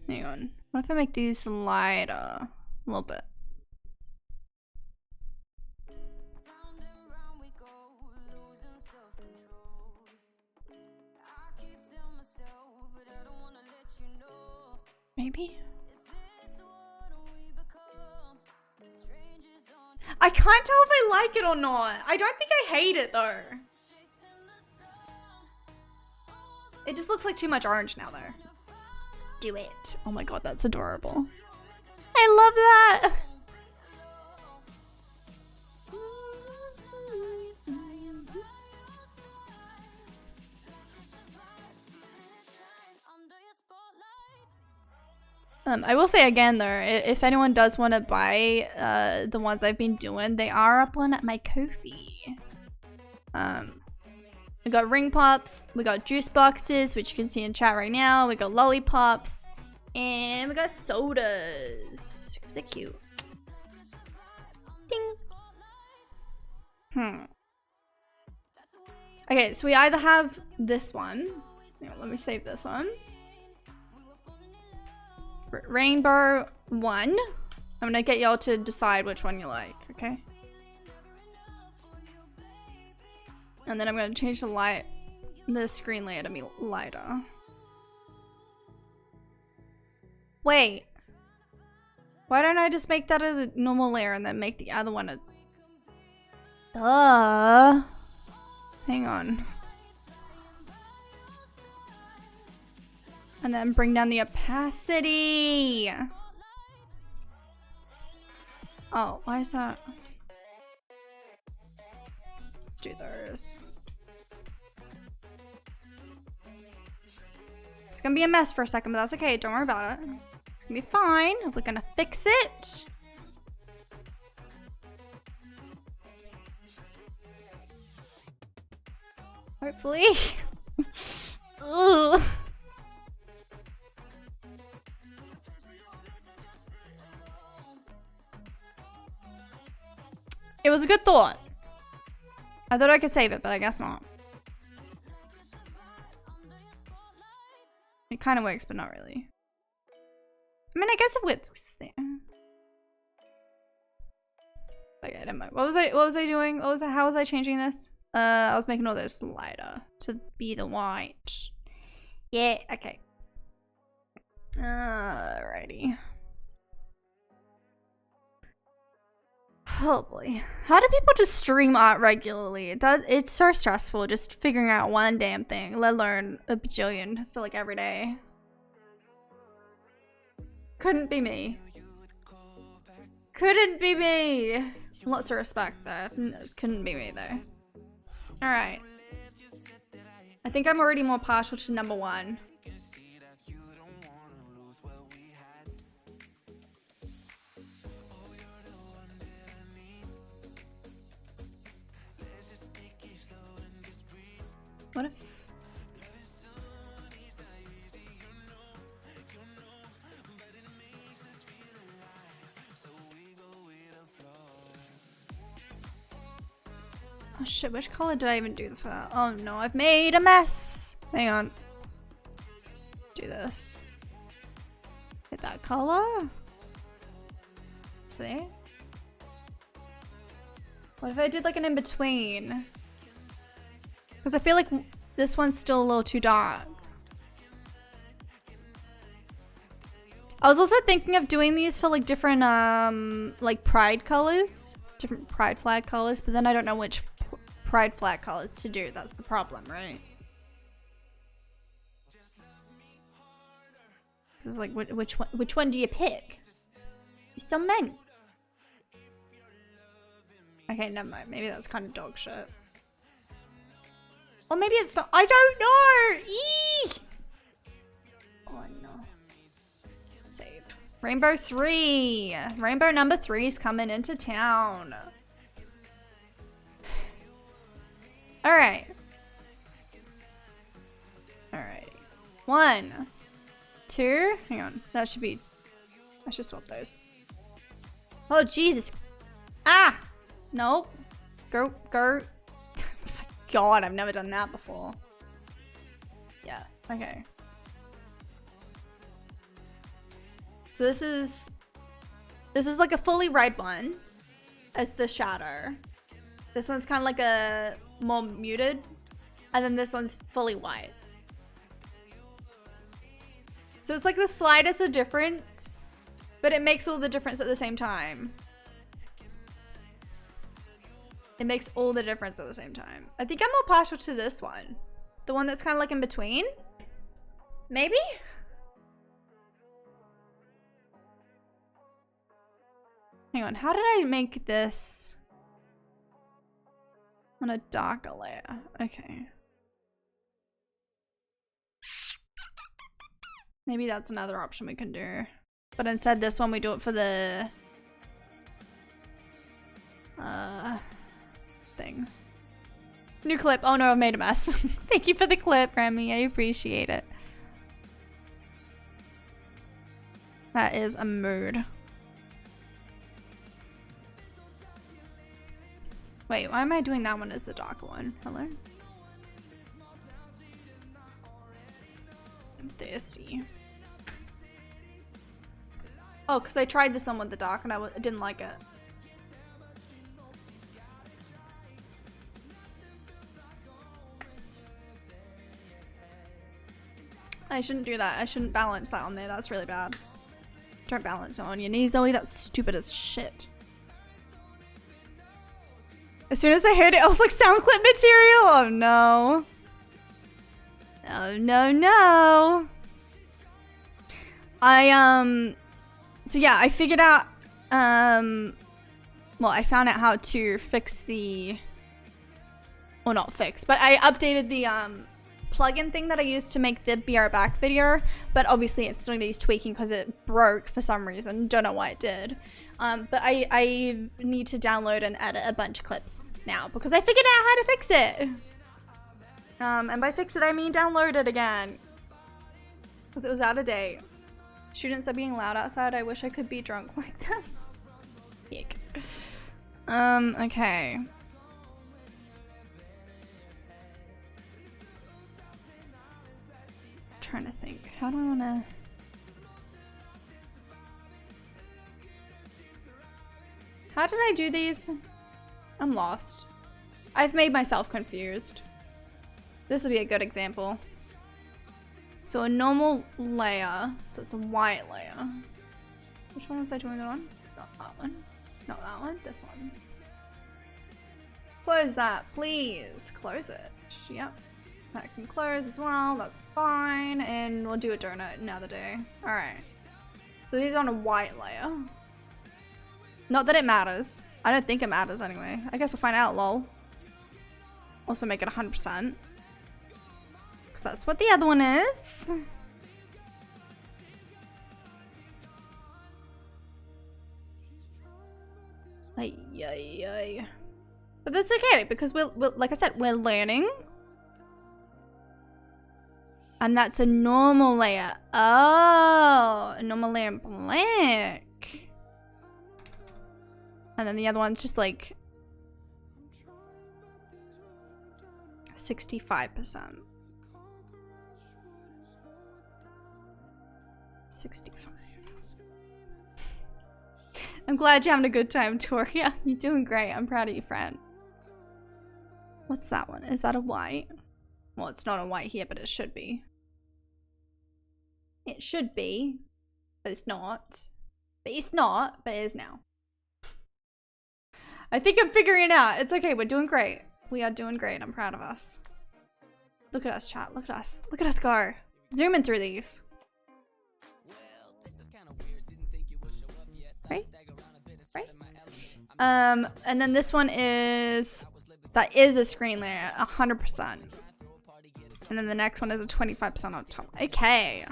S1: Hang on. What if I make these lighter a little bit? Maybe? I can't tell if I like it or not. I don't think I hate it though. It just looks like too much orange now though. Do it. Oh my god, that's adorable. I love that. I will say again though, if anyone does want to buy the ones I've been doing, they are up on my Ko-fi. We got ring pops, we got juice boxes, which you can see in chat right now. We got lollipops, and we got sodas. Because they're cute. Ding. Okay, so we either have this one. Here, let me save this one. Rainbow 1. I'm gonna get y'all to decide which one you like, okay? And then I'm gonna change the screen layer to be lighter. Wait. Why don't I just make that a normal layer and then make the other one a... Duh. Hang on. And then bring down the opacity. Oh, why is that? Let's do those. It's gonna be a mess for a second, but that's okay. Don't worry about it. It's gonna be fine. We're gonna fix it. Hopefully. Ugh. It was a good thought. I thought I could save it, but I guess not. It kind of works, but not really. I mean, I guess it works there. Okay, never mind. What was I doing? How was I changing this? I was making all those lighter to be the white. Yeah, okay. Alrighty. Oh boy. How do people just stream art regularly? It's so stressful just figuring out one damn thing, let alone a bajillion. I feel like every day. Couldn't be me. Couldn't be me. Lots of respect there. Couldn't be me though. Alright. I think I'm already more partial to number 1. What if... Oh shit, which color did I even do this for? Oh no, I've made a mess. Hang on. Do this. Hit that color. See? What if I did like an in-between? Because I feel like this one's still a little too dark. I was also thinking of doing these for like different like pride colors. Different pride flag colors, but then I don't know which pride flag colors to do. That's the problem, right? This is like which one do you pick? There's so many. Okay, never mind. Maybe that's kind of dog shit. Or maybe it's not. I don't know. Eee! Oh no. Saved. Rainbow 3. Rainbow number 3 is coming into town. Alright. Alright. 1, 2. Hang on. That should be. I should swap those. Oh, Jesus. Ah! Nope. Go. God, I've never done that before. Yeah. Okay. So this is like a fully red one as the shadow. This one's kind of like a more muted, and then this one's fully white. So it's like the slightest of difference, but it makes all the difference at the same time. It makes all the difference at the same time. I think I'm more partial to this one. The one that's kind of like in between. Maybe? Hang on, how did I make this on a darker layer? Okay. Maybe that's another option we can do. But instead this one we do it for the thing. New clip. Oh no, I've made a mess. Thank you for the clip, Remy. I appreciate it. That is a mood. Wait, why am I doing that one as the darker one? Hello? I'm thirsty. Oh, because I tried this one with the dark and I didn't like it. I shouldn't do that. I shouldn't balance that on there. That's really bad. Don't balance it on your knees, Zoe. That's stupid as shit. As soon as I heard it, I was like, sound clip material? Oh no. Oh no, no. So yeah, I figured out, well, I found out how to fix the, well, not fix, but I updated the, plugin thing that I used to make the BR back video, but obviously it still needs tweaking because it broke for some reason. Don't know why it did. But I need to download and edit a bunch of clips now because I figured out how to fix it. And by fix it, I mean download it again because it was out of date. Students are being loud outside. I wish I could be drunk like them. Yuck. Okay. Trying to think. How do I want to? How did I do these? I'm lost. I've made myself confused. This would be a good example. So a normal layer. So it's a white layer. Which one was I doing it on? Not that one. Not that one. This one. Close that, please. Close it. Yep. That can close as well, that's fine. And we'll do a donut another day. Alright. So these are on a white layer. Not that it matters. I don't think it matters anyway. I guess we'll find out, lol. Also make it 100%. Because that's what the other one is. Ay, ay, ay. But that's okay, because we're like I said, we're learning. And that's a normal layer. Oh, a normal layer in black. And then the other one's just like 65%. 65. I'm glad you're having a good time, Toria. You're doing great. I'm proud of you, friend. What's that one? Is that a white? Well, it's not a white here, but it should be. It should be, but it's not. But it's not, but it is now. I think I'm figuring it out. It's okay. We're doing great. We are doing great. I'm proud of us. Look at us, chat. Look at us. Look at us go. Zooming through these. Right? Right? And then this one is, that is a screen layer, 100%. And then the next one is a 25% on top. Okay.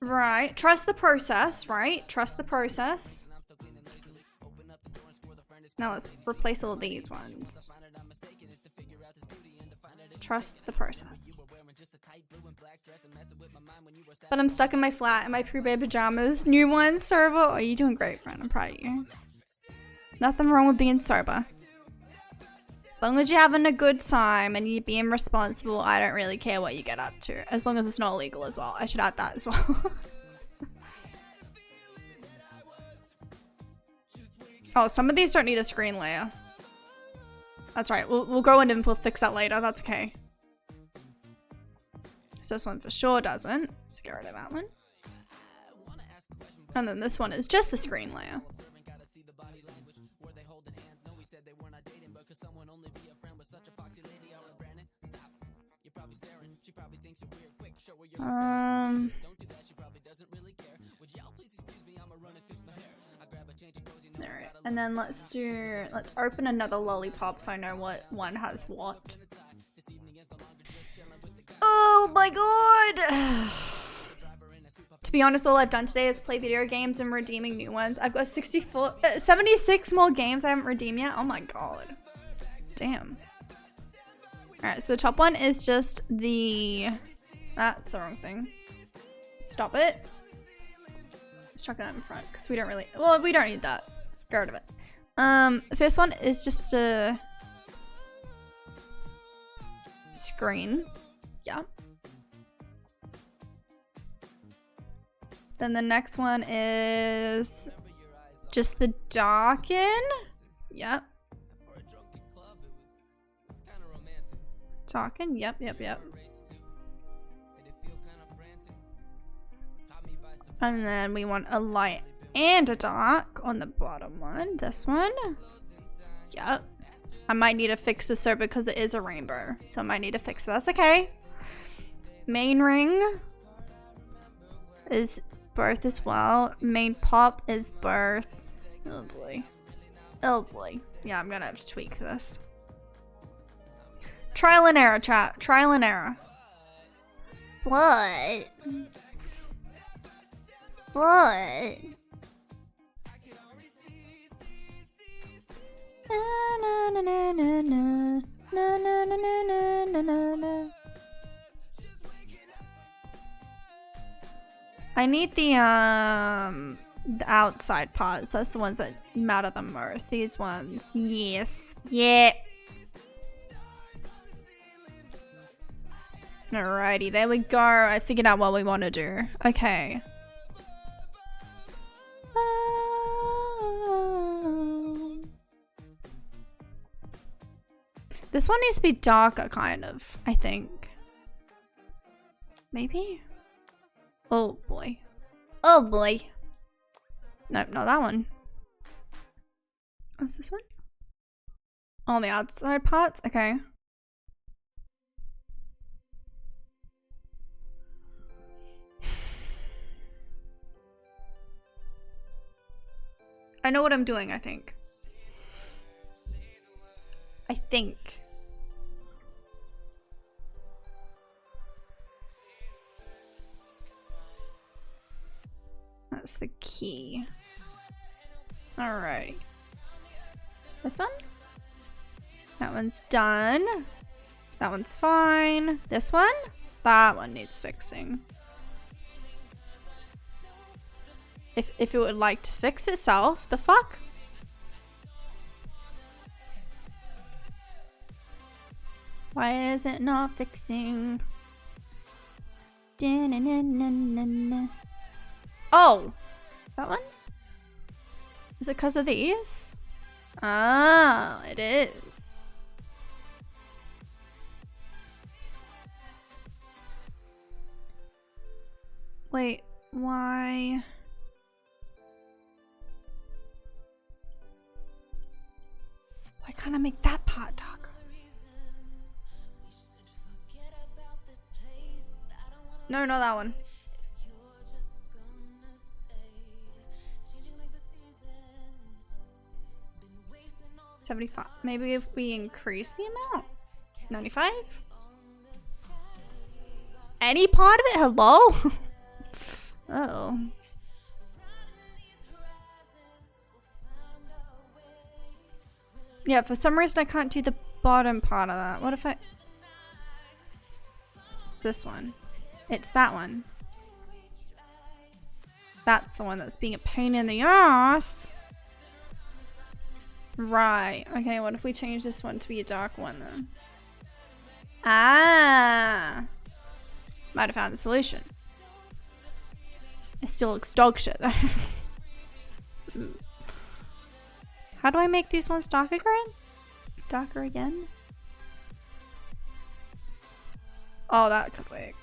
S1: Right. Trust the process, right? Trust the process. Now let's replace all these ones. Trust the process. But I'm stuck in my flat in my pre-bed pajamas. New one, sober. Oh, you're doing great, friend. I'm proud of you. Nothing wrong with being sober. As long as you're having a good time and you're being responsible, I don't really care what you get up to. As long as it's not illegal as well. I should add that as well. Oh, some of these don't need a screen layer. That's right. We'll go in and we'll fix that later. That's okay. So this one for sure doesn't. Let's get rid of that one. And then this one is just the screen layer. Alright, and then let's open another lollipop so I know what one has what. Oh my god! To be honest, all I've done today is play video games and redeeming new ones. I've got 76 more games I haven't redeemed yet. Oh my god. Damn. Alright, so the top one is just the... That's the wrong thing. Stop it. Let's chuck that in front because we don't really... Well, we don't need that. Get rid of it. The first one is just a... screen. Yeah. Then the next one is just the darken. Yep. Darken. Yep. And then we want a light and a dark on the bottom one. This one. Yep. I might need to fix this over because it is a rainbow. So I might need to fix it. That's okay. Main ring is both as well. Main pop is both. Oh boy. Oh boy. Yeah, I'm gonna have to tweak this. Trial and error, chat. Trial and error. What? What? Na na na na na na na na na na na. I need the outside parts. That's the ones that matter the most. These ones. Yes. Yeah. Alrighty, there we go. I figured out what we want to do. Okay. This one needs to be darker, kind of, I think. Maybe? Oh boy. Oh boy. Nope, not that one. What's this one? Oh, the outside parts? Okay. I know what I'm doing, I think. That's the key. Alright. This one? That one's done. That one's fine. This one? That one needs fixing. If it would like to fix itself, the fuck? Why is it not fixing? Oh! That one? Is it because of these? Ah, it is. Wait, why? Why can't I make that part darker? No, not that one. 75. Maybe if we increase the amount? 95? Any part of it? Hello? Oh. Yeah, for some reason I can't do the bottom part of that. What if I... It's this one. It's that one. That's the one that's being a pain in the ass. Right. Okay, what if we change this one to be a dark one then? Ah! Might have found the solution. It still looks dog shit though. How do I make these ones darker again? Darker again? Oh, that could work.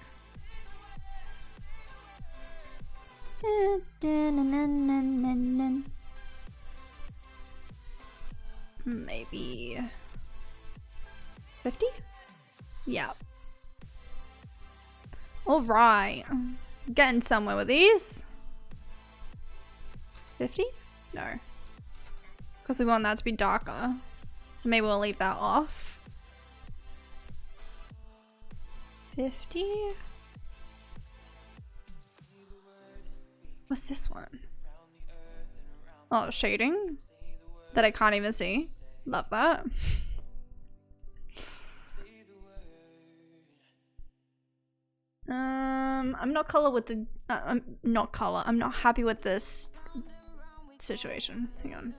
S1: Maybe 50? Yeah. All right. Getting somewhere with these. 50? No. Because we want that to be darker. So maybe we'll leave that off. 50? What's this one? Oh, shading? That I can't even see. Love that. I'm not color with the I'm not color. I'm not happy with this situation. Hang on.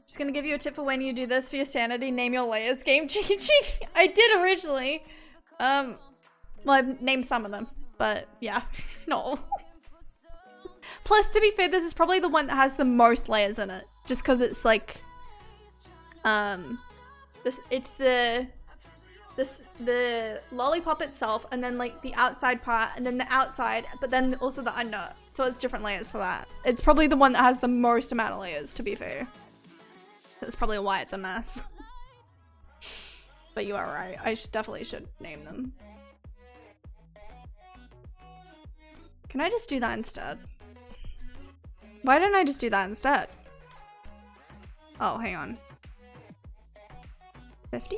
S1: Just gonna give you a tip for when you do this for your sanity. Name your layers game GG. I did originally. Well, I've named some of them, but yeah, no. Plus, to be fair, this is probably the one that has the most layers in it, just because it's like, it's the lollipop itself, and then like the outside part, and then the outside, but then also the under. So it's different layers for that. It's probably the one that has the most amount of layers, to be fair. That's probably why it's a mess. But you are right. I definitely should name them. Can I just do that instead? Why didn't I just do that instead? Oh, hang on. 50?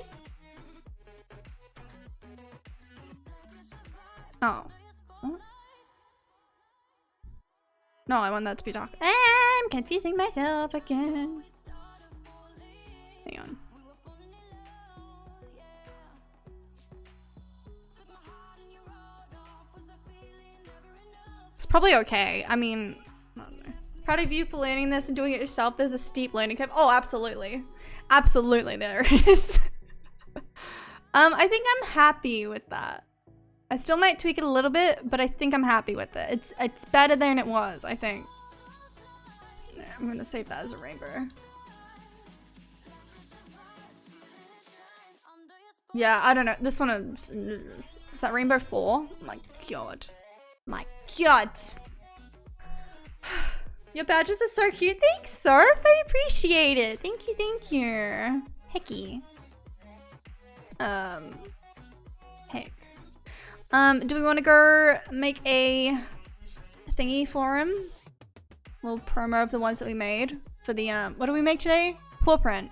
S1: Oh. What? No, I want that to be dark. I'm confusing myself again. Hang on. It's probably okay. I mean, I don't know. Proud of you for learning this and doing it yourself. There's a steep learning curve. Oh, absolutely. Absolutely there is. I think I'm happy with that. I still might tweak it a little bit, but I think I'm happy with it. It's better than it was, I think. Yeah, I'm gonna save that as a rainbow. Yeah, I don't know. This one is that rainbow 4? Oh my god. My god. Your badges are so cute. Thanks, Surf. I appreciate it. Thank you, thank you. Hecky. Heck. Do we want to go make a thingy for him? A little promo of the ones that we made for the what do we make today? Paw print.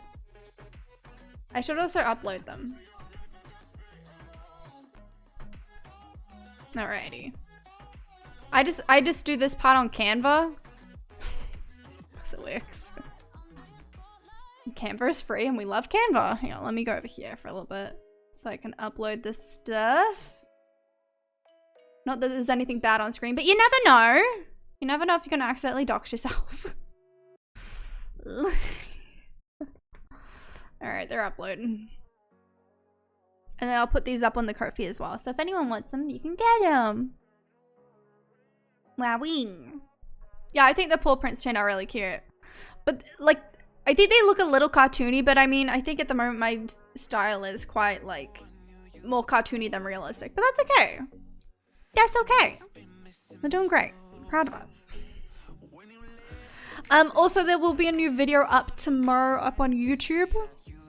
S1: I should also upload them. Alrighty. I just do this part on Canva. Because it works. Canva is free and we love Canva. Hang on, let me go over here for a little bit so I can upload this stuff. Not that there's anything bad on screen, but you never know. You never know if you're gonna accidentally dox yourself. Alright, they're uploading. And then I'll put these up on the Ko-fi as well. So if anyone wants them, you can get them. Wowing. Yeah, I think the paw prints turned out really cute. But, like, I think they look a little cartoony, but I mean, I think at the moment my style is quite, like, more cartoony than realistic. But that's okay. That's okay. We're doing great. Proud of us. Also, there will be a new video up tomorrow up on YouTube.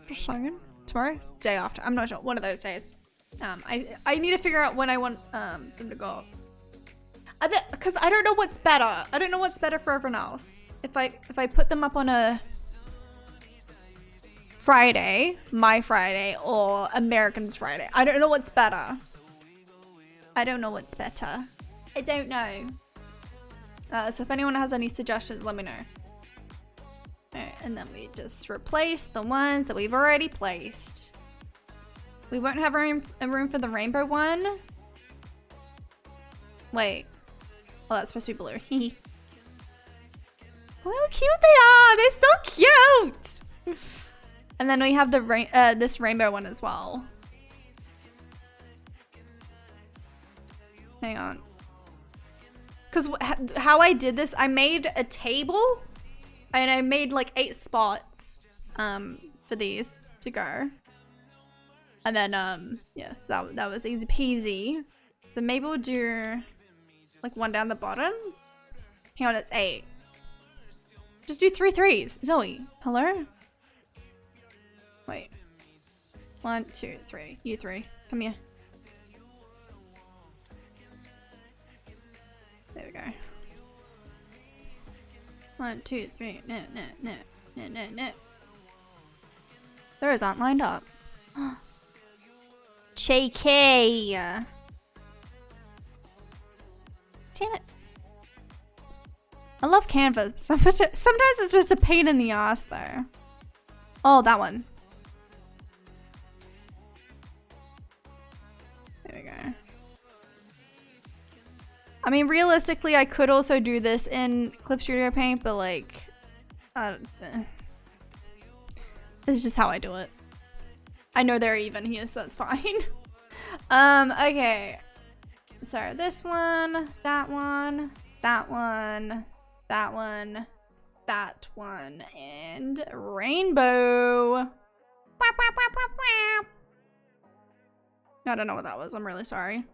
S1: Just saying. Tomorrow? Day after. I'm not sure. One of those days. I need to figure out when I want them to go up. Because I don't know what's better. I don't know what's better for everyone else. If I put them up on a Friday, my Friday, or American's Friday. I don't know what's better. I don't know what's better. I don't know. So if anyone has any suggestions, let me know. Alright, and then we just replace the ones that we've already placed. We won't have a room for the rainbow one. Wait. Oh, that's supposed to be blue. Look how cute they are! They're so cute! And then we have the this rainbow one as well. Hang on. Because how I did this, I made a table and I made like 8 spots for these to go. And then, yeah, so that was easy peasy. So maybe we'll do like one down the bottom. Hang on, it's 8. Just do 3 threes. Zoe, hello? Wait. 1, 2, 3. You 3. Come here. There we go. 1, 2, 3. No. Those aren't lined up. JK. Damn it. I love Canva. Sometimes it's just a pain in the ass though. Oh, that one. There we go. I mean, realistically, I could also do this in Clip Studio Paint, but like, this is just how I do it. I know they're even here, so that's fine. Okay. So this one, that one, that one, that one, that one, and rainbow. I don't know what that was. I'm really sorry.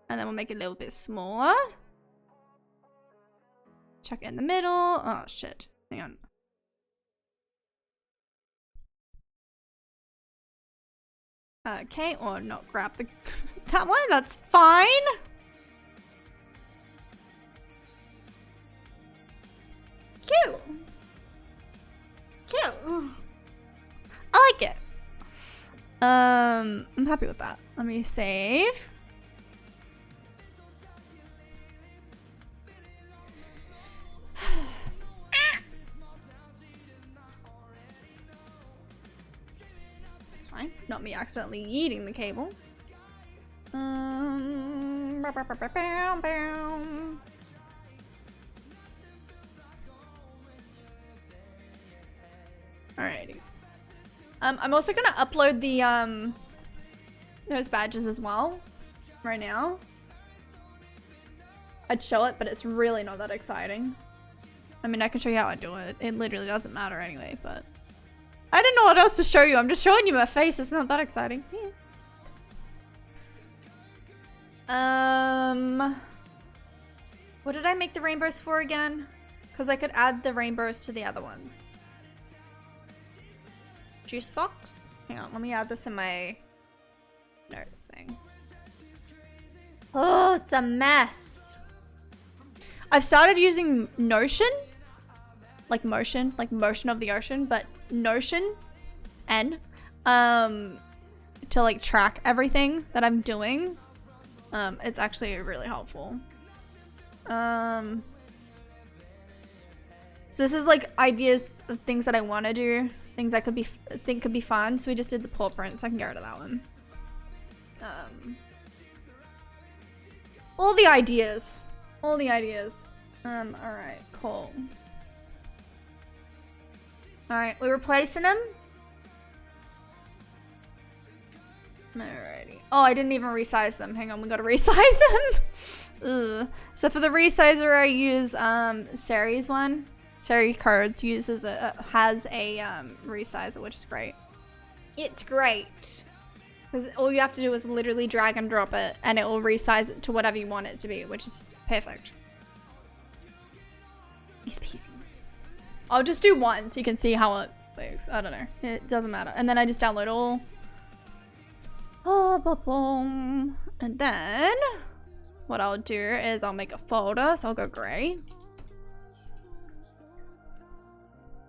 S1: And then we'll make it a little bit smaller. Check it in the middle. Oh, shit. Hang on. Okay, or not grab the that one. That's fine. Cute. Cute. I like it. I'm happy with that. Let me save. It's fine. Not me accidentally eating the cable. Alrighty. I'm also gonna upload the those badges as well right now. I'd show it, but it's really not that exciting. I mean, I can show you how I do it. It literally doesn't matter anyway, but I didn't know what else to show you. I'm just showing you my face. It's not that exciting. Yeah. What did I make the rainbows for again? Because I could add the rainbows to the other ones. Juice box? Hang on, let me add this in my notes thing. Oh, it's a mess. I've started using Notion. Like motion of the ocean, but Notion N to like track everything that I'm doing. It's actually really helpful. So this is like ideas of things that I want to do, things I think could be fun. So we just did the paw print, so I can get rid of that one. All the ideas. All right, cool. All right, we're replacing them. Alrighty. Oh, I didn't even resize them. Hang on, we gotta resize them. Ugh. So for the resizer, I use Sari's one. Sari Cards has a resizer, which is great. It's great. Because all you have to do is literally drag and drop it, and it will resize it to whatever you want it to be, which is perfect. Easy peasy. I'll just do one so you can see how it looks. I don't know. It doesn't matter. And then I just download all. And then what I'll do is I'll make a folder. So I'll go gray.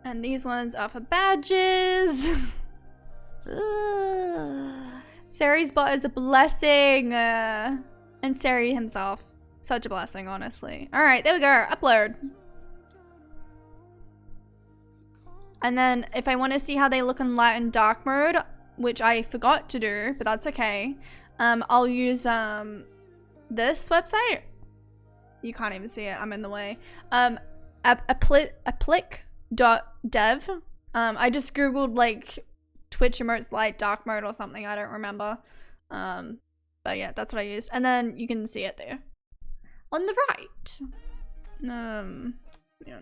S1: And these ones are for badges. Sari's bot is a blessing. And Sari himself. Such a blessing, honestly. Alright, there we go. Upload. And then if I want to see how they look in light and dark mode, which I forgot to do, but that's okay. I'll use this website. You can't even see it. I'm in the way. Applic.dev. I just googled like Twitch emotes light dark mode or something. I don't remember. But yeah, that's what I used. And then you can see it there on the right. Yeah.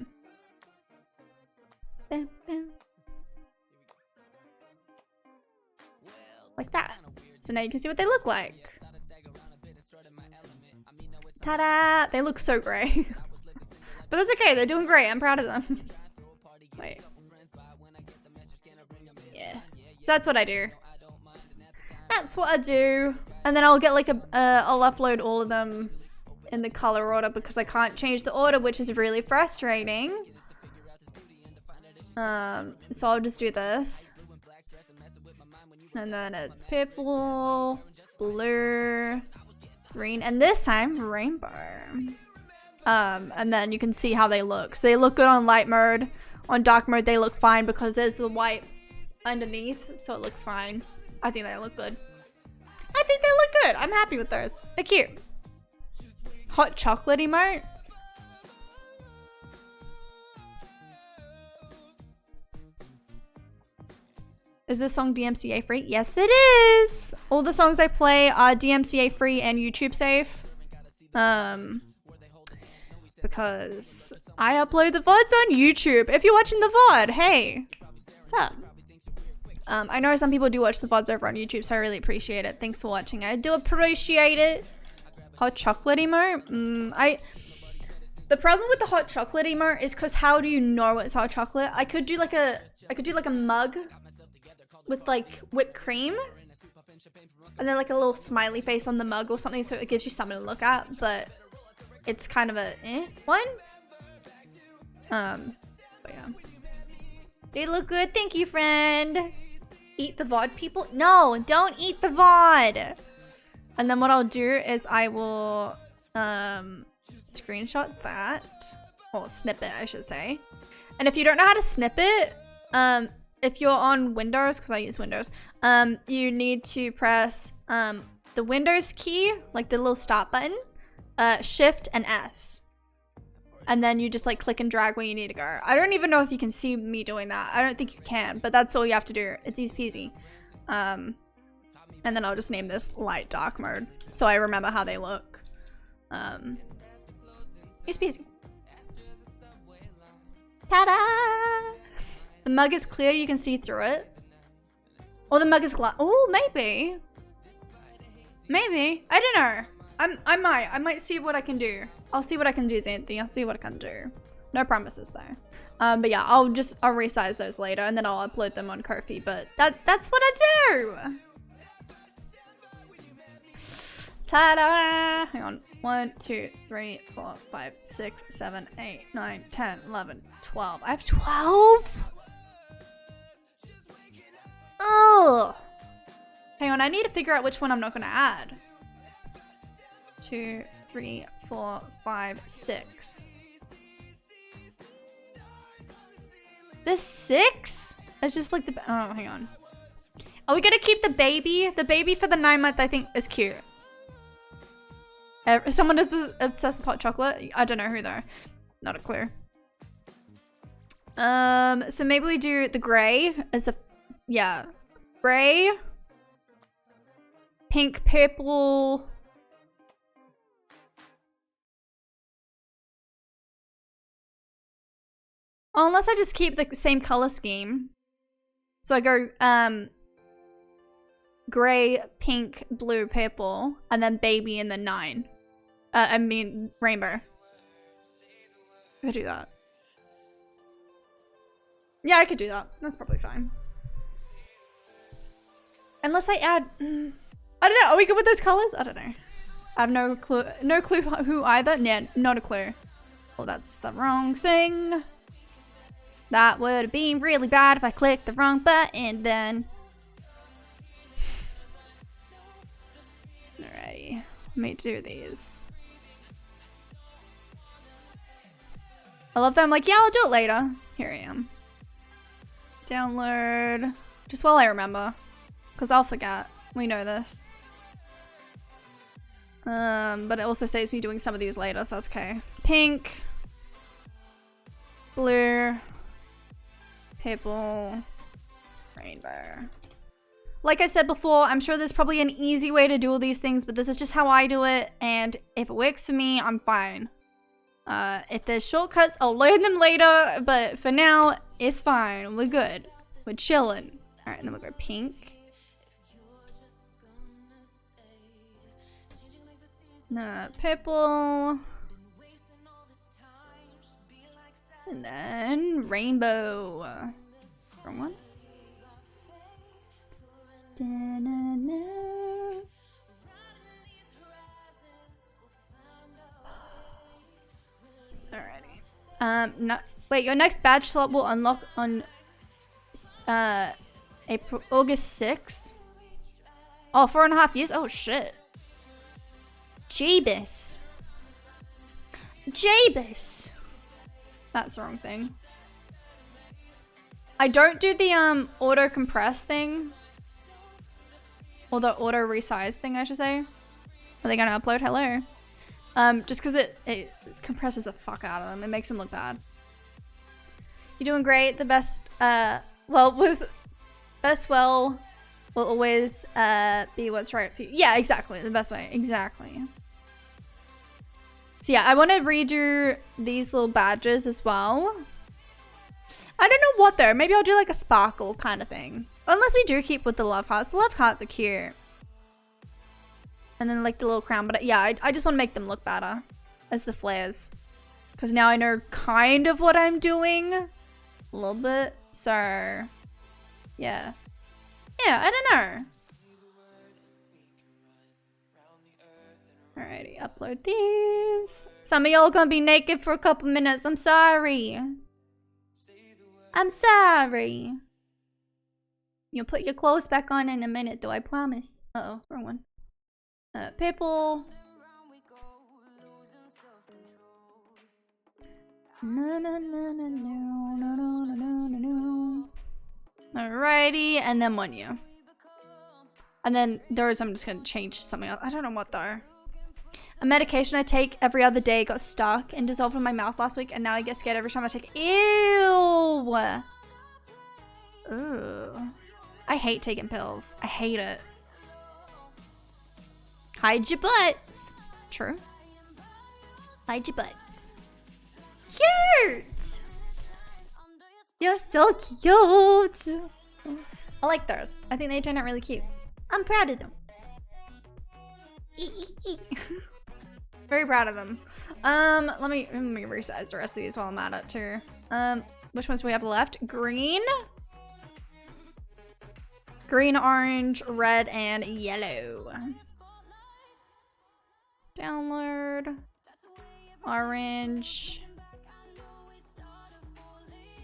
S1: Like that. So now you can see what they look like. Ta-da! They look so grey. But that's okay, they're doing great. I'm proud of them. Wait. Yeah. So that's what I do. That's what I do. And then I'll get like I'll upload all of them in the color order because I can't change the order, which is really frustrating. So I'll just do this. And then it's purple, blue, green, and this time rainbow. And then you can see how they look. So they look good on light mode. On dark mode, they look fine because there's the white underneath, so it looks fine. I think they look good. I think they look good. I'm happy with those. They're cute. Hot chocolate emotes. Is this song DMCA free? Yes, it is. All the songs I play are DMCA free and YouTube safe. Because I upload the VODs on YouTube. If you're watching the VOD, hey, what's up? I know some people do watch the VODs over on YouTube, so I really appreciate it. Thanks for watching. I do appreciate it. Hot chocolate emote? The problem with the hot chocolate emote is because how do you know it's hot chocolate? I could do like a mug with like whipped cream and then like a little smiley face on the mug or something, so it gives you something to look at, but it's kind of a one. But yeah, they look good. Thank you, friend. Eat the VOD, people. No, don't eat the VOD. And then what I'll do is I will screenshot that, or snip it, I should say. And if you don't know how to snip it, if you're on Windows, because I use Windows, you need to press the Windows key, like the little start button, Shift and S. And then you just like click and drag where you need to go. I don't even know if you can see me doing that. I don't think you can, but that's all you have to do. It's easy peasy. And then I'll just name this light dark mode so I remember how they look. Easy peasy. Ta-da! The mug is clear, you can see through it. Or the mug is glass. Oh, maybe. Maybe. I don't know. I might see what I can do. I'll see what I can do, Xanthi. I'll see what I can do. No promises though. But yeah, I'll resize those later and then I'll upload them on Ko-fi. But that's what I do. Ta-da! Hang on. 1, 2, 3, 4, 5, 6, 7, 8, 9, 10, 11, 12. I have 12? Ugh. Hang on, I need to figure out which one I'm not gonna add. 2, 3, 4, 5, 6. This 6? It's just like the, oh, hang on. Are we gonna keep the baby? The baby for the 9-month I think is cute. Someone is obsessed with hot chocolate. I don't know who though. Not a clue. So maybe we do the gray as a, yeah, gray. pink, purple. Oh, unless I just keep the same color scheme. So I go gray, pink, blue, purple, and then baby, and then 9. I mean rainbow. I could do that. Yeah, I could do that. That's probably fine. Unless I add, I don't know. Are we good with those colors? I don't know. I have no clue. No clue who either. Yeah, not a clue. Oh, that's the wrong thing. That would have been really bad if I clicked the wrong button then. Alrighty. Let me do these. I love that I'm like, yeah, I'll do it later. Here I am. Download. Just while I remember. Because I'll forget. We know this. But it also saves me doing some of these later, so that's okay. Pink. Blue. Purple. Rainbow. Like I said before, I'm sure there's probably an easy way to do all these things, but this is just how I do it, and if it works for me, I'm fine. If there's shortcuts, I'll learn them later, but for now, it's fine. We're good. We're chilling. Alright, and then we'll go pink. Purple. And then rainbow. Wrong one. Alrighty. No, wait, your next badge slot will unlock on August 6th. Oh, 4.5 years? Oh shit. Jeebus. Jeebus. That's the wrong thing. I don't do the auto compress thing. Or the auto resize thing, I should say. Are they gonna upload? Hello. Just because it compresses the fuck out of them. It makes them look bad. You're doing great. The best, well, with best well will always be what's right for you. Yeah, exactly. The best way. Exactly. So yeah, I want to redo these little badges as well. I don't know what though. Maybe I'll do like a sparkle kind of thing. Unless we do keep with the love hearts. The love hearts are cute. And then like the little crown. But yeah, I just want to make them look better as the flares. Because now I know kind of what I'm doing. A little bit. So, yeah. Yeah, I don't know. Alrighty, upload these. Some of y'all gonna be naked for a couple minutes. I'm sorry. I'm sorry. You'll put your clothes back on in a minute though, I promise. Uh-oh, wrong one. Purple. Alrighty, and then 1 year. And then those I'm just gonna change something else. I don't know what though. A medication I take every other day got stuck and dissolved in my mouth last week, and now I get scared every time I take it. Ew! Ugh. I hate taking pills. I hate it. Hide your butts. True. Hide your butts. Cute! You're so cute! I like those. I think they turned out really cute. I'm proud of them. Very proud of them. Let me resize the rest of these while I'm at it too. Which ones do we have left? Green. Green, orange, red, and yellow. Download. Orange.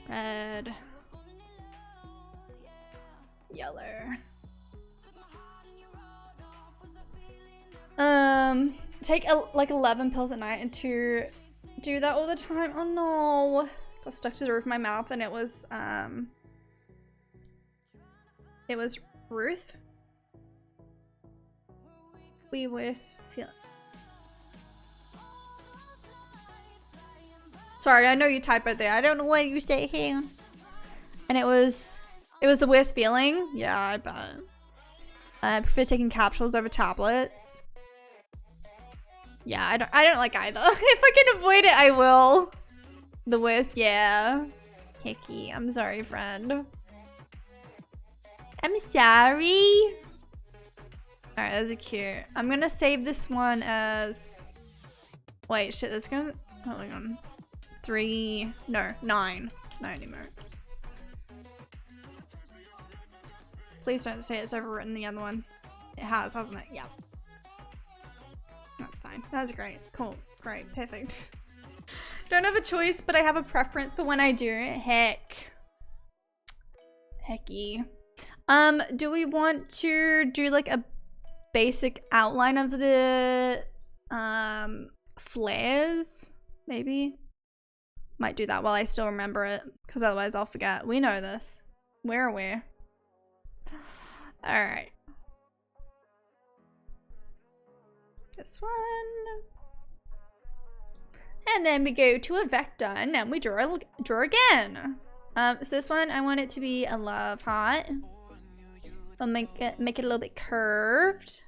S1: Red. Yellow. Take like 11 pills at night and to do that all the time. Oh no. Got stuck to the roof of my mouth and it was Ruth. We was feeling. Sorry, I know you typoed there. I don't know what you say here. And it was the worst feeling. Yeah, I bet. I prefer taking capsules over tablets. Yeah, I don't like either. If I can avoid it, I will. The worst, yeah. Hickey, I'm sorry, friend. I'm sorry. Alright, those are cute. I'm gonna save this one as... Wait, shit, that's gonna... Oh, hang on. 9 emotes. Please don't say it's overwritten the other one. It has, hasn't it? Yeah. That's fine. That's great. Cool. Great. Perfect. Don't have a choice, but I have a preference for when I do. Hecky. Do we want to do like a basic outline of the flares? Maybe? Might do that while I still remember it, because otherwise I'll forget. We know this. We're aware. Alright. This one. And then we go to a vector, and then we draw again. So this one, I want it to be a love heart. I'll make it a little bit curved.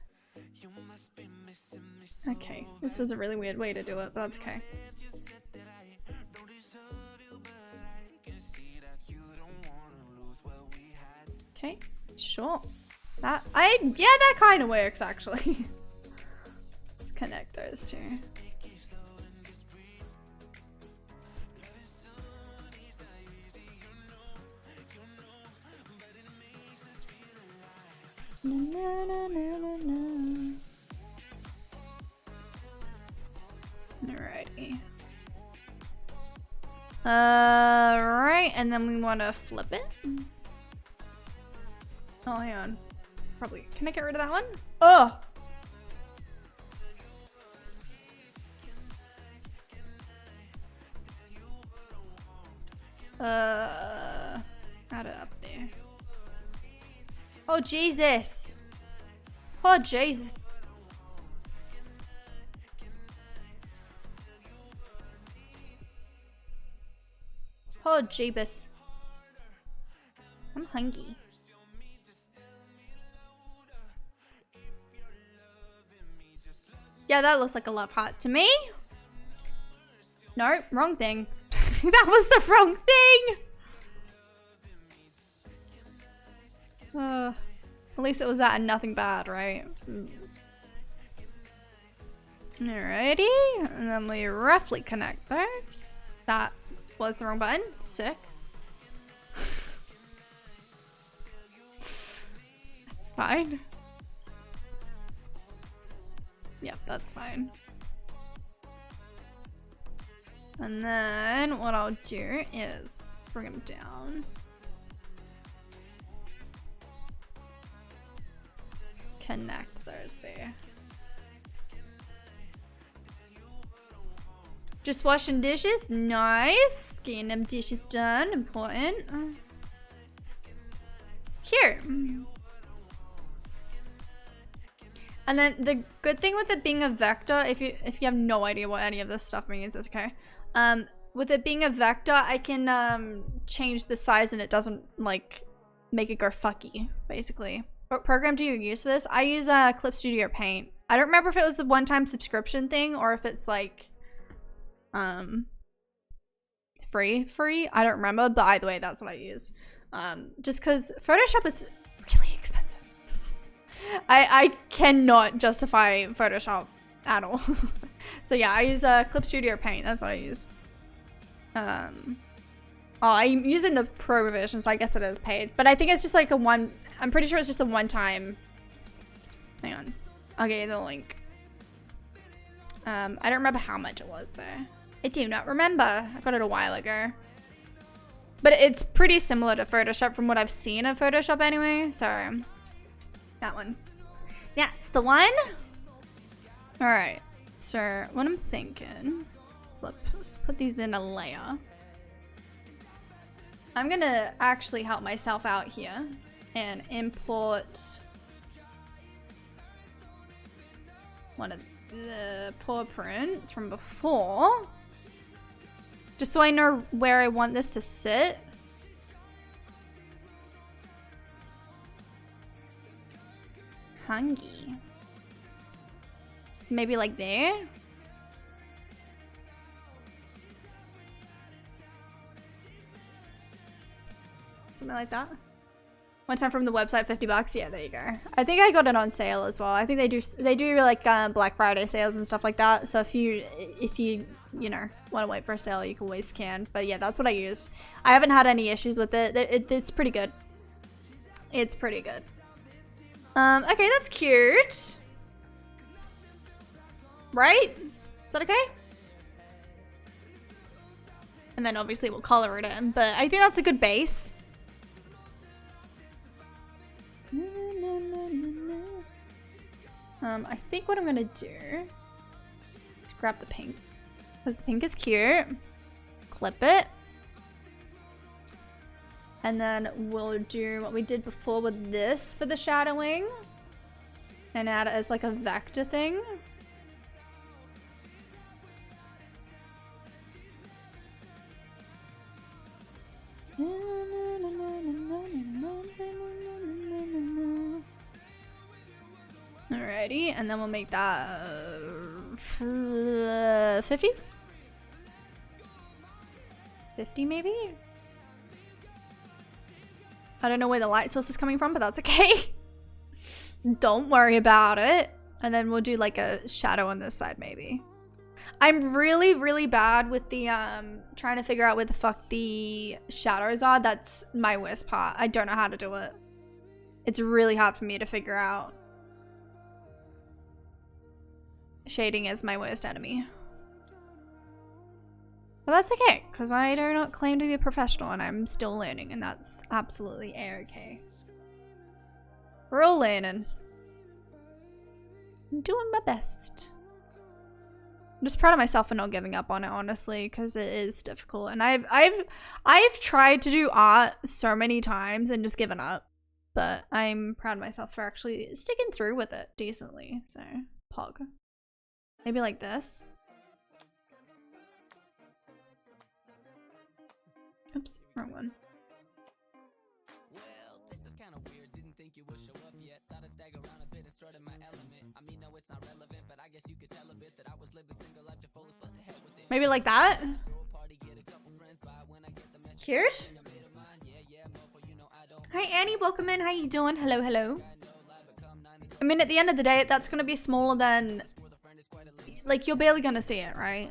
S1: Okay, this was a really weird way to do it, but that's okay. Okay, sure. Yeah, that kind of works actually. Let's connect those two. Na, na, na, na, na. Alrighty. Right, and then we want to flip it. Oh, hang on. Probably. Can I get rid of that one? Oh! Add it up there. Oh, Jesus. Oh, Jesus. Oh, Jeebus. I'm hungry. Yeah, that looks like a love heart to me. No, wrong thing. That was the wrong thing. At least it was that and nothing bad, right? Alrighty, and then we roughly connect those. That was the wrong button. Sick. That's fine. Yep, that's fine. And then what I'll do is bring them down. Connect those there. Just washing dishes. Nice. Getting them dishes done. Important. Here. And then the good thing with it being a vector, if you have no idea what any of this stuff means, it's okay. With it being a vector, I can change the size and it doesn't like make it go fucky, basically. What program do you use for this? I use Clip Studio Paint. I don't remember if it was a one-time subscription thing or if it's like free. I don't remember, but either way, that's what I use. Just because Photoshop is really expensive. I cannot justify Photoshop at all. So yeah, I use Clip Studio Paint. That's what I use. I'm using the pro version, so I guess it is paid. But I think it's just like a one. I'm pretty sure it's just a one-time. Hang on, I'll get you the link. I don't remember how much it was though. I do not remember. I got it a while ago. But it's pretty similar to Photoshop from what I've seen of Photoshop anyway. So that one. That's the one. All right. So what I'm thinking, let's put these in a layer. I'm gonna actually help myself out here and import one of the paw prints from before, just so I know where I want this to sit. Hangi. So maybe like there? Something like that. One time from the website, $50. Yeah, there you go. I think I got it on sale as well. I think they do like Black Friday sales and stuff like that. So if you you know want to wait for a sale, you can always can. But yeah, that's what I use. I haven't had any issues with it. It's pretty good. It's pretty good. Okay, that's cute. Right? Is that okay? And then obviously we'll color it in, but I think that's a good base. I think what I'm gonna do is grab the pink, because the pink is cute. Clip it. And then we'll do what we did before with this for the shadowing. And add it as like a vector thing. Alrighty, and then we'll make that 50? 50 maybe? I don't know where the light source is coming from, but that's okay. Don't worry about it. And then we'll do like a shadow on this side maybe. I'm really, really bad with the trying to figure out where the fuck the shadows are. That's my worst part. I don't know how to do it. It's really hard for me to figure out. Shading is my worst enemy. But that's okay, because I do not claim to be a professional and I'm still learning, and that's absolutely a-okay. We're all learning. I'm doing my best. I'm just proud of myself for not giving up on it, honestly, because it is difficult. And I've tried to do art so many times and just given up. But I'm proud of myself for actually sticking through with it decently. So, pog. Maybe like this. Oops, wrong one.
S5: Well, this is kind of weird. Didn't think you would show up yet. Thought I'd stagger around a bit and strut in my element. I mean, no, it's not relevant, but I guess you could tell a bit that I was living single life to fullest, but the hell with it.
S1: Maybe like that. Cute. Hi Annie, welcome in. How you doing? Hello, hello. I mean, at the end of the day, that's gonna be smaller than, like, you're barely gonna see it, right?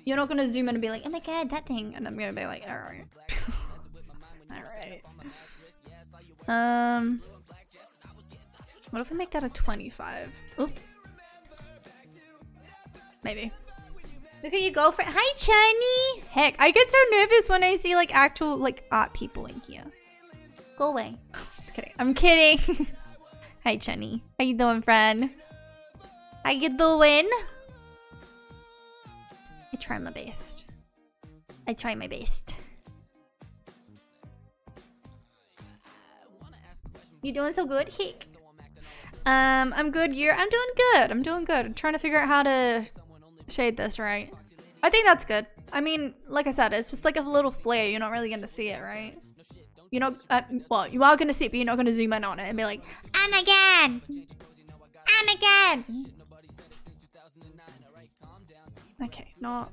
S1: You're not gonna zoom in and be like, oh my god, that thing, and I'm gonna be like, all right. All right. What if I make that a 25? Oop. Maybe. Look at your girlfriend. Hi, Chani. Heck, I get so nervous when I see like actual like art people in here. Go away. Just kidding. I'm kidding. Hi, Chani. How you doing, friend? How you doing? I try my best. I try my best. You doing so good? Heck. I'm good. I'm doing good. I'm doing good. I'm trying to figure out how to shade this right. I think that's good. I mean, like I said, it's just like a little flare. You're not really gonna see it, right? You know, well, you are gonna see it, but you're not gonna zoom in on it and be like, oh my god, oh my god. Okay, not.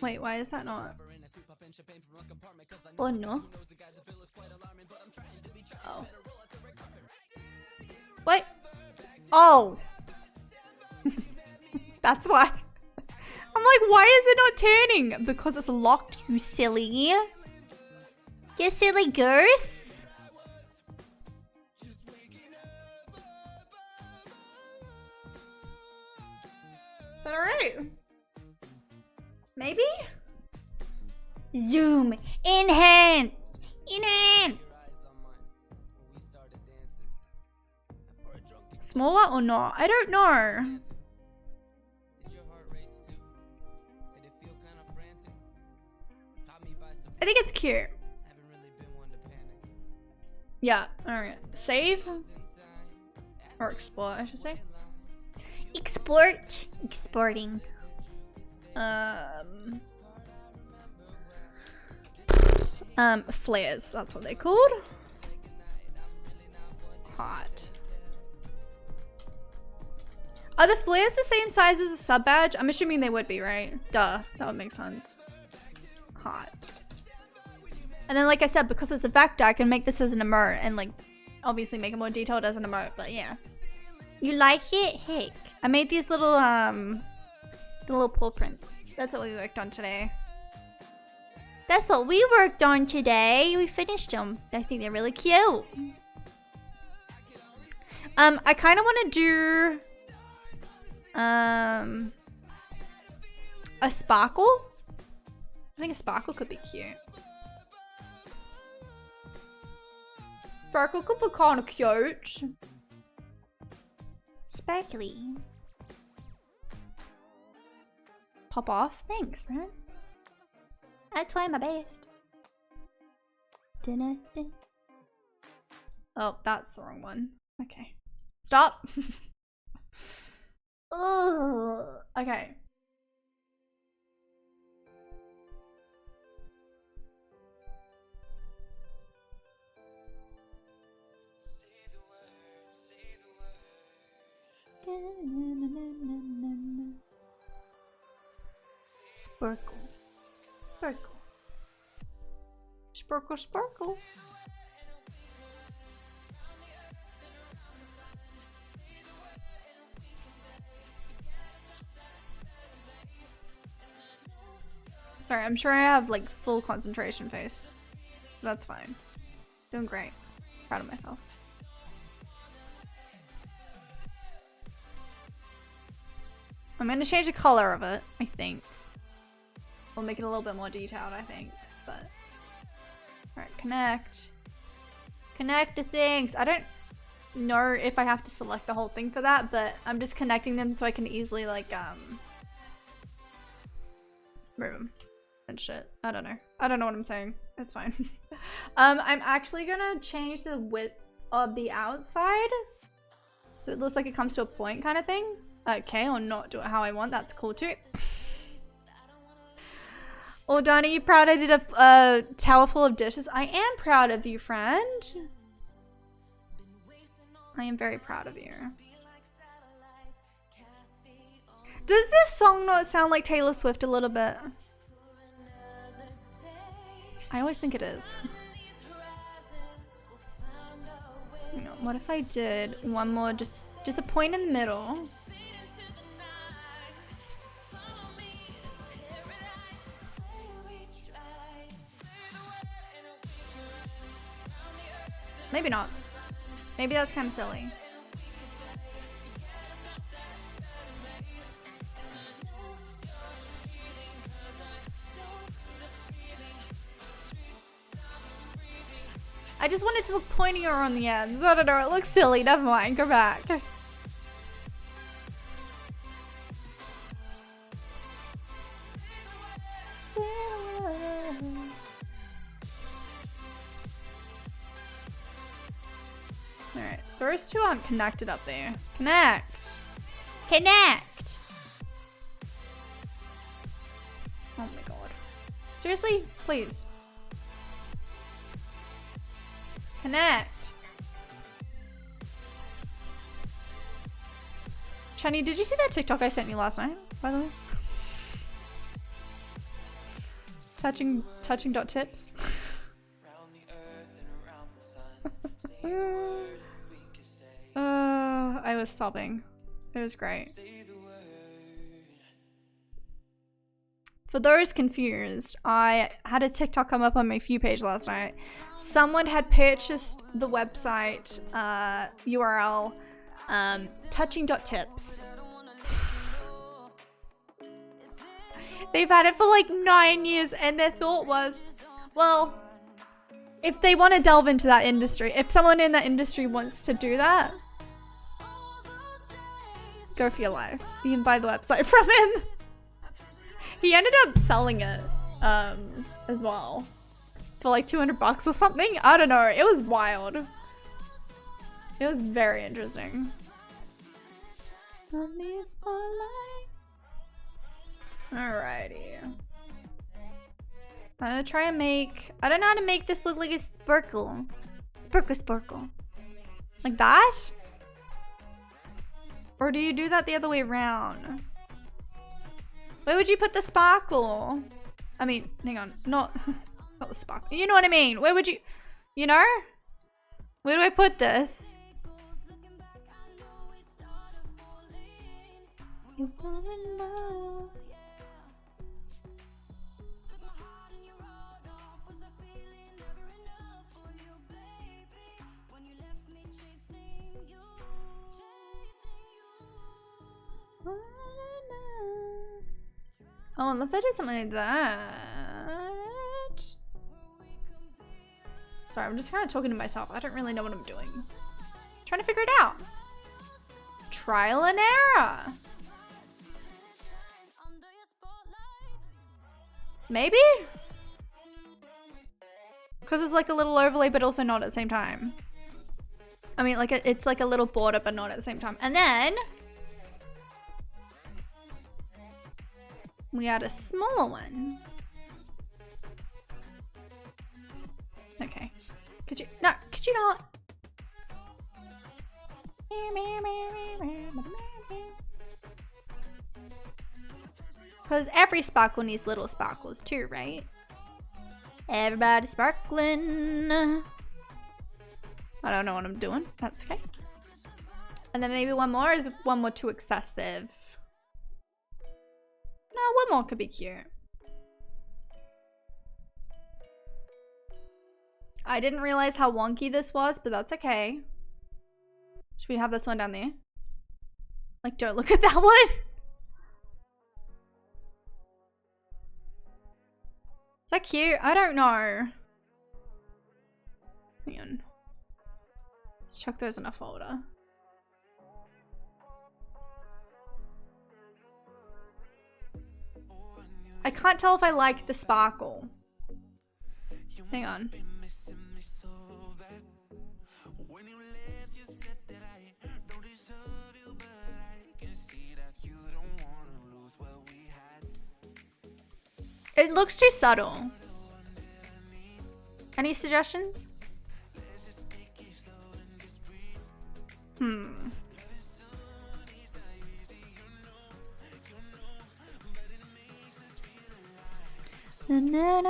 S1: Wait, why is that not? Oh no. Oh. What? Oh. That's why. I'm like, why is it not turning? Because it's locked, you silly. You silly goose. Is that alright? Maybe? Zoom. Enhance. Enhance. Smaller or not? I don't know. I think it's cute. Yeah, alright. Save? Or export, I should say. Export. Exporting. Flares, that's what they're called. Hot. Are the flares the same size as a sub badge? I'm assuming they would be, right? Duh, that would make sense. Hot. And then like I said, because it's a vector, I can make this as an emote and like obviously make it more detailed as an emote, but yeah. You like it? Heck. I made these little the little paw prints. That's what we worked on today. That's what we worked on today. We finished them. I think they're really cute. I kind of want to do a sparkle. I think a sparkle could be cute. Sparkle could be kind of cute. Sparkly. Pop off. Thanks, man. I try my best. Oh, that's the wrong one. Okay. Stop. Ugh. Okay. Sparkle. Sparkle. Sparkle, sparkle. Sorry, I'm sure I have like full concentration face. That's fine. Doing great. Proud of myself. I'm gonna change the color of it, I think. We'll make it a little bit more detailed, I think, but... Alright, connect. Connect the things. I don't know if I have to select the whole thing for that, but I'm just connecting them so I can easily, like, move them and shit. I don't know. I don't know what I'm saying. It's fine. I'm actually gonna change the width of the outside so it looks like it comes to a point kind of thing. Okay, or not do it how I want. That's cool too. Oh, Donnie, you proud I did a tower full of dishes? I am proud of you, friend. I am very proud of you. Does this song not sound like Taylor Swift a little bit? I always think it is. Hang on, what if I did one more, just a point in the middle? Maybe not. Maybe that's kind of silly. I just wanted to look pointier on the ends. I don't know, it looks silly. Never mind, go back. Alright, those two aren't connected up there. Connect! Connect! Oh my god. Seriously? Please. Connect. Chani, did you see that TikTok I sent you last night, by the way? Touching dot tips. I was sobbing. It was great. For those confused, I had a TikTok come up on my For You page last night. Someone had purchased the website URL touching.tips. They've had it for like 9 years and their thought was, well, if they want to delve into that industry, if someone in that industry wants to do that, go for your life. You can buy the website from him. He ended up selling it as well for like $200 or something. I don't know. It was wild. It was very interesting. Alrighty. I'm gonna try and make, I don't know how to make this look like a sparkle. Sparkle. Like that? Or do you do that the other way around? Where would you put the sparkle? I mean, hang on, not the sparkle. You know what I mean? Where would you, you know? Where do I put this? Oh, unless I do something like that. Sorry, I'm just kind of talking to myself. I don't really know what I'm doing. Trying to figure it out. Trial and error. Maybe? Because it's like a little overlay, but also not at the same time. I mean, like it's like a little border, but not at the same time. And then we add a smaller one. Okay. Could you not? Because every sparkle needs little sparkles too, right? Everybody sparkling. I don't know what I'm doing. That's okay. And then maybe one more. Is one more too excessive? No, one more could be cute. I didn't realize how wonky this was, but that's okay. Should we have this one down there? Like, don't look at that one. Is that cute? I don't know. Hang on. Let's chuck those in a folder. I can't tell if I like the sparkle. Hang on. It looks too subtle. Any suggestions? Na.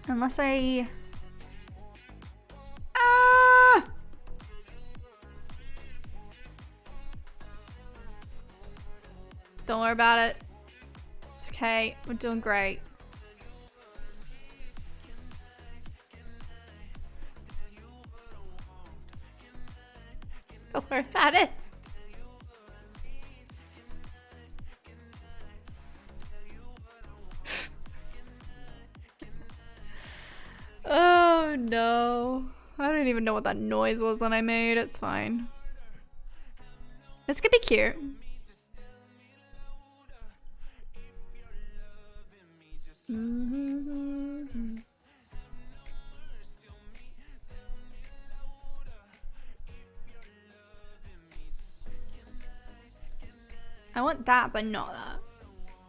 S1: Unless I... Ah! Don't worry about it. It's okay. We're doing great. Don't worry about it. Oh no. I don't even know what that noise was that I made. It's fine. This could be cute. I want that, but not that.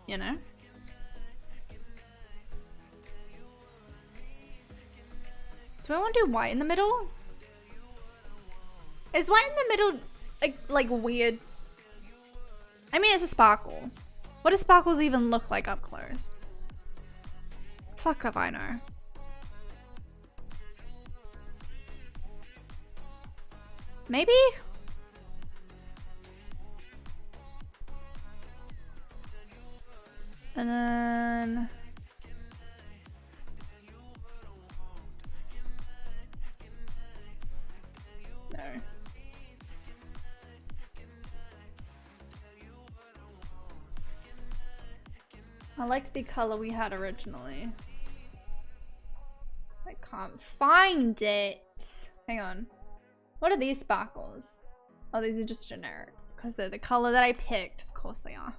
S1: You know? Do I want to do white in the middle? Is white in the middle like weird? I mean, it's a sparkle. What do sparkles even look like up close? Fuck if I know. Maybe? And then... No. I liked the color we had originally. I can't find it. Hang on. What are these sparkles? Oh, these are just generic. Because they're the color that I picked. Of course they are.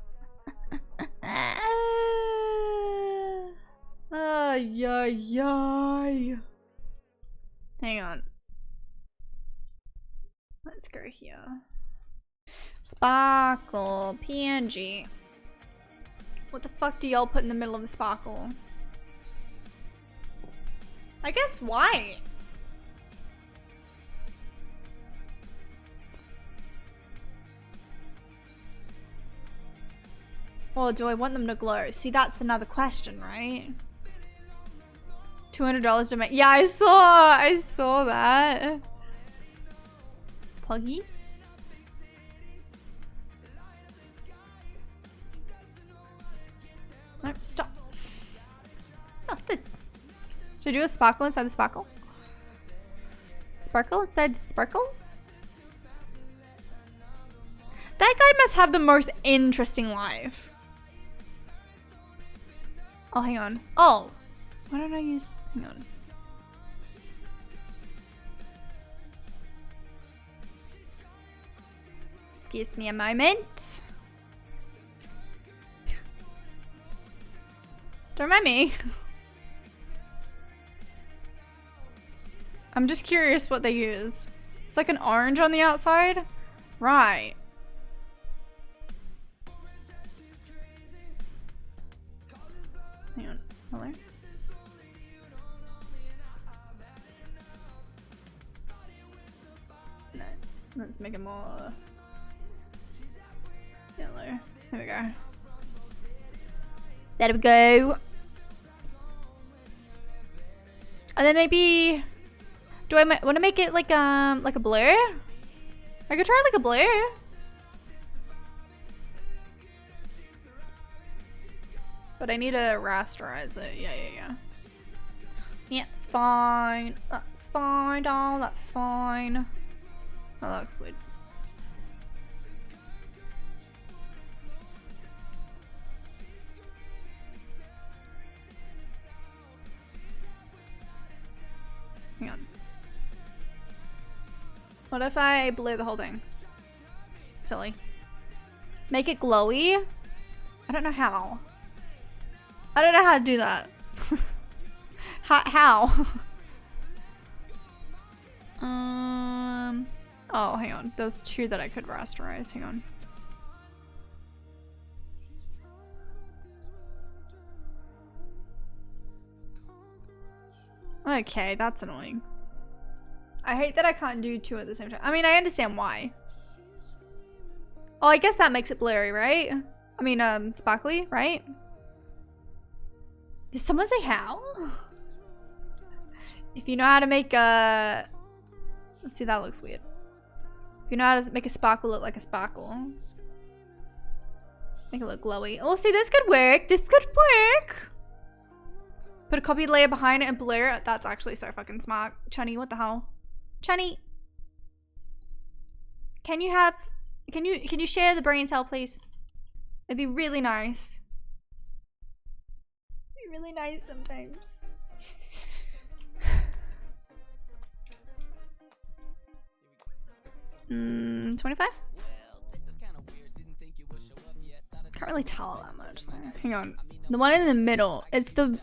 S1: Ay. Hang on. Let's go here. Sparkle PNG. What the fuck do y'all put in the middle of the sparkle? I guess white. Or do I want them to glow? See, that's another question, right? $200 to make. Yeah, I saw that. Puggies? No, stop. Nothing. Should I do a sparkle inside the sparkle? Sparkle inside sparkle? That guy must have the most interesting life. Oh, hang on. Oh. Why don't I use... Hang on. Excuse me a moment. Don't mind me. I'm just curious what they use. It's like an orange on the outside? Right. Hang on. Hello? No. Let's make it more yellow. There we go. There we go. And then maybe... Do I want to make it like a blur? I could try like a blur. But I need to rasterize it. Yeah. Yeah, it's fine. That's fine, doll. That's fine. Oh, that looks weird. Hang on. What if I blur the whole thing? Silly. Make it glowy? I don't know how. I don't know how to do that. How? Oh, hang on. Those two that I could rasterize. Hang on. Okay, that's annoying. I hate that I can't do two at the same time. I mean, I understand why. Oh, I guess that makes it blurry, right? I mean, sparkly, right? Did someone say how? If you know how to make a... Let's see, that looks weird. If you know how to make a sparkle look like a sparkle. Make it look glowy. Oh, see, this could work. This could work. Put a copy layer behind it and blur it. That's actually so fucking smart. Chunny, what the hell? Chunny. Can you share the brain cell, please? It'd be really nice. It'd be really nice sometimes. 25? Can't really tell that much though. Hang on. The one in the middle, it's the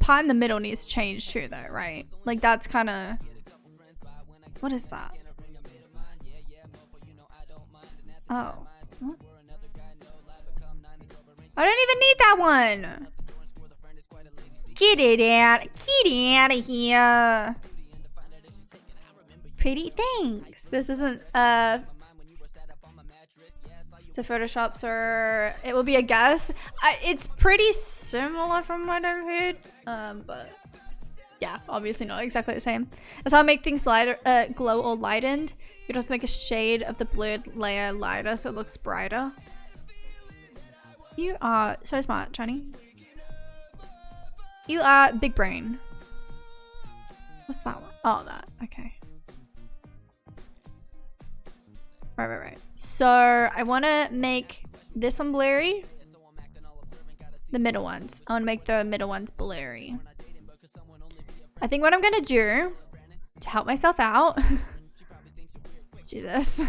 S1: part in the middle needs to change too though, right? Like that's kind of... What is that? Oh. What? I don't even need that one! Get it out! Get it out of here! Pretty things. This isn't so Photoshop, or it will be a guess. It's pretty similar from what I've heard, but yeah, obviously not exactly the same. That's how I make things lighter, glow or lightened. You could also make a shade of the blurred layer lighter so it looks brighter. You are so smart, Johnny. You are big brain. What's that one? Oh, that. Okay. Right. So I want to make this one blurry. The middle ones. I want to make the middle ones blurry. I think what I'm going to do to help myself out. Let's do this.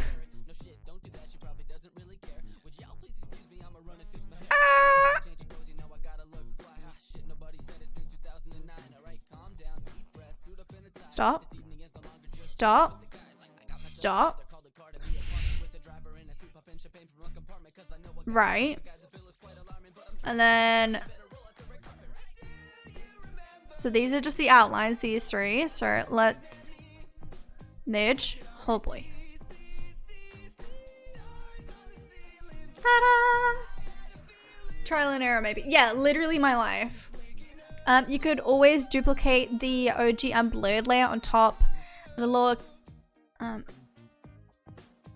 S1: Stop. Stop. Stop. Right. And then, so these are just the outlines, these three. So let's merge. Oh boy. Ta-da! Trial and error maybe. Yeah, literally my life. You could always duplicate the OG unblurred layer on top. At a lower OG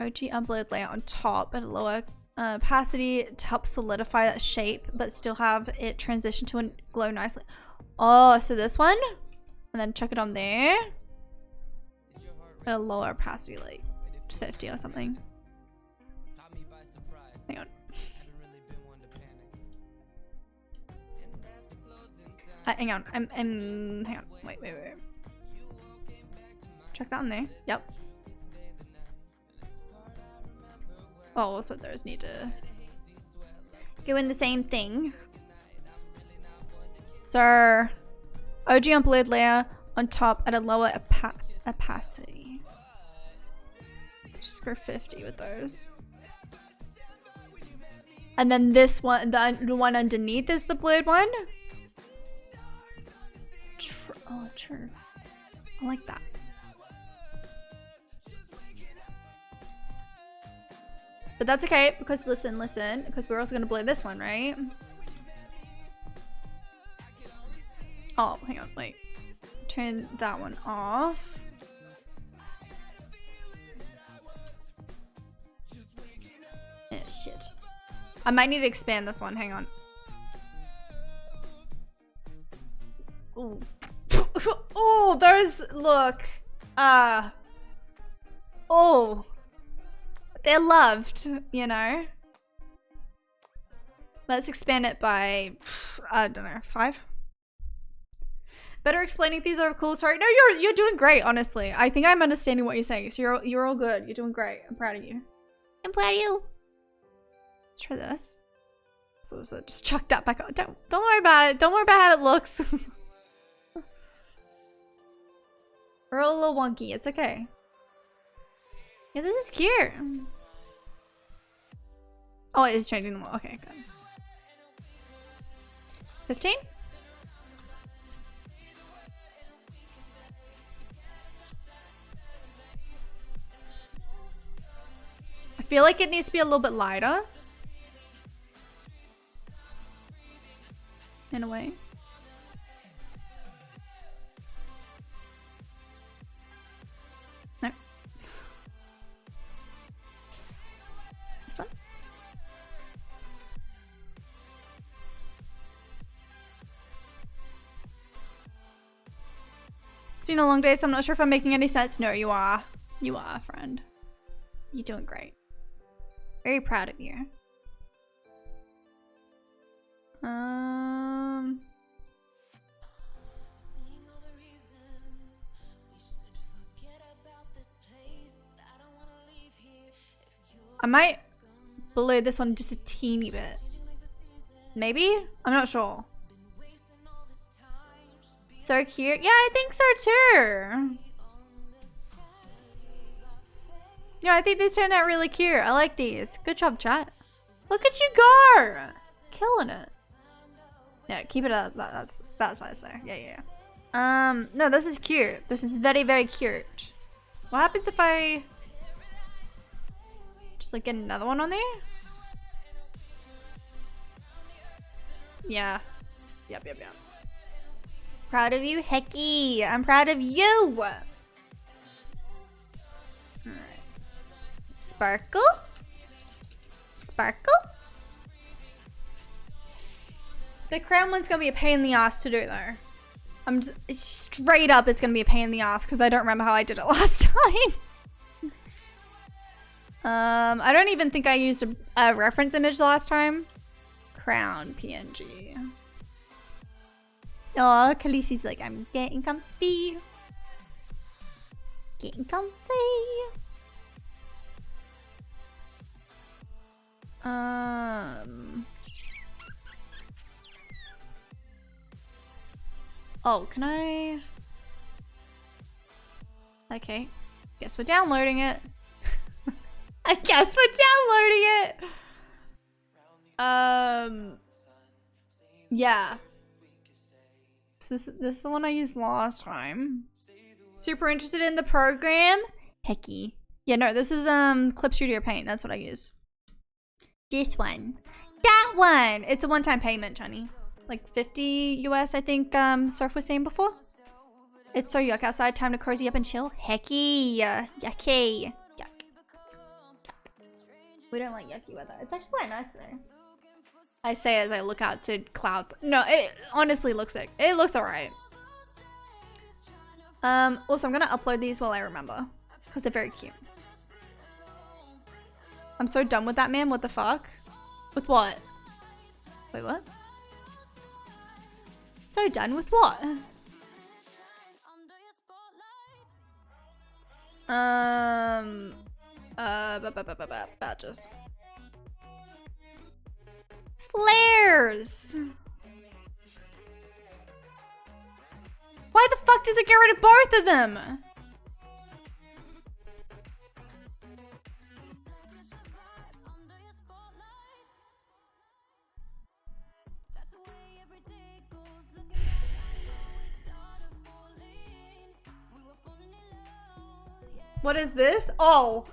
S1: unblurred layer on top at a lower opacity to help solidify that shape, but still have it transition to and glow nicely. Oh, so this one, and then chuck it on there at a lower opacity, like 50 or something. Hang on. Hang on. Hang on. Wait. Check that on there. Yep. Oh, also those need to go in the same thing. So, OG unblurred layer on top at a lower opacity. Just go 50 with those. And then this one, the one underneath is the blurred one. Oh, true. I like that. But that's okay, because listen, because we're also gonna blur this one, right? Oh, hang on, wait. Turn that one off. Shit. I might need to expand this one, hang on. Ooh. Oh, those, look. Oh. They're loved, you know? Let's expand it by, I don't know, 5? Better explaining these are cool. Sorry, no, you're doing great, honestly. I think I'm understanding what you're saying, so you're all good. You're doing great. I'm proud of you. I'm proud of you. Let's try this. So just chuck that back on. Don't worry about it. Don't worry about how it looks. We're a little wonky. It's okay. Yeah, this is cute. Oh, it is changing them all. Okay, good. 15? I feel like it needs to be a little bit lighter. In a way. No. This one. It's been a long day, so I'm not sure if I'm making any sense. No, you are. You are, friend. You're doing great. Very proud of you. I might blur this one just a teeny bit. Maybe? I'm not sure. So cute. Yeah, I think so too. Yeah, I think these turned out really cute. I like these. Good job, chat. Look at you go! Killing it. Yeah, keep it at that size there. Yeah. No, this is cute. This is very, very cute. What happens if I just like get another one on there? Yeah. Yep. Proud of you, Hecky. I'm proud of you. Alright. Sparkle. The crown one's gonna be a pain in the ass to do though. It's straight up it's gonna be a pain in the ass because I don't remember how I did it last time. I don't even think I used a reference image last time. Crown PNG. Oh, Khaleesi's like, I'm getting comfy. Getting comfy. Oh, can I? Okay. Guess we're downloading it. I guess we're downloading it. Yeah. So this is the one I used last time. Super interested in the program? Hecky. Yeah, no, this is Clip Studio Paint. That's what I use. This one. That one! It's a one-time payment, Johnny. Like 50 US, I think Surf was saying before. It's so yuck outside. Time to cozy up and chill. Hecky. Yucky. Yuck. We don't like yucky weather. It's actually quite nice today. I say as I look out to clouds. No, it honestly looks like it looks alright. Also, I'm gonna upload these while I remember because they're very cute. I'm so done with that man. What the fuck? With what? Wait, what? So done with what? Badges. Flares! Why the fuck does it get rid of both of them? What is this? Oh,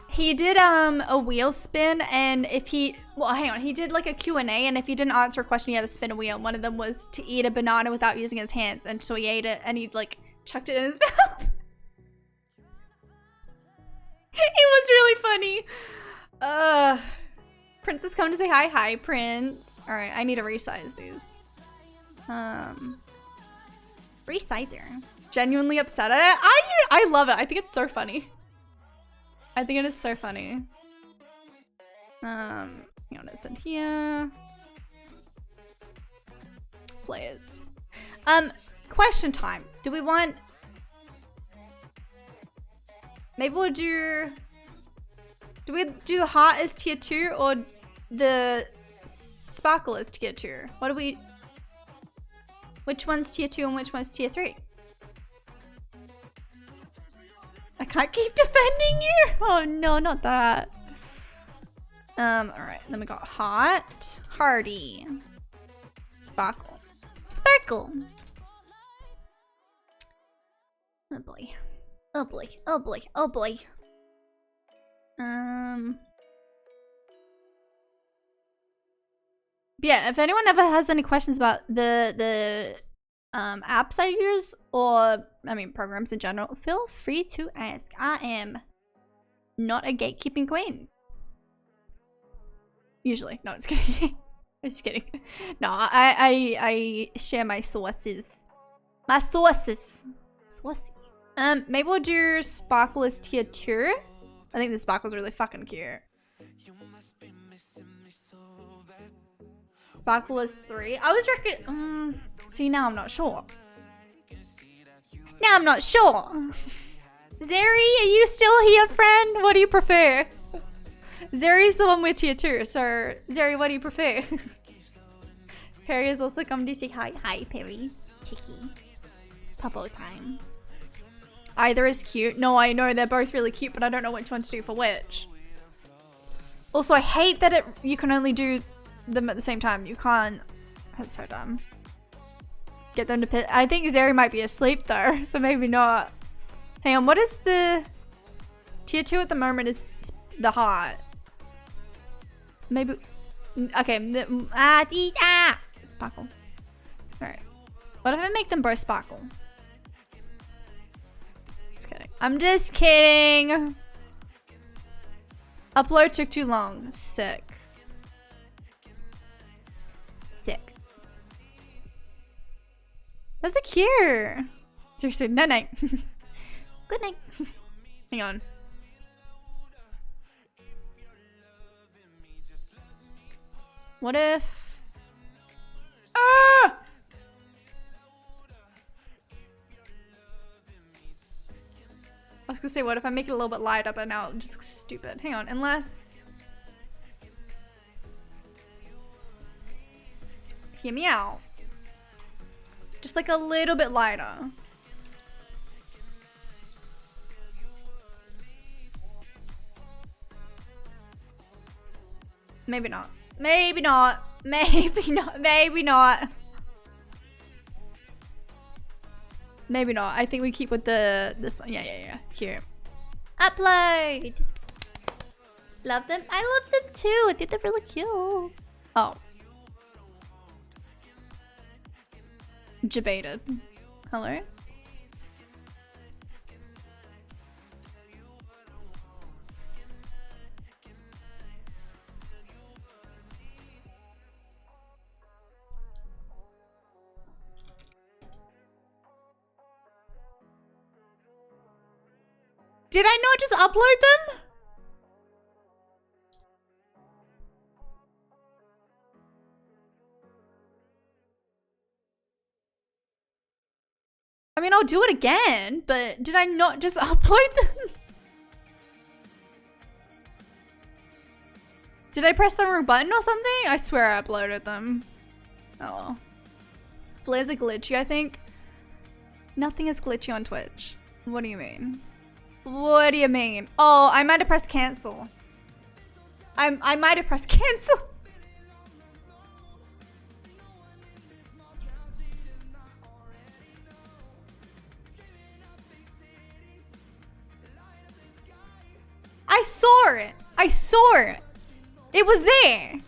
S1: he did a wheel spin, and if he, well, hang on, he did like a Q&A, and if he didn't answer a question, he had to spin a wheel. One of them was to eat a banana without using his hands, and so he ate it, and he like chucked it in his mouth. It was really funny. Prince is coming to say hi. Hi, Prince. All right, I need to resize these. Resizer. Genuinely upset at it. I love it. I think it's so funny. I think it is so funny. Hang on, it's in here. Players. Question time. Do we want? Maybe we'll do. Do we do the heart as tier 2 or the sparkle as tier 2? What do we? Which one's tier 2 and which one's tier 3? I can't keep defending you. Oh no, not that. Alright, then we got hot, hardy, sparkle, sparkle. Oh boy. Oh boy. Oh boy. Oh boy. Yeah, if anyone ever has any questions about the apps I use, or I mean programs in general, feel free to ask. I am not a gatekeeping queen. Usually. No, just kidding. Just kidding. No, I share my sources. My sources. Saucy. Maybe we'll do sparkle as tier 2. I think the sparkle's really fucking cute. Sparkle is 3. I was see, now I'm not sure. Now I'm not sure. Zeri, are you still here, friend? What do you prefer? Zeri's the one with tier 2, so Zeri, what do you prefer? Perry has also come to say hi. Hi, Perry. Chicky. Puppo time. Either is cute. No, I know they're both really cute, but I don't know which one to do for which. Also, I hate that you can only do them at the same time. You can't. That's so dumb. Get them to pit. I think Zeri might be asleep though, so maybe not. Hang on, what is the tier 2 at the moment? Is the heart. Maybe. Okay. Sparkle. Alright. What if I make them both sparkle? Just kidding. I'm just kidding. Upload took too long. Sick. Sick. That's a cute. Seriously, night night. Good night. Hang on. What if? Ah! I was gonna say, what if I make it a little bit lighter, but now it just looks stupid. Hang on, unless. Hear me out. Just like a little bit lighter. Maybe not. Maybe not. Maybe not. Maybe not. Maybe not. I think we keep with this one. Yeah. Cute. Upload. Love them. I love them too. I think they're really cute. Oh. Debated. Hello? Did I not just upload them? I mean, I'll do it again, but did I not just upload them? Did I press the wrong button or something? I swear I uploaded them. Oh well. Flares are glitchy, I think. Nothing is glitchy on Twitch. What do you mean? What do you mean? Oh, I might have pressed cancel. I might have pressed cancel. I saw it. I saw it. It was there.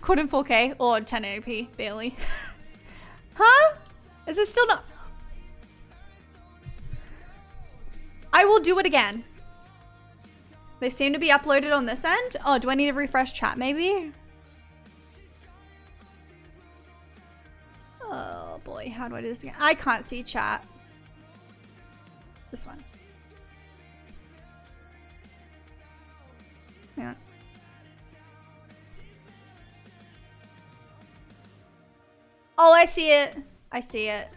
S1: Caught in 4K or 1080p, barely. Huh? Is it still not? I will do it again. They seem to be uploaded on this end. Oh, do I need to refresh chat maybe? Oh boy, how do I do this again? I can't see chat. This one. Hang on. Oh, I see it. I see it.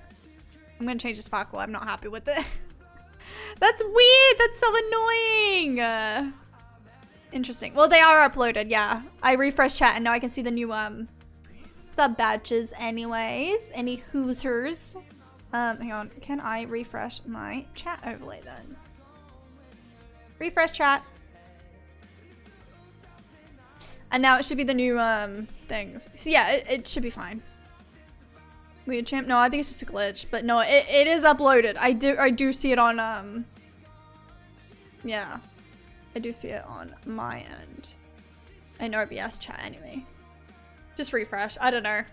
S1: I'm gonna change the sparkle. I'm not happy with it. That's weird. That's so annoying. Interesting. Well, they are uploaded. Yeah. I refreshed chat and now I can see the new sub badges anyways. Any hooters. Hang on. Can I refresh my chat overlay then? Refresh chat. And now it should be the new things. So yeah, it should be fine. Weird champ. No, I think it's just a glitch. But no, it is uploaded. I do see it on yeah. I do see it on my end. In OBS chat anyway. Just refresh. I don't know.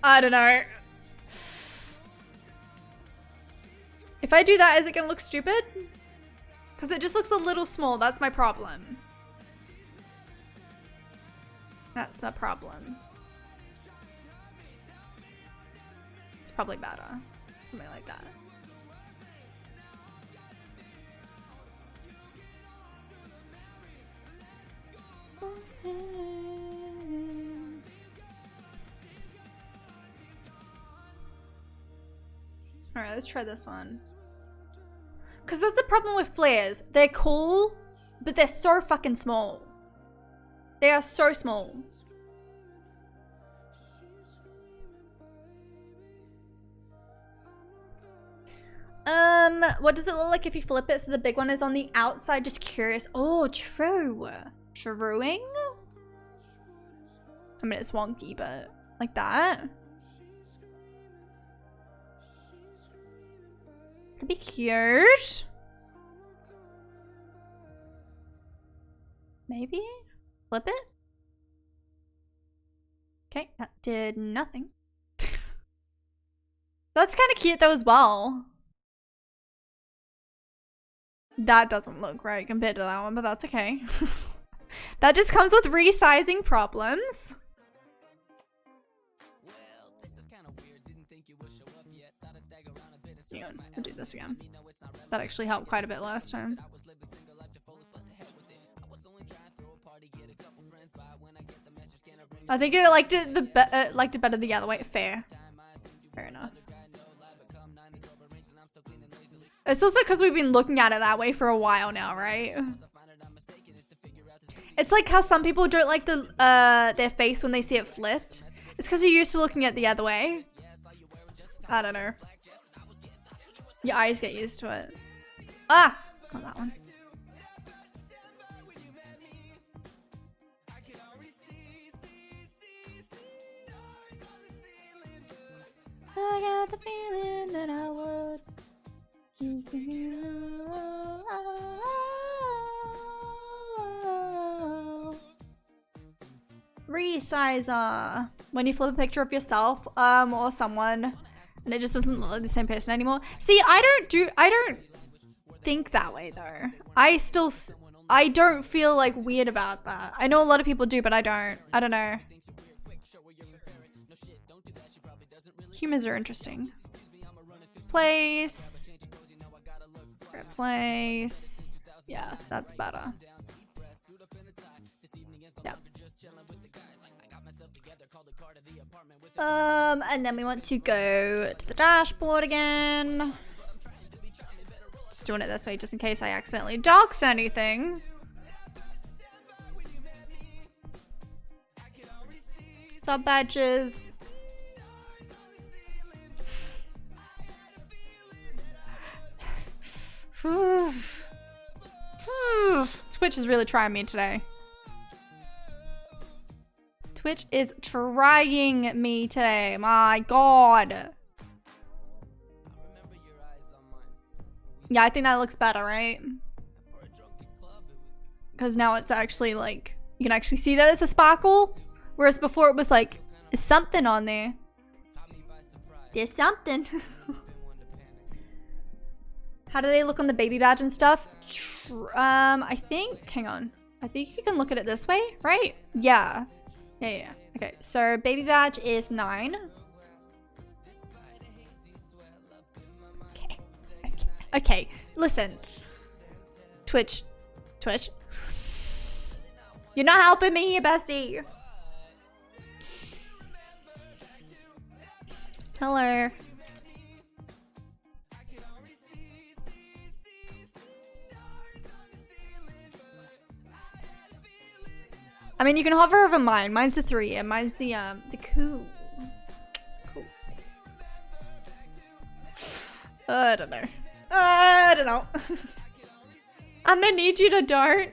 S1: I don't know. If I do that, is it gonna look stupid? Because it just looks a little small. That's my problem. That's the problem. It's probably better. Something like that. Alright, let's try this one. Because that's the problem with flares. They're cool, but they're so fucking small. They are so small. What does it look like if you flip it so the big one is on the outside? Just curious. Oh, true. Truing? I mean, it's wonky, but like that. Could be cute. Maybe? Flip it? Okay, that did nothing. That's kind of cute though as well. That doesn't look right compared to that one, but that's okay. That just comes with resizing problems. Yeah, I'll do this again. That actually helped quite a bit last time. I think it liked it better the other way. Fair enough. It's also because we've been looking at it that way for a while now, right? It's like how some people don't like their face when they see it flipped. It's because you're used to looking at the other way. I don't know. Your eyes get used to it. Ah! Got that one. I got the feeling that I would. Resizer. When you flip a picture of yourself, or someone, and it just doesn't look like the same person anymore. See, I don't think that way though. I don't feel like weird about that. I know a lot of people do, but I don't. I don't know. Humans are interesting. Place. Replace. Yeah, that's better. Yeah. And then we want to go to the dashboard again. Just doing it this way just in case I accidentally dox anything. Sub badges. Twitch is really trying me today. Twitch is trying me today. My God. Yeah, I think that looks better, right? Because now it's actually like, you can actually see that it's a sparkle. Whereas before it was like, there's something on there. There's something. How do they look on the baby badge and stuff? I think, hang on. I think you can look at it this way, right? Yeah. Yeah. Okay, so baby badge is 9. Okay, listen. Twitch. You're not helping me here, bestie. Hello. I mean, you can hover over mine. Mine's the 3, and mine's the cool. I don't know. I'm gonna need you to dart.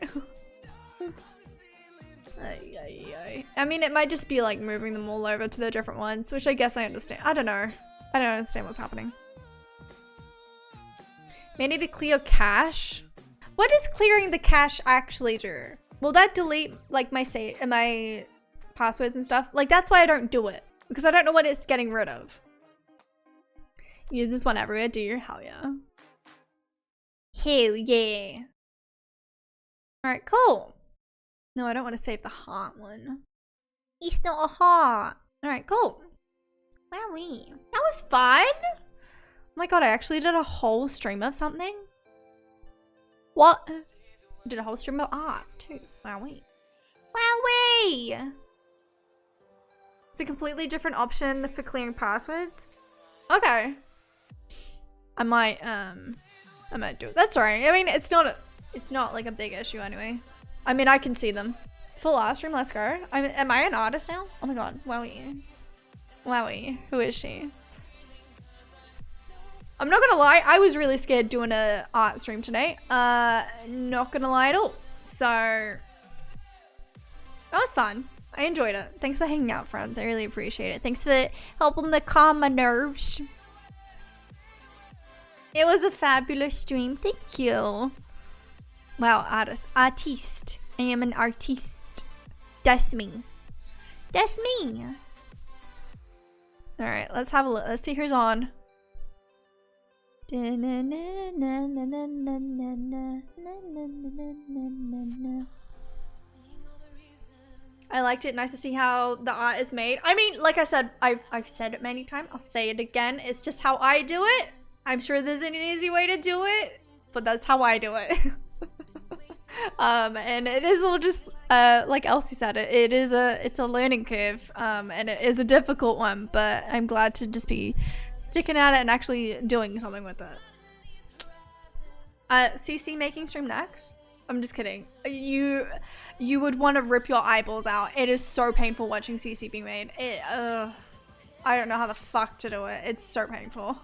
S1: I mean, it might just be like moving them all over to the different ones, which I guess I understand. I don't know. I don't understand what's happening. May need to clear cache. What does clearing the cache actually do? Will that delete like my passwords and stuff? Like, that's why I don't do it, because I don't know what it's getting rid of. Use this one everywhere, do you? Hell yeah. Hell yeah. Alright, cool. No, I don't want to save the heart one. It's not a heart. Alright, cool. Wowee. That was fun. Oh my God, I actually did a whole stream of something. What? I did a whole stream of art too. Wowee. Wowee. It's a completely different option for clearing passwords. Okay. I might do it. That's alright. I mean, it's not like a big issue anyway. I mean, I can see them. Full art stream, let's go. Am I an artist now? Oh my God, Wowie. Wowie, who is she? I'm not gonna lie, I was really scared doing a art stream today. Not gonna lie at all. So, that was fun. I enjoyed it. Thanks for hanging out, friends. I really appreciate it. Thanks for helping to calm my nerves. It was a fabulous stream. Thank you. Wow, artist. Artiste. I am an artiste. That's me. That's me. Alright, let's have a look. Let's see who's on. I liked it. Nice to see how the art is made. I mean, like I said, I've said it many times. I'll say it again. It's just how I do it. I'm sure there's an easy way to do it, but that's how I do it. And it is all just like Elsie said, it's a learning curve, and it is a difficult one, but I'm glad to just be sticking at it and actually doing something with it. CC making stream next? I'm just kidding. You would want to rip your eyeballs out. It is so painful watching CC being made. I don't know how the fuck to do it. It's so painful.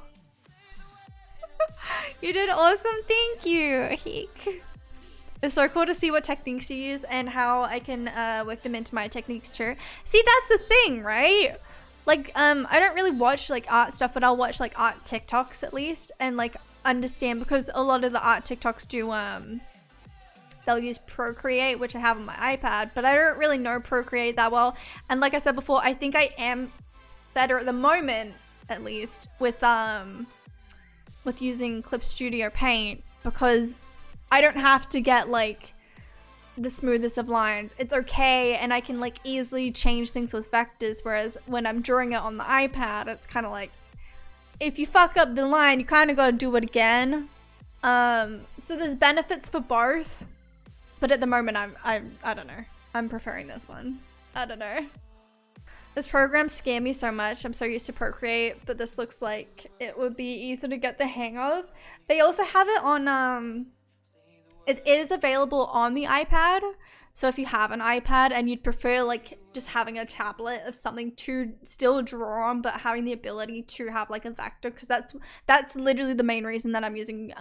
S1: You did awesome. Thank you. Heck. It's so cool to see what techniques you use and how I can work them into my techniques too. See, that's the thing, right? Like, I don't really watch like art stuff, but I'll watch like art TikToks at least and like understand, because a lot of the art TikToks do, they'll use Procreate, which I have on my iPad, but I don't really know Procreate that well. And like I said before, I think I am better at the moment, at least, with using Clip Studio Paint, because I don't have to get like the smoothest of lines. It's okay, and I can like easily change things with vectors, whereas when I'm drawing it on the iPad, it's kind of like, if you fuck up the line, you kind of gotta do it again. So there's benefits for both. But at the moment, I don't know. I'm preferring this one. I don't know. This program scared me so much. I'm so used to Procreate, but this looks like it would be easier to get the hang of. They also have it on, it is available on the iPad. So if you have an iPad and you'd prefer like just having a tablet of something to still draw on, but having the ability to have like a vector, because that's literally the main reason that I'm using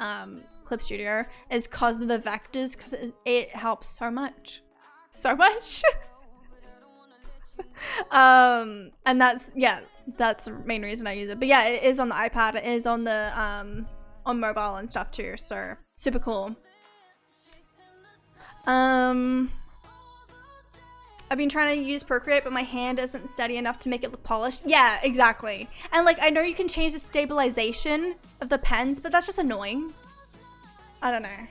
S1: Clip Studio, is because of the vectors, because it helps so much. So much. And that's the main reason I use it. But yeah, it is on the iPad, it is on the on mobile and stuff too, so super cool. I've been trying to use Procreate, but my hand isn't steady enough to make it look polished. Yeah, exactly. And like, I know you can change the stabilization of the pens, but that's just annoying. I don't know.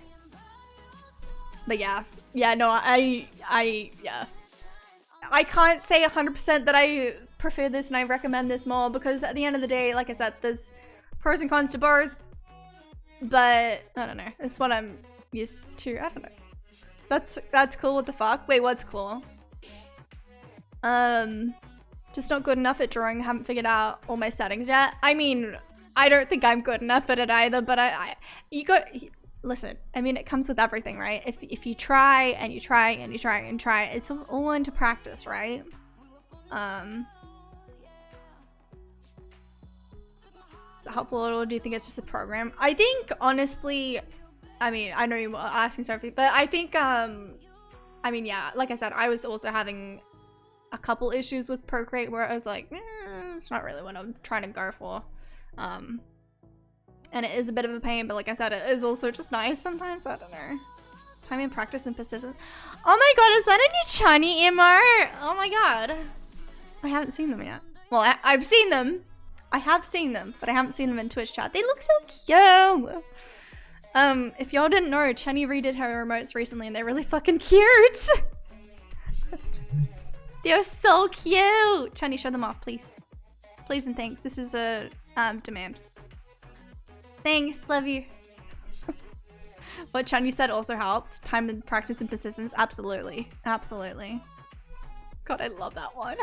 S1: But yeah. Yeah, no, yeah. I can't say 100% that I prefer this and I recommend this more, because at the end of the day, like I said, there's pros and cons to both. But I don't know. It's what I'm used to. I don't know. That's cool. What the fuck? Wait, what's cool? Just not good enough at drawing. Haven't figured out all my settings yet. I mean, I don't think I'm good enough at it either, but listen, I mean, it comes with everything, right? If you try and you try and you try and try, it's all into practice, right? Is it helpful at all? Do you think it's just a program? I think, honestly, I mean, I know you're asking Sophie, but I think, I mean, yeah, like I said, I was also having a couple issues with Procreate where I was like, it's not really what I'm trying to go for. And it is a bit of a pain, but like I said, it is also just nice sometimes. I don't know. Time and practice and persistence. Oh my god, is that a new Chani emote? Oh my god. I haven't seen them yet. Well, I've seen them. I have seen them, but I haven't seen them in Twitch chat. They look so cute. If y'all didn't know, Chani redid her emotes recently and they're really fucking cute. They're so cute. Chani, show them off, please. Please and thanks. This is a demand. Thanks, love you. What Chani said also helps. Time and practice and persistence. Absolutely. Absolutely. God, I love that one.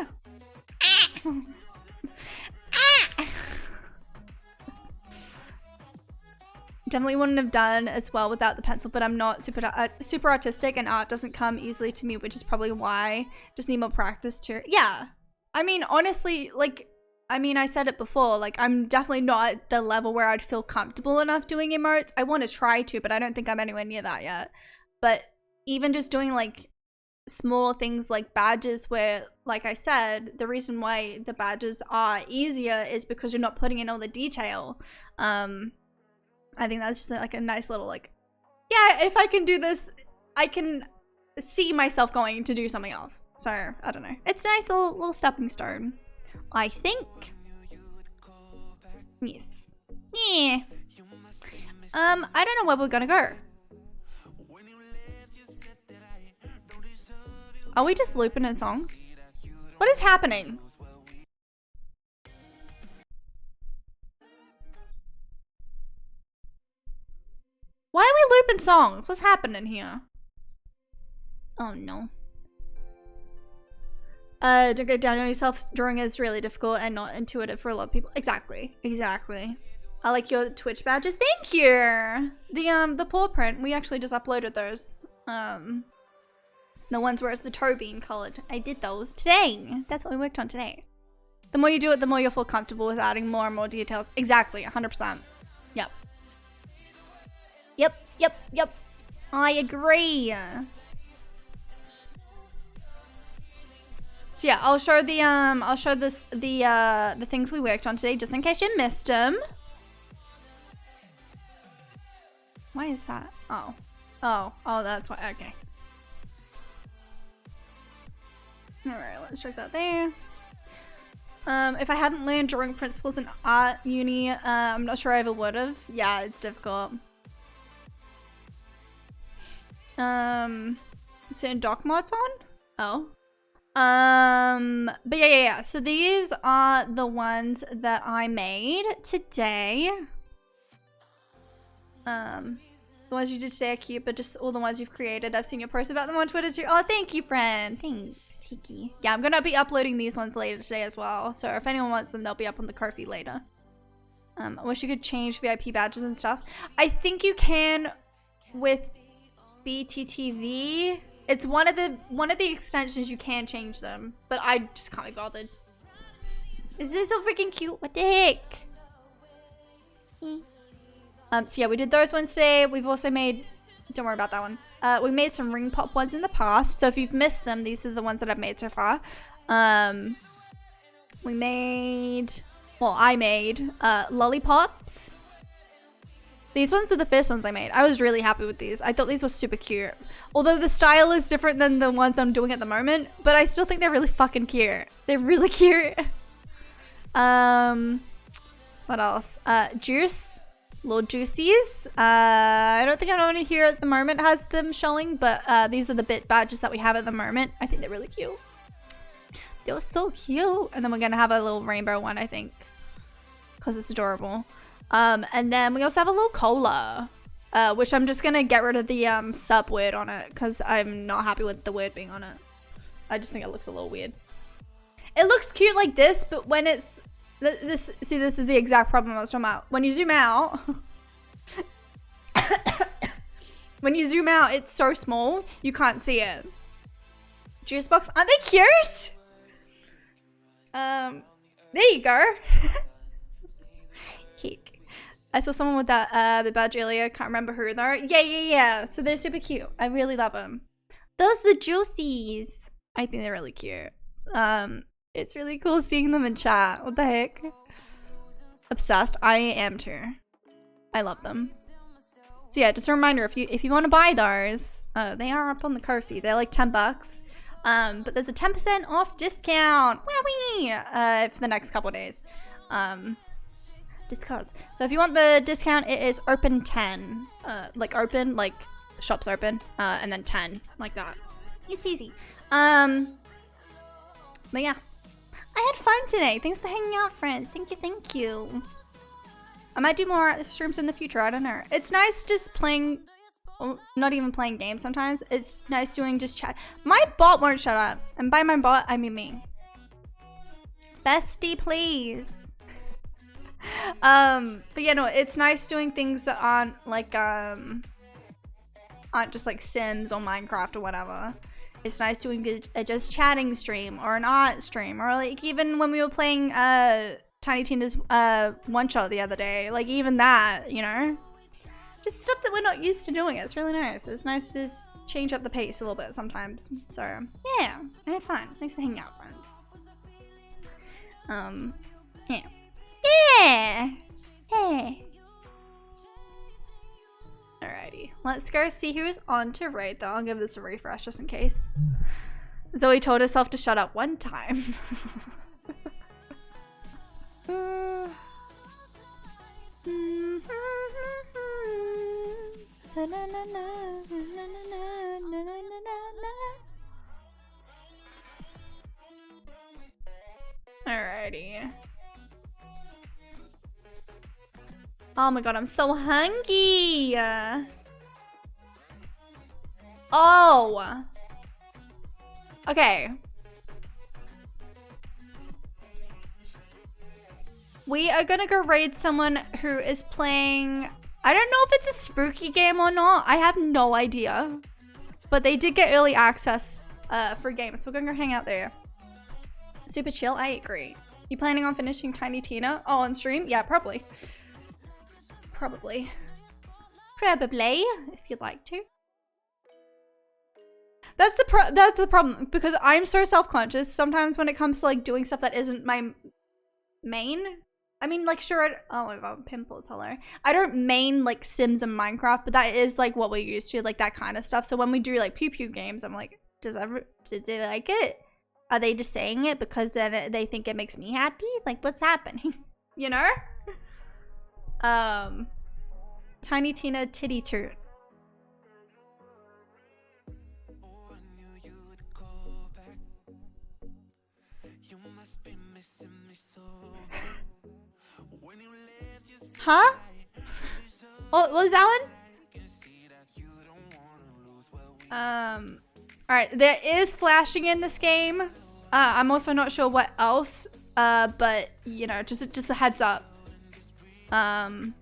S1: Definitely wouldn't have done as well without the pencil, but I'm not super artistic and art doesn't come easily to me, which is probably why. Just need more practice too. Yeah. I mean, honestly, like, I said it before, like, I'm definitely not at the level where I'd feel comfortable enough doing emotes. I want to try to, but I don't think I'm anywhere near that yet. But even just doing, like, small things like badges where, like I said, the reason why the badges are easier is because you're not putting in all the detail. I think that's just, like, a nice little, like, yeah, if I can do this, I can see myself going to do something else. So, I don't know. It's a nice little stepping stone. I think. Yes. Yeah. I don't know where we're gonna go. Are we just looping in songs? What is happening? Why are we looping songs? What's happening here? Oh no. Don't get down on yourself. Drawing is really difficult and not intuitive for a lot of people. Exactly. Exactly. I like your Twitch badges. Thank you. The paw print. We actually just uploaded those. The ones where it's the toe bean colored. I did those today. That's what we worked on today. The more you do it, the more you'll feel comfortable with adding more and more details. Exactly. 100%. Yep. Yep. I agree. So yeah, I'll show the things we worked on today, just in case you missed them. Why is that? Oh, that's why. Okay. All right, let's check that there. If I hadn't learned drawing principles in art uni, I'm not sure I ever would have. Yeah, it's difficult. So doc mods on? Oh. But yeah. So these are the ones that I made today. The ones you did today are cute, but just all the ones you've created. I've seen your post about them on Twitter too. Oh, thank you, friend. Thanks, Hiki. Yeah, I'm gonna be uploading these ones later today as well. So if anyone wants them, they'll be up on the Ko-fi later. I wish you could change VIP badges and stuff. I think you can with BTTV. It's one of the extensions you can change them, but I just can't be bothered. It's just so freaking cute. What the heck? So yeah, we did those ones today. We've also made, don't worry about that one. We made some ring pop ones in the past. So if you've missed them, these are the ones that I've made so far. We made, well, I made lollipops. These ones are the first ones I made. I was really happy with these. I thought these were super cute. Although the style is different than the ones I'm doing at the moment, but I still think they're really fucking cute. They're really cute. What else? Juice. Little Juicies. I don't think anyone here at the moment has them showing, but these are the bit badges that we have at the moment. I think they're really cute. They're so cute. And then we're gonna have a little rainbow one, I think, because it's adorable. And then we also have a little cola, which I'm just gonna get rid of the sub word on it because I'm not happy with the word being on it. I just think it looks a little weird. It looks cute like this, but when it's this is the exact problem I was talking about. When you zoom out, it's so small you can't see it. Juice box, aren't they cute? There you go. Cake. I saw someone with that badge earlier. Can't remember who though. Yeah. So they're super cute. I really love them. Those are the Juicies. I think they're really cute. It's really cool seeing them in chat. What the heck? Obsessed. I am too. I love them. So yeah, just a reminder, if you want to buy those, they are up on the Ko-fi. They're like 10 bucks. But there's a 10% off discount. Wowee! For the next couple of days. Just cause. So if you want the discount, it is open 10. Like open, like shops open, and then 10, like that. Easy peasy. But yeah. I had fun today. Thanks for hanging out, friends. Thank you. I might do more streams in the future. I don't know. It's nice just playing, well, not even playing games sometimes. It's nice doing just chat. My bot won't shut up. And by my bot, I mean me. Bestie, please. But yeah, no, it's nice doing things that aren't like, aren't just like Sims or Minecraft or whatever. It's nice doing a just chatting stream or an art stream, or like even when we were playing Tiny Tina's one shot the other day, like even that, you know, just stuff that we're not used to doing. It's really nice. It's nice to just change up the pace a little bit sometimes. So yeah, I had fun. Thanks for hanging out, friends. Yeah. Alrighty, let's go see who's on to raid though. I'll give this a refresh just in case. Zoe told herself to shut up one time. Alrighty. Oh my god, I'm so hungry. Oh. Okay. We are gonna go raid someone who is playing... I don't know if it's a spooky game or not. I have no idea. But they did get early access for games, so we're gonna go hang out there. Super chill, I agree. You planning on finishing Tiny Tina? Oh, on stream? Yeah, probably. Probably, if you'd like to. That's the problem, because I'm so self-conscious sometimes when it comes to like doing stuff that isn't my main. I mean, like, sure, oh my god, pimples, hello. I don't main like Sims and Minecraft, but that is like what we're used to, like that kind of stuff. So when we do like pew pew games, I'm like, did they like it? Are they just saying it because then they think it makes me happy? Like, what's happening? You know? Tiny Tina Titty Toot. Huh? Oh, what was that one? Alright, there is flashing in this game. I'm also not sure what else. But, you know, just a heads up. And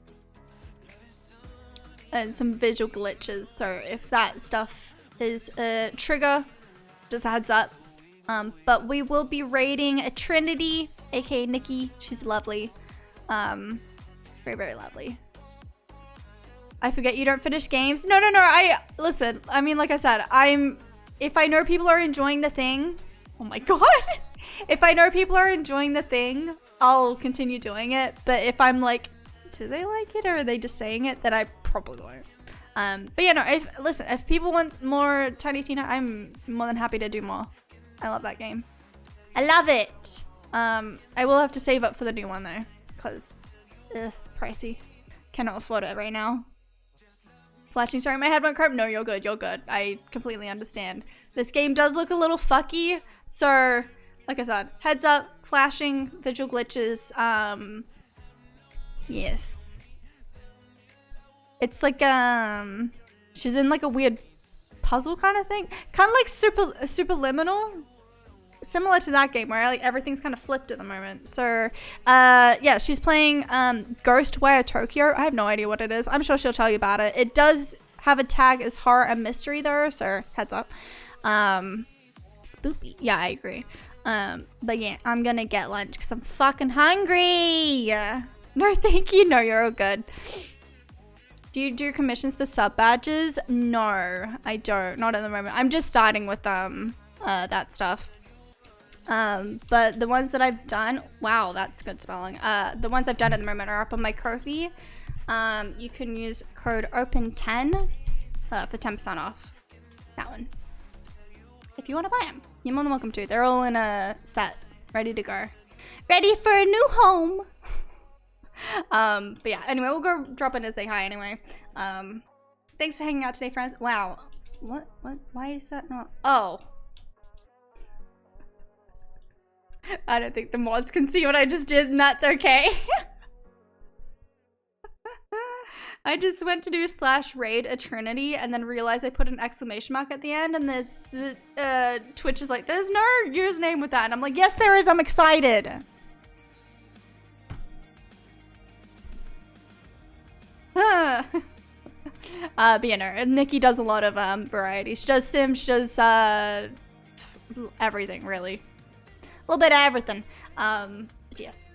S1: some visual glitches. So if that stuff is a trigger, just a heads up. But we will be raiding a Trinity, aka Nikki. She's lovely. Very, very lovely. I forget you don't finish games. No. Listen, I mean, like I said, if I know people are enjoying the thing, oh my god. If I know people are enjoying the thing, I'll continue doing it. But if I'm like, do they like it or are they just saying it, then I probably won't. But yeah, no, if people want more Tiny Tina, I'm more than happy to do more. I love that game. I love it. I will have to save up for the new one though, because pricey. Cannot afford it right now. Flashing, sorry, my head went crap. No, you're good, you're good. I completely understand. This game does look a little fucky, so like I said, heads up, flashing, visual glitches, yes. It's like, she's in like a weird puzzle kind of thing. Kind of like Superliminal. Similar to that game where like everything's kind of flipped at the moment. So, yeah, she's playing Ghostwire Tokyo. I have no idea what it is. I'm sure she'll tell you about it. It does have a tag as horror and mystery though, so heads up. Spoopy. Yeah, I agree. But yeah, I'm gonna get lunch because I'm fucking hungry. No, thank you. No, you're all good. Do you do commissions for sub badges? No, I don't. Not at the moment. I'm just starting with that stuff. But the ones that I've done, wow, that's good spelling. The ones I've done at the moment are up on my Ko-fi. You can use code OPEN10 for 10% off. That one. If you want to buy them, you're more than welcome to. They're all in a set, ready to go. Ready for a new home. But yeah, anyway, we'll go drop in to say hi anyway. Thanks for hanging out today, friends. Wow. What? Why is that not? Oh. I don't think the mods can see what I just did, and that's okay. I just went to do /raid a Trinity and then realized I put an exclamation mark at the end, and the Twitch is like, there's no username with that. And I'm like, yes, there is. I'm excited. But you know, Nikki does a lot of variety. She does Sims, she does everything, really. A little bit of everything. Yes.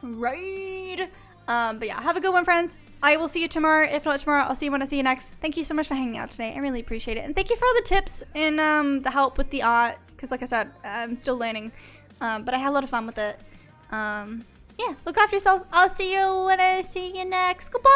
S1: Right. But yeah, have a good one, friends. I will see you tomorrow. If not tomorrow, I'll see you when I see you next. Thank you so much for hanging out today. I really appreciate it. And thank you for all the tips and the help with the art. Because like I said, I'm still learning. But I had a lot of fun with it. Yeah, look after yourselves. I'll see you when I see you next. Goodbye.